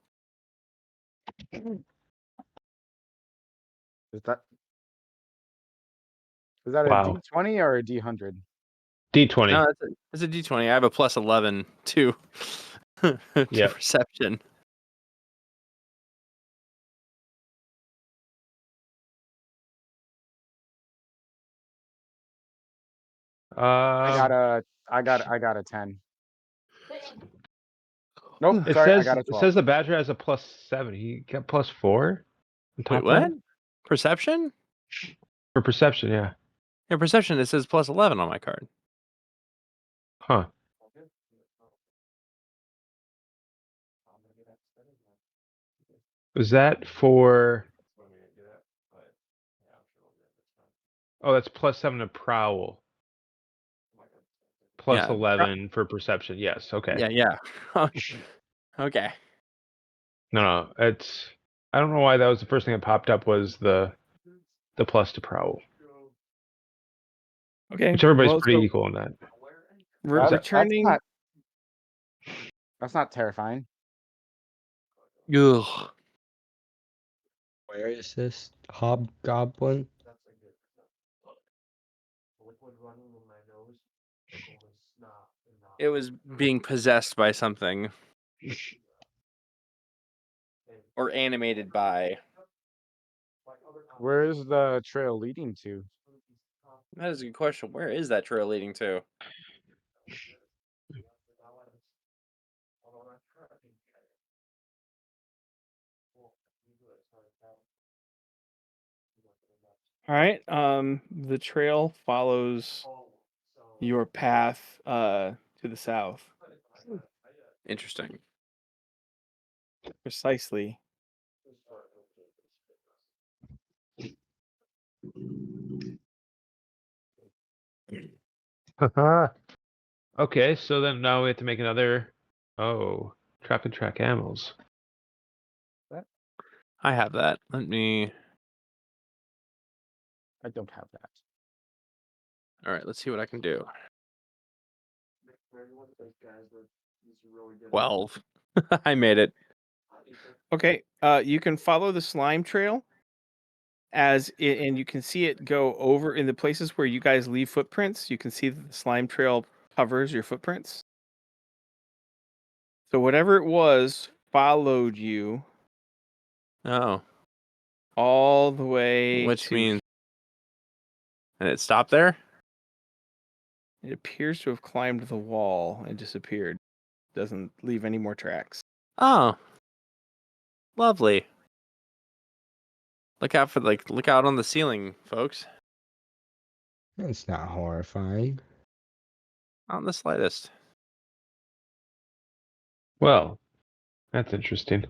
Is that a Wow. D20 or a D100? D20. No, that's a D20. I have a plus 11 to Yep. perception. I got a 10. Nope, It sorry, I says got a it 12. says the Badger has a plus 7. He got plus 4 on top Wait, of what? that? Perception? For perception, yeah. Yeah, perception. It says plus 11 on my card. Huh. Was that for? Oh, that's plus 7 to prowl. Plus Yeah. 11 for perception. Yes. Okay. Yeah. Okay. No, it's. I don't know why that was the first thing that popped up was the plus to prowl. Okay. Which everybody's well, pretty so equal in that. returning. That's not terrifying. Ugh. Where is this hobgoblin? It was being possessed by something. Or animated by. Where is the trail leading to? That is a good question. Where is that trail leading to? All right. The trail follows your path to the south. Interesting. Precisely. Okay, so then now we have to make another. Oh, trap and track animals. I have that. Let me. I don't have that. All right, let's see what I can do. 12. I made it. Okay. You can follow the slime trail and you can see it go over in the places where you guys leave footprints. You can see that the slime trail covers your footprints. So whatever it was followed you Oh, all the way which to. means. And it stopped there? It appears to have climbed the wall and disappeared. Doesn't leave any more tracks. Oh. Lovely. Look out on the ceiling, folks. That's not horrifying. Not in the slightest. Well, that's interesting.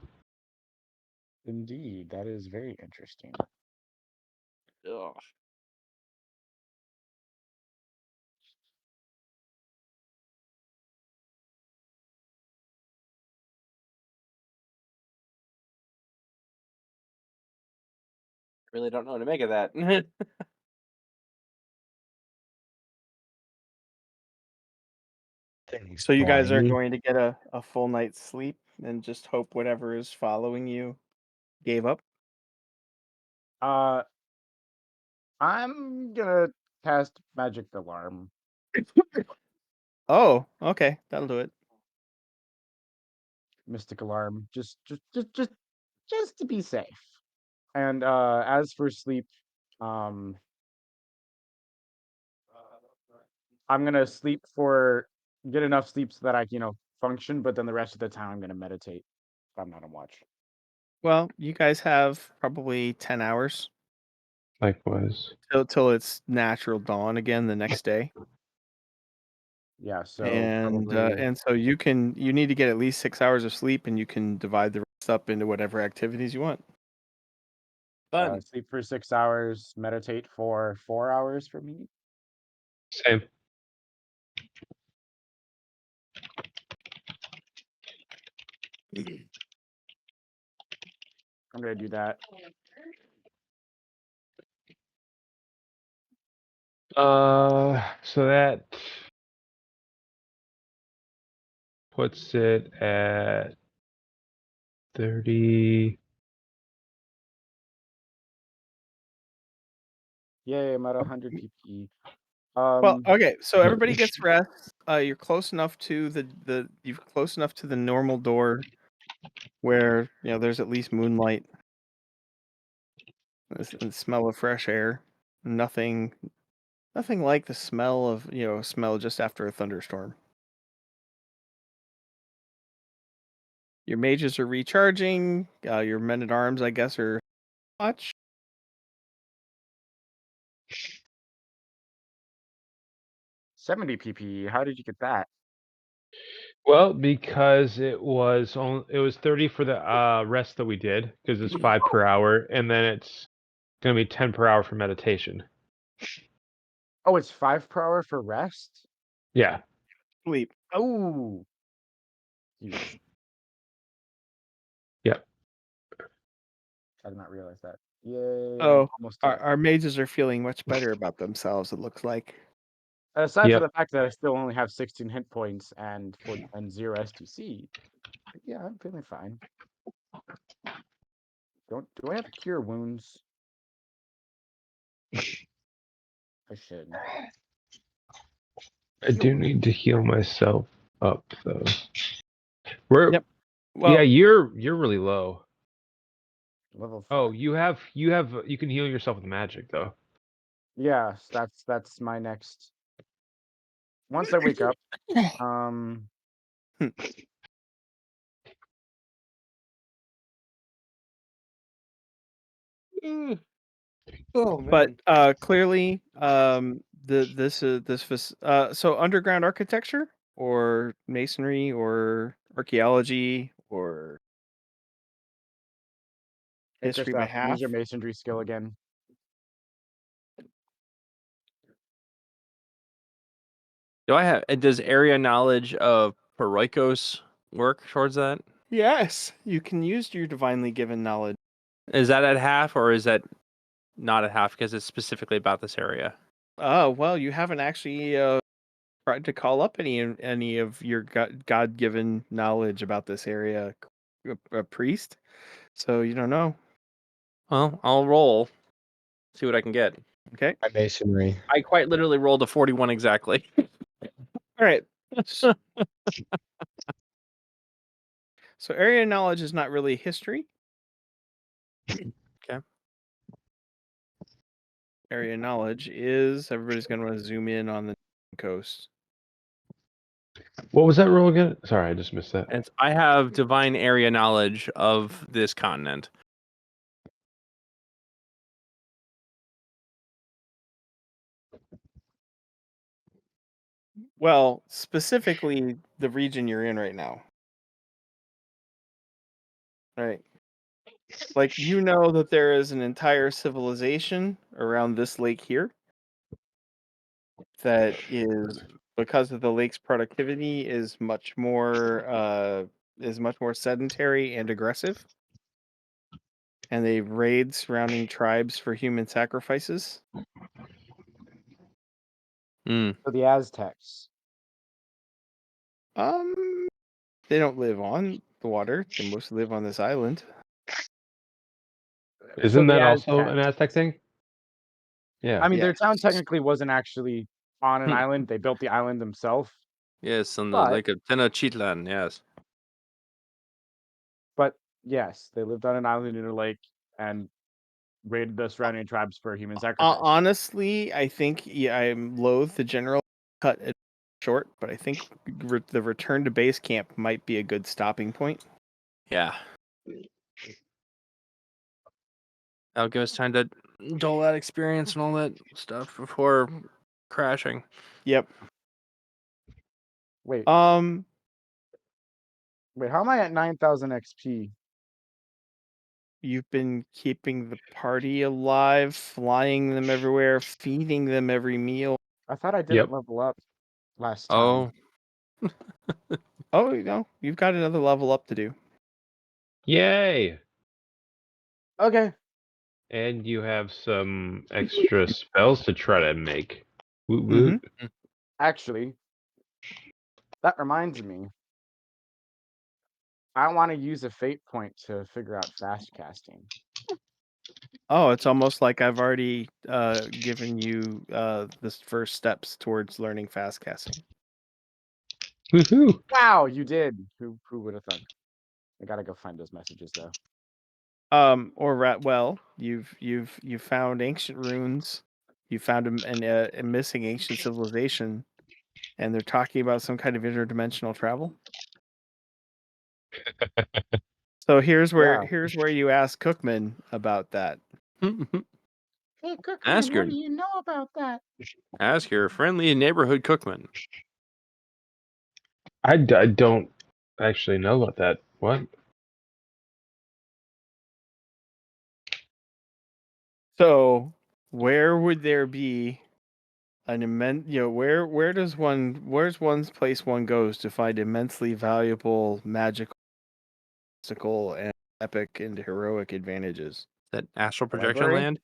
Indeed, that is very interesting. Ugh. Really don't know what to make of that. Thanks, So you guys are Barney. going to get a full night's sleep and just hope whatever is following you gave up? Uh, I'm gonna cast Magic Alarm. Oh, okay. That'll do it. Mystic Alarm, just to be safe. And as for sleep, um, I'm gonna get enough sleep so that I can, function. But then the rest of the time, I'm gonna meditate if I'm not on watch. Well, you guys have probably 10 hours Likewise. till it's natural dawn again the next day. Yeah, so And probably so you need to get at least 6 hours of sleep, and you can divide the rest up into whatever activities you want. Fun. sleep for 6 hours, meditate for 4 hours for me. Same. I'm gonna do that. So that puts it at 30. Yay, I'm at 100 PPE. Well, okay, so No. everybody gets rest. You're close enough to you're close enough to the normal door where, there's at least moonlight and the smell of fresh air. Nothing like the smell of, smell just after a thunderstorm. Your mages are recharging. Your men at arms, I guess, are watch. 70 PPE. How did you get that? Well, because it was 30 for the rest that we did, because it's 5 per hour, and then it's gonna be 10 per hour for meditation. Oh, it's 5 per hour for rest? Yeah. Sleep. Oh, huge. Yep. I did not realize that. Yay, I'm Oh, almost our mages are feeling much better about themselves, it looks like. aside Yep. from the fact that I still only have 16 hit points and 0 STC. Yeah, I'm feeling fine. Do I have cure wounds? I should. I do need to heal myself up though. We're Yep. Well, yeah, you're really low. Level 5. Oh, you can heal yourself with magic though. Yes, that's my next. Once I wake up, Oh but clearly, so underground architecture or masonry or archaeology or hey history by Kristoff, use half. your masonry skill again. Does area knowledge of Paroikos work towards that? Yes, you can use your divinely given knowledge. Is that at half, or is that not at half because it's specifically about this area? Oh, well, you haven't actually tried to call up any of your God given knowledge about this area, a priest. So you don't know. Well, I'll roll, see what I can get. Okay. My masonry. I quite literally rolled a 41 exactly. All right. So area knowledge is not really history. Okay. Area knowledge is everybody's going to want to zoom in on the coast. What was that roll again? Sorry, I just missed that. And I have divine area knowledge of this continent. Well, specifically the region you're in right now. Right. Like, that there is an entire civilization around this lake here that is, because of the lake's productivity, is much more sedentary and aggressive. and they raid surrounding tribes for human sacrifices. Mm. So the Aztecs. They don't live on the water. They mostly live on this island. Isn't the that also an Aztecs. Aztec thing? Yeah. I mean, their town Yes. technically wasn't actually on an island. They built the island themselves. Yes, on the But- Lake of Tenochtitlan. Yes. But yes, they lived on an island in a lake and raided the surrounding tribes for human sacrifice. Honestly, I think I'm loath to general cut it short, but I think the return to base camp might be a good stopping point. Yeah. That'll give us time to dole that experience and all that stuff before crashing. Yep. Wait, how am I at 9,000 XP? You've been keeping the party alive, flying them everywhere, feeding them every meal. I thought I didn't level up last time. Oh, Oh, you've got another level up to do. Yay! Okay. And you have some extra spells to try to make. Woot Mhm. woot. Actually, that reminds me. I want to use a fate point to figure out fast casting. Oh, it's almost like I've already given you the first steps towards learning fast casting. Woohoo! Wow, you did. Who would have thunk? I gotta go find those messages though. You've found ancient runes. You found a missing ancient civilization, and they're talking about some kind of interdimensional travel. So here's where you ask Cookman about that. Hey, Cookman, Ask her. what do you know about that? ask your friendly neighborhood cookman. I don't actually know about that. What? So where would there be an immense, where's one's place one goes to find immensely valuable magical, mystical, and epic and heroic advantages? That astral projection Library? land?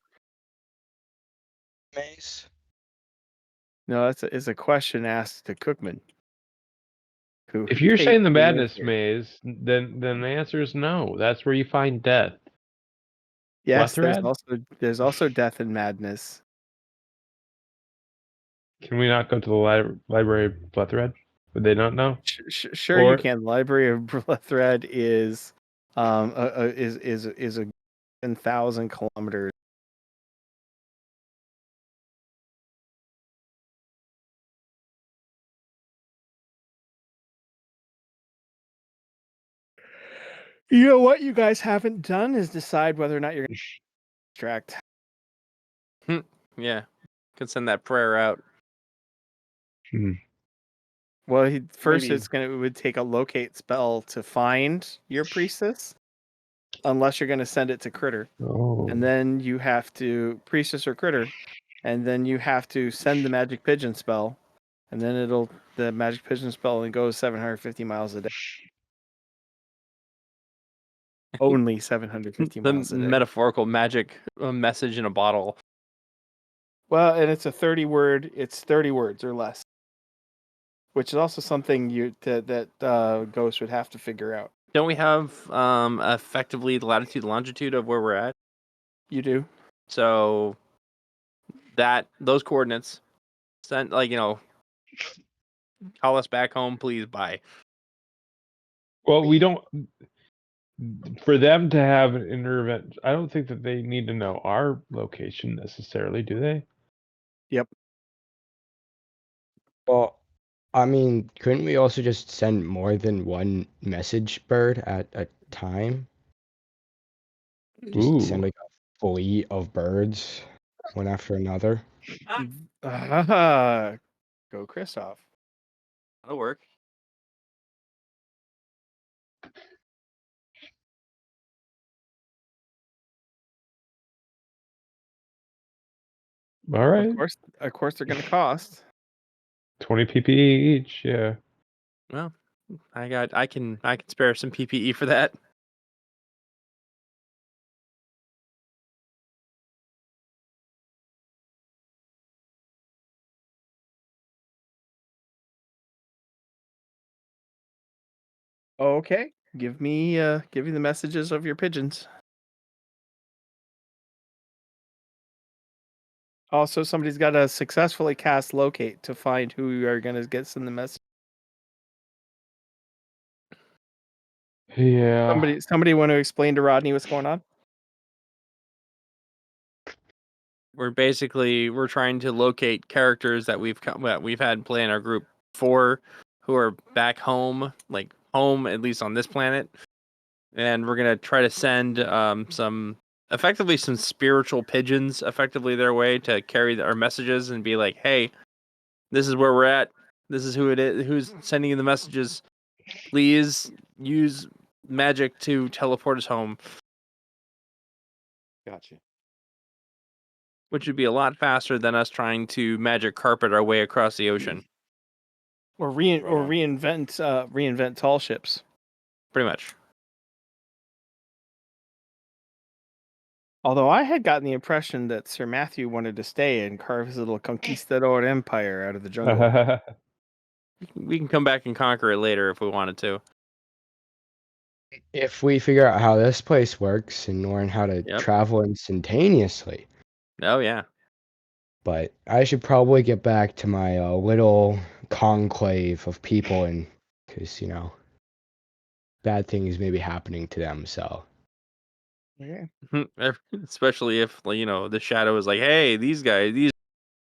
Maze. No, it's a question asked to Cookman. If you're takes saying the the madness answer. maze, then the answer is no. That's where you find death. Yes, Blethrad? there's also death and madness. Can we not go to the library of Blethrad? Would they not know? Sure, you Or- can. Library of Blethred is a 1,000 kilometers. You know what you guys haven't done is decide whether or not you're going to extract. Yeah. Could send that prayer out. Well, first Maybe. it would take a locate spell to find your priestess, unless you're going to send it to Critter, Oh. and then you have to priestess or Critter, and then you have to send the magic pigeon spell, and then the magic pigeon spell only goes 750 miles a day. Only 750 The miles a day. metaphorical magic message in a bottle. Well, and it's 30 words or less, which is also something that Ghost would have to figure out. Don't we have effectively the latitude and longitude of where we're at? You do? So those coordinates send call us back home, please. Bye. Well, we don't. For them to have an intervention, I don't think that they need to know our location necessarily, do they? Yep. Well, I mean, couldn't we also just send more than one message bird at a time? Just send Ooh. like a fleet of birds, one after another. Go, Christoph. That'll work. All right. Of course, they're going to cost 20 PPE each. Yeah. Well, I can spare some PPE for that. Okay. Give me the messages of your pigeons. Also, somebody's got to successfully cast locate to find who you are going to get send the message. Yeah. Somebody want to explain to Rodney what's going on? We're trying to locate characters that we've had play in our group before, who are back home, like home at least on this planet, and we're gonna try to send some spiritual pigeons effectively their way to carry our messages and be like, hey, this is where we're at. This is who it is. Who's sending you the messages? Please use magic to teleport us home. Gotcha. Which would be a lot faster than us trying to magic carpet our way across the ocean. Or Right on. reinvent tall ships. Pretty much. Although I had gotten the impression that Sir Matthew wanted to stay and carve his little conquistador empire out of the jungle. We can come back and conquer it later if we wanted to. If we figure out how this place works and learn how to Yep. travel instantaneously. Oh, yeah. But I should probably get back to my little conclave of people, and because bad things may be happening to them. So Okay. Especially if, the shadow is like, hey, these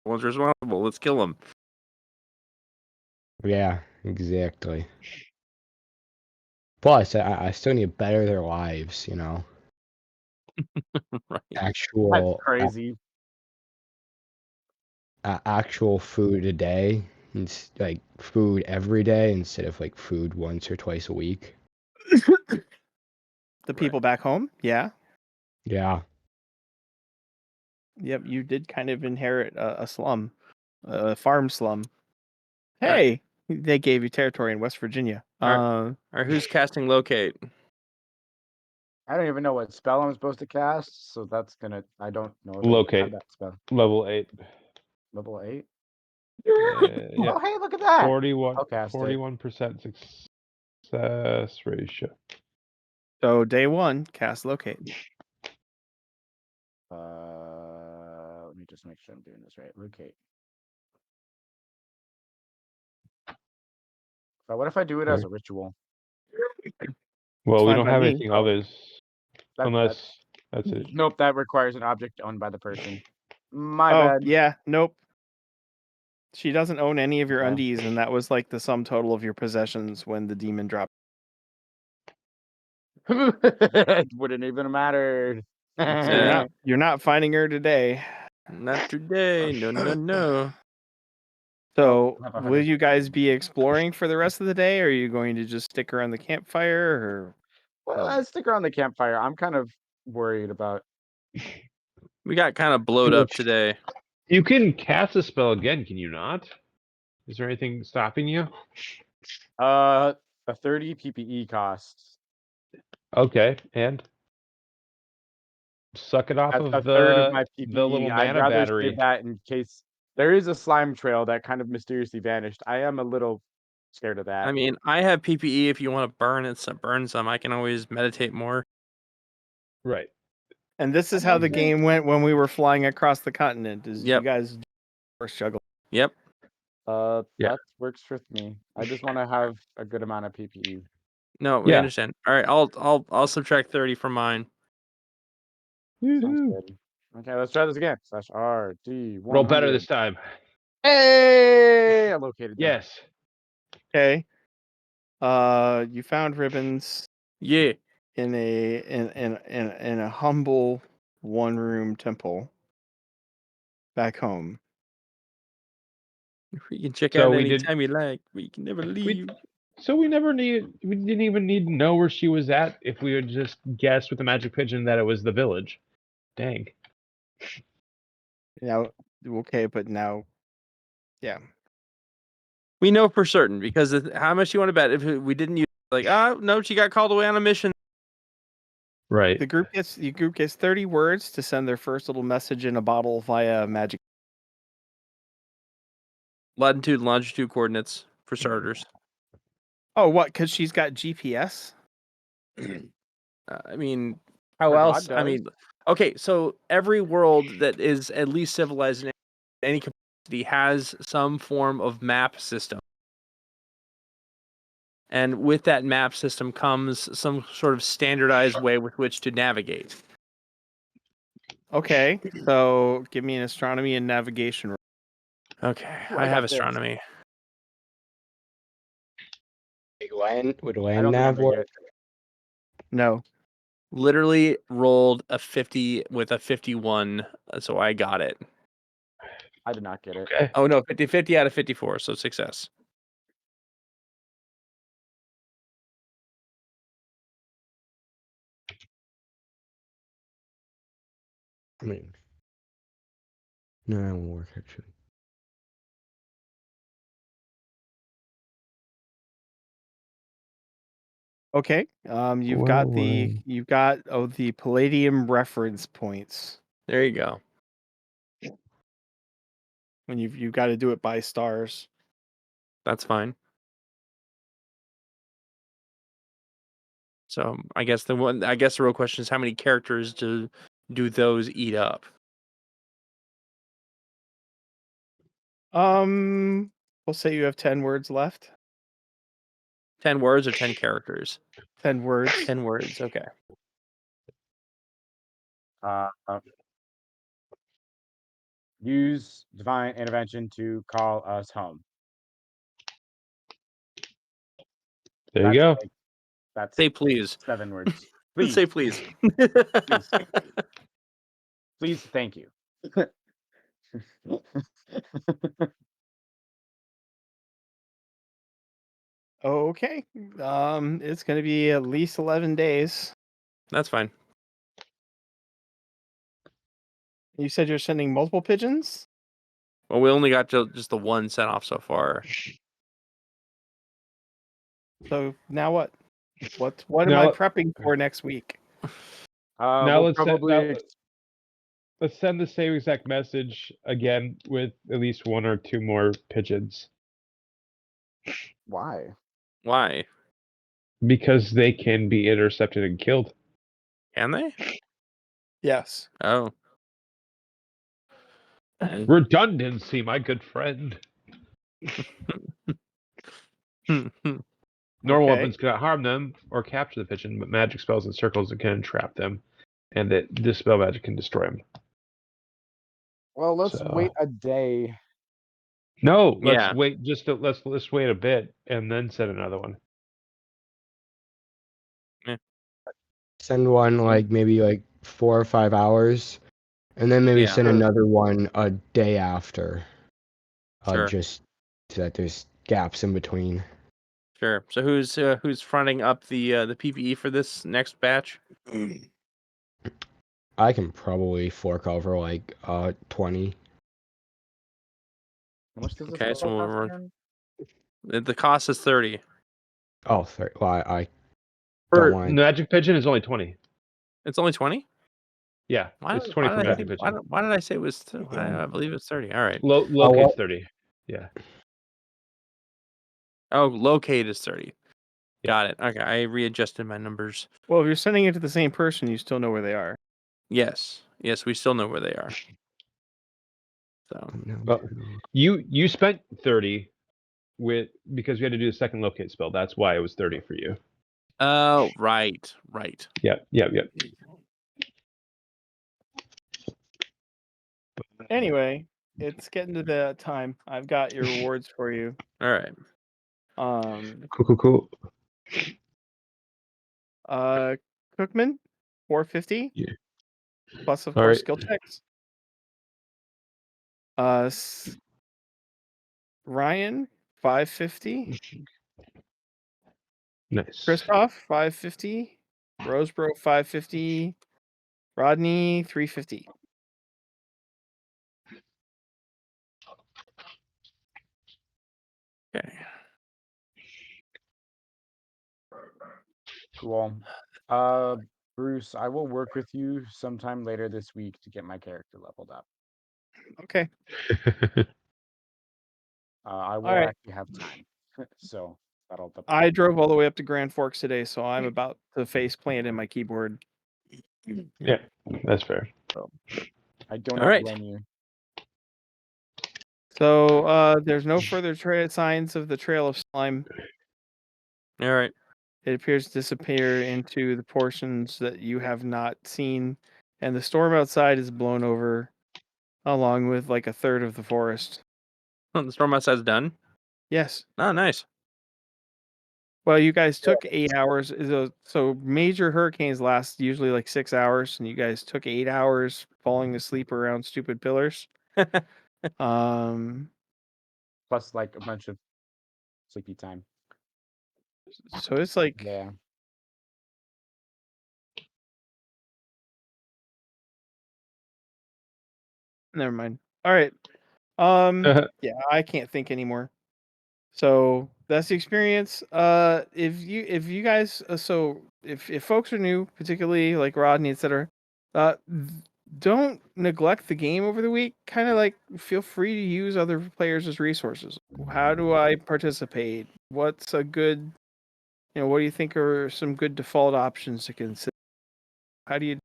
ones responsible. Let's kill them. yeah, exactly. Plus, I still need to better their lives. Right. That's Actual crazy. actual food a day, like food every day instead of like food once or twice a week. The people back home? Yeah. Yeah. Yep, you did kind of inherit a slum, a farm slum. Alright. Hey, they gave you territory in West Virginia. Alright, who's casting locate? I don't even know what spell I'm supposed to cast, so that's gonna. I don't know if I Locate. have that spell. Level 8. Level 8. Yeah. Oh, hey, look at that! 41, I'll cast it. 41% success ratio. So day one, cast locate. Let me just make sure I'm doing this right. Locate. But what if I do it as a ritual? Well, we fine don't by have me. anything others. Unless that's it. Nope, that requires an object owned by the person. My Oh, bad. yeah, nope. She doesn't own any of your Okay. undies, and that was like the sum total of your possessions when the demon dropped. It wouldn't even have mattered. So you're not finding her today. Not today. No. So Not by will Friday. you guys be exploring for the rest of the day, or are you going to just stick around the campfire? Or Well, let's stick around the campfire. I'm kind of worried about. We got kind of blowed up today. You can cast a spell again, can you not? Is there anything stopping you? A 30 PPE cost. Okay, and suck it off That's of a third of the my PPE. little I'd mana rather battery. save that in case there is a slime trail that kind of mysteriously vanished. I am a little scared of that. I mean, I have PPE if you want to burn some. I can always meditate more. Right. and this is how the game went when we were flying across the continent. Is Yep. you guys were struggling. Yep. Yeah. That works with me. I just want to have a good amount of PPE. No, we Yeah. understand. All right, I'll subtract 30 from mine. Sounds Woohoo. good. Okay, let's try this again. /RD100. Roll better this time. Hey, I located them. Yes. Okay. You found ribbons Yeah. in a humble one-room temple back home. We can check So out we did- anytime you like. We can never leave. So we didn't even need to know where she was at if we would just guess with the magic pigeon that it was the village. Dang. Now, okay, but now, yeah. We know for certain because how much you want to bet if we didn't use no, she got called away on a mission. Right. The group gets 30 words to send their first little message in a bottle via magic. Latitude and longitude coordinates for starters. Oh, what? Because she's got GPS. I mean, how Her else? god I does. mean, okay, so every world that is at least civilized in any capacity has some form of map system. And with that map system comes some sort of standardized way with which to navigate. Okay, so give me an astronomy and navigation roll. Okay, Ooh, I I have got this. astronomy. Would I land don't think I'm nav gonna get work? it. No. Literally rolled a 50 with a 51, so I got it. I did not get it. Okay. Oh no, 50 out of 54, so success. I mean, no, that won't work actually. Okay. You've got the Palladium reference points. There you go. When you've got to do it by stars. That's fine. So I guess the real question is how many characters do those eat up? We'll say you have 10 words left. 10 words or 10 characters? 10 words. 10 words, okay. Use divine intervention to call us home. There you go. That's Say please. 7 words. Please, Say please. please, please. Thank you. Okay. It's going to be at least 11 days. That's fine. You said you're sending multiple pigeons? Well, we only got just the one sent off so far. So now what? What am Now I let- prepping for next week? Now we'll let's let's send the same exact message again with at least 1 or 2 more pigeons Why? Why? because they can be intercepted and killed. Can they? Yes. Oh. Redundancy, my good friend. Normal Okay. weapons cannot harm them or capture the pigeon, but magic spells and circles can entrap them, and that dispel magic can destroy them. Well, let's So- wait a day. No, let's Yeah. wait. Let's wait a bit and then send another one. Send one like maybe like 4 or 5 hours, and then maybe Yeah. send another one a day after. Sure. Just so that there's gaps in between. Sure. So who's fronting up the PPE for this next batch? I can probably fork over like 20. How much does this Okay, spell so cost we're again? the cost is 30. Oh, 30. Well, I For don't want. magic pigeon is only 20. It's only 20? Yeah, Why it's did 20 for I magic think, pigeon. why did I say it was I believe it's 30. All right. Locate's what? 30. Yeah. Oh, locate is 30. Yeah. Got it. Okay, I readjusted my numbers. Well, if you're sending it to the same person, you still know where they are. Yes. Yes, we still know where they are. So Well, you spent 30 because you had to do the second locate spell. That's why it was 30 for you. oh, right. Yep. Anyway, it's getting to the time. I've got your rewards for you. All right. Cool. Cookman, 450. Yeah. Plus, of All course, right. skill checks. Ryan, 550. Nice. Kristoff, 550. Rosebro, 550. Rodney, 350. Okay. Cool. Bruce, I will work with you sometime later this week to get my character leveled up. Okay. I will All right. actually have time. So I drove all the way up to Grand Forks today, so I'm about to face plant in my keyboard. Yeah, that's fair. I do All not right. blame you. So there's no further signs of the trail of slime. All right. It appears to disappear into the portions that you have not seen, and the storm outside is blown over, along with like a third of the forest. Oh, the storm outside's done. Yes. Oh, nice. Well, you guys took 8 hours. So major hurricanes last usually like 6 hours, and you guys took 8 hours falling asleep around stupid pillars. Plus, like, a bunch of sleepy time. So it's like Yeah. never mind. All right. Yeah, I can't think anymore. So that's the experience. If you guys, so if folks are new, particularly like Rodney, etc., don't neglect the game over the week. Kind of like feel free to use other players as resources. How do I participate? What's a good, what do you think are some good default options to consider? How do you?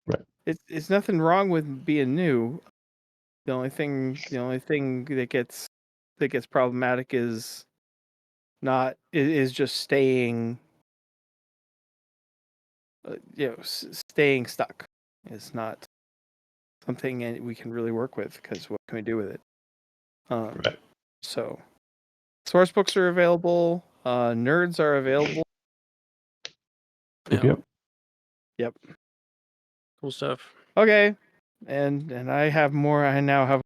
Right. It's nothing wrong with being new. The only thing that gets problematic is just staying staying stuck. It's not something we can really work with, because what can we do with it? Right. So source books are available, nerds are available. Yep. Yep. Cool stuff. Okay. And I now have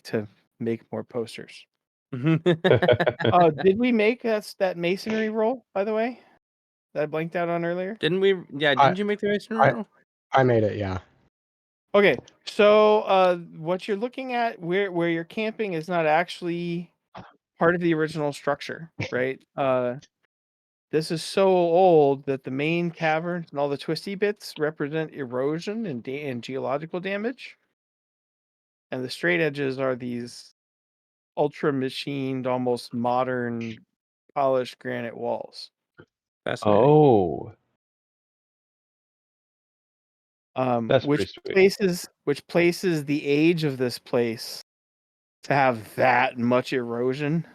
to make more posters. Did we make that masonry roll, by the way, that I blanked out on earlier? Didn't we? Yeah. Didn't you make the masonry roll? I made it, yeah. Okay, so what you're looking at, where you're camping, is not actually part of the original structure, right? This is so old that the main caverns and all the twisty bits represent erosion and geological damage, and the straight edges are these ultra machined, almost modern, polished granite walls. Fascinating. Oh, that's Which pretty sweet. places the age of this place to have that much erosion.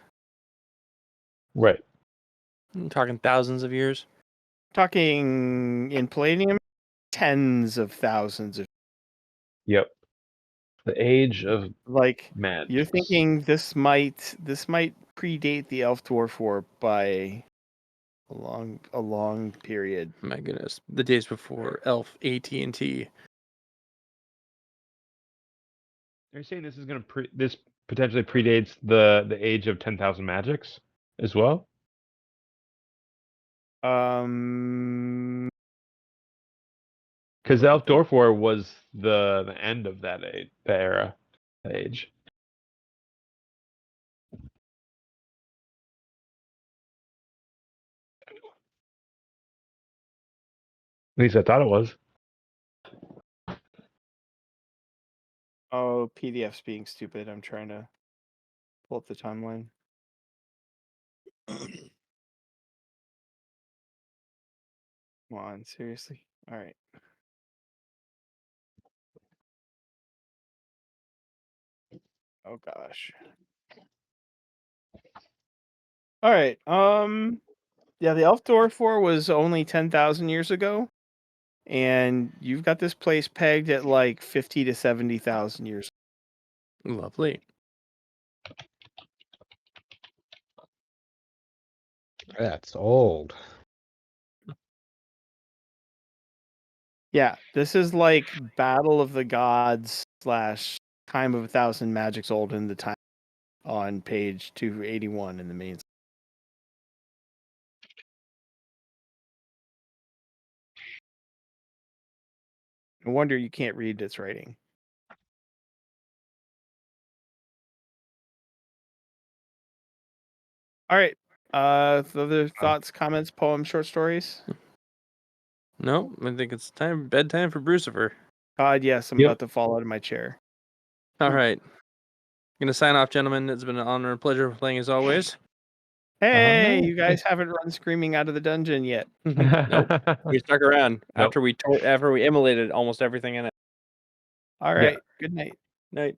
Right. I'm talking thousands of years. Talking in Palladium, tens of thousands of. Yep. The age of Like, magic. you're thinking this might predate the Elf Dwarf War by a long period. My goodness, the days before Elf AT&T. Are you saying this is gonna this potentially predates the age of 10,000 magics as well? Um, Because the Elf Dwarf War was the end of that era, that age. At least I thought it was. oh, PDF's being stupid. I'm trying to pull up the timeline. Come on, seriously. All right. Oh gosh. All right. Yeah, the Elf Dwarf War was only 10,000 years ago, and you've got this place pegged at like 50 to 70,000 years. Lovely. That's old. Yeah, this is like Battle of the Gods / Time of 1,000 Magics old in the time on page 281 in the main. No wonder you can't read its writing. All right. Other thoughts, comments, poems, short stories? No, I think it's bedtime for Brucifer. God, yes, I'm Yep. about to fall out of my chair. All right. I'm going to sign off, gentlemen. It's been an honor and pleasure playing as always. Hey, no. you guys haven't run screaming out of the dungeon yet. Nope. We stuck around Nope. after we immolated almost everything in it. All right. Good night. Night.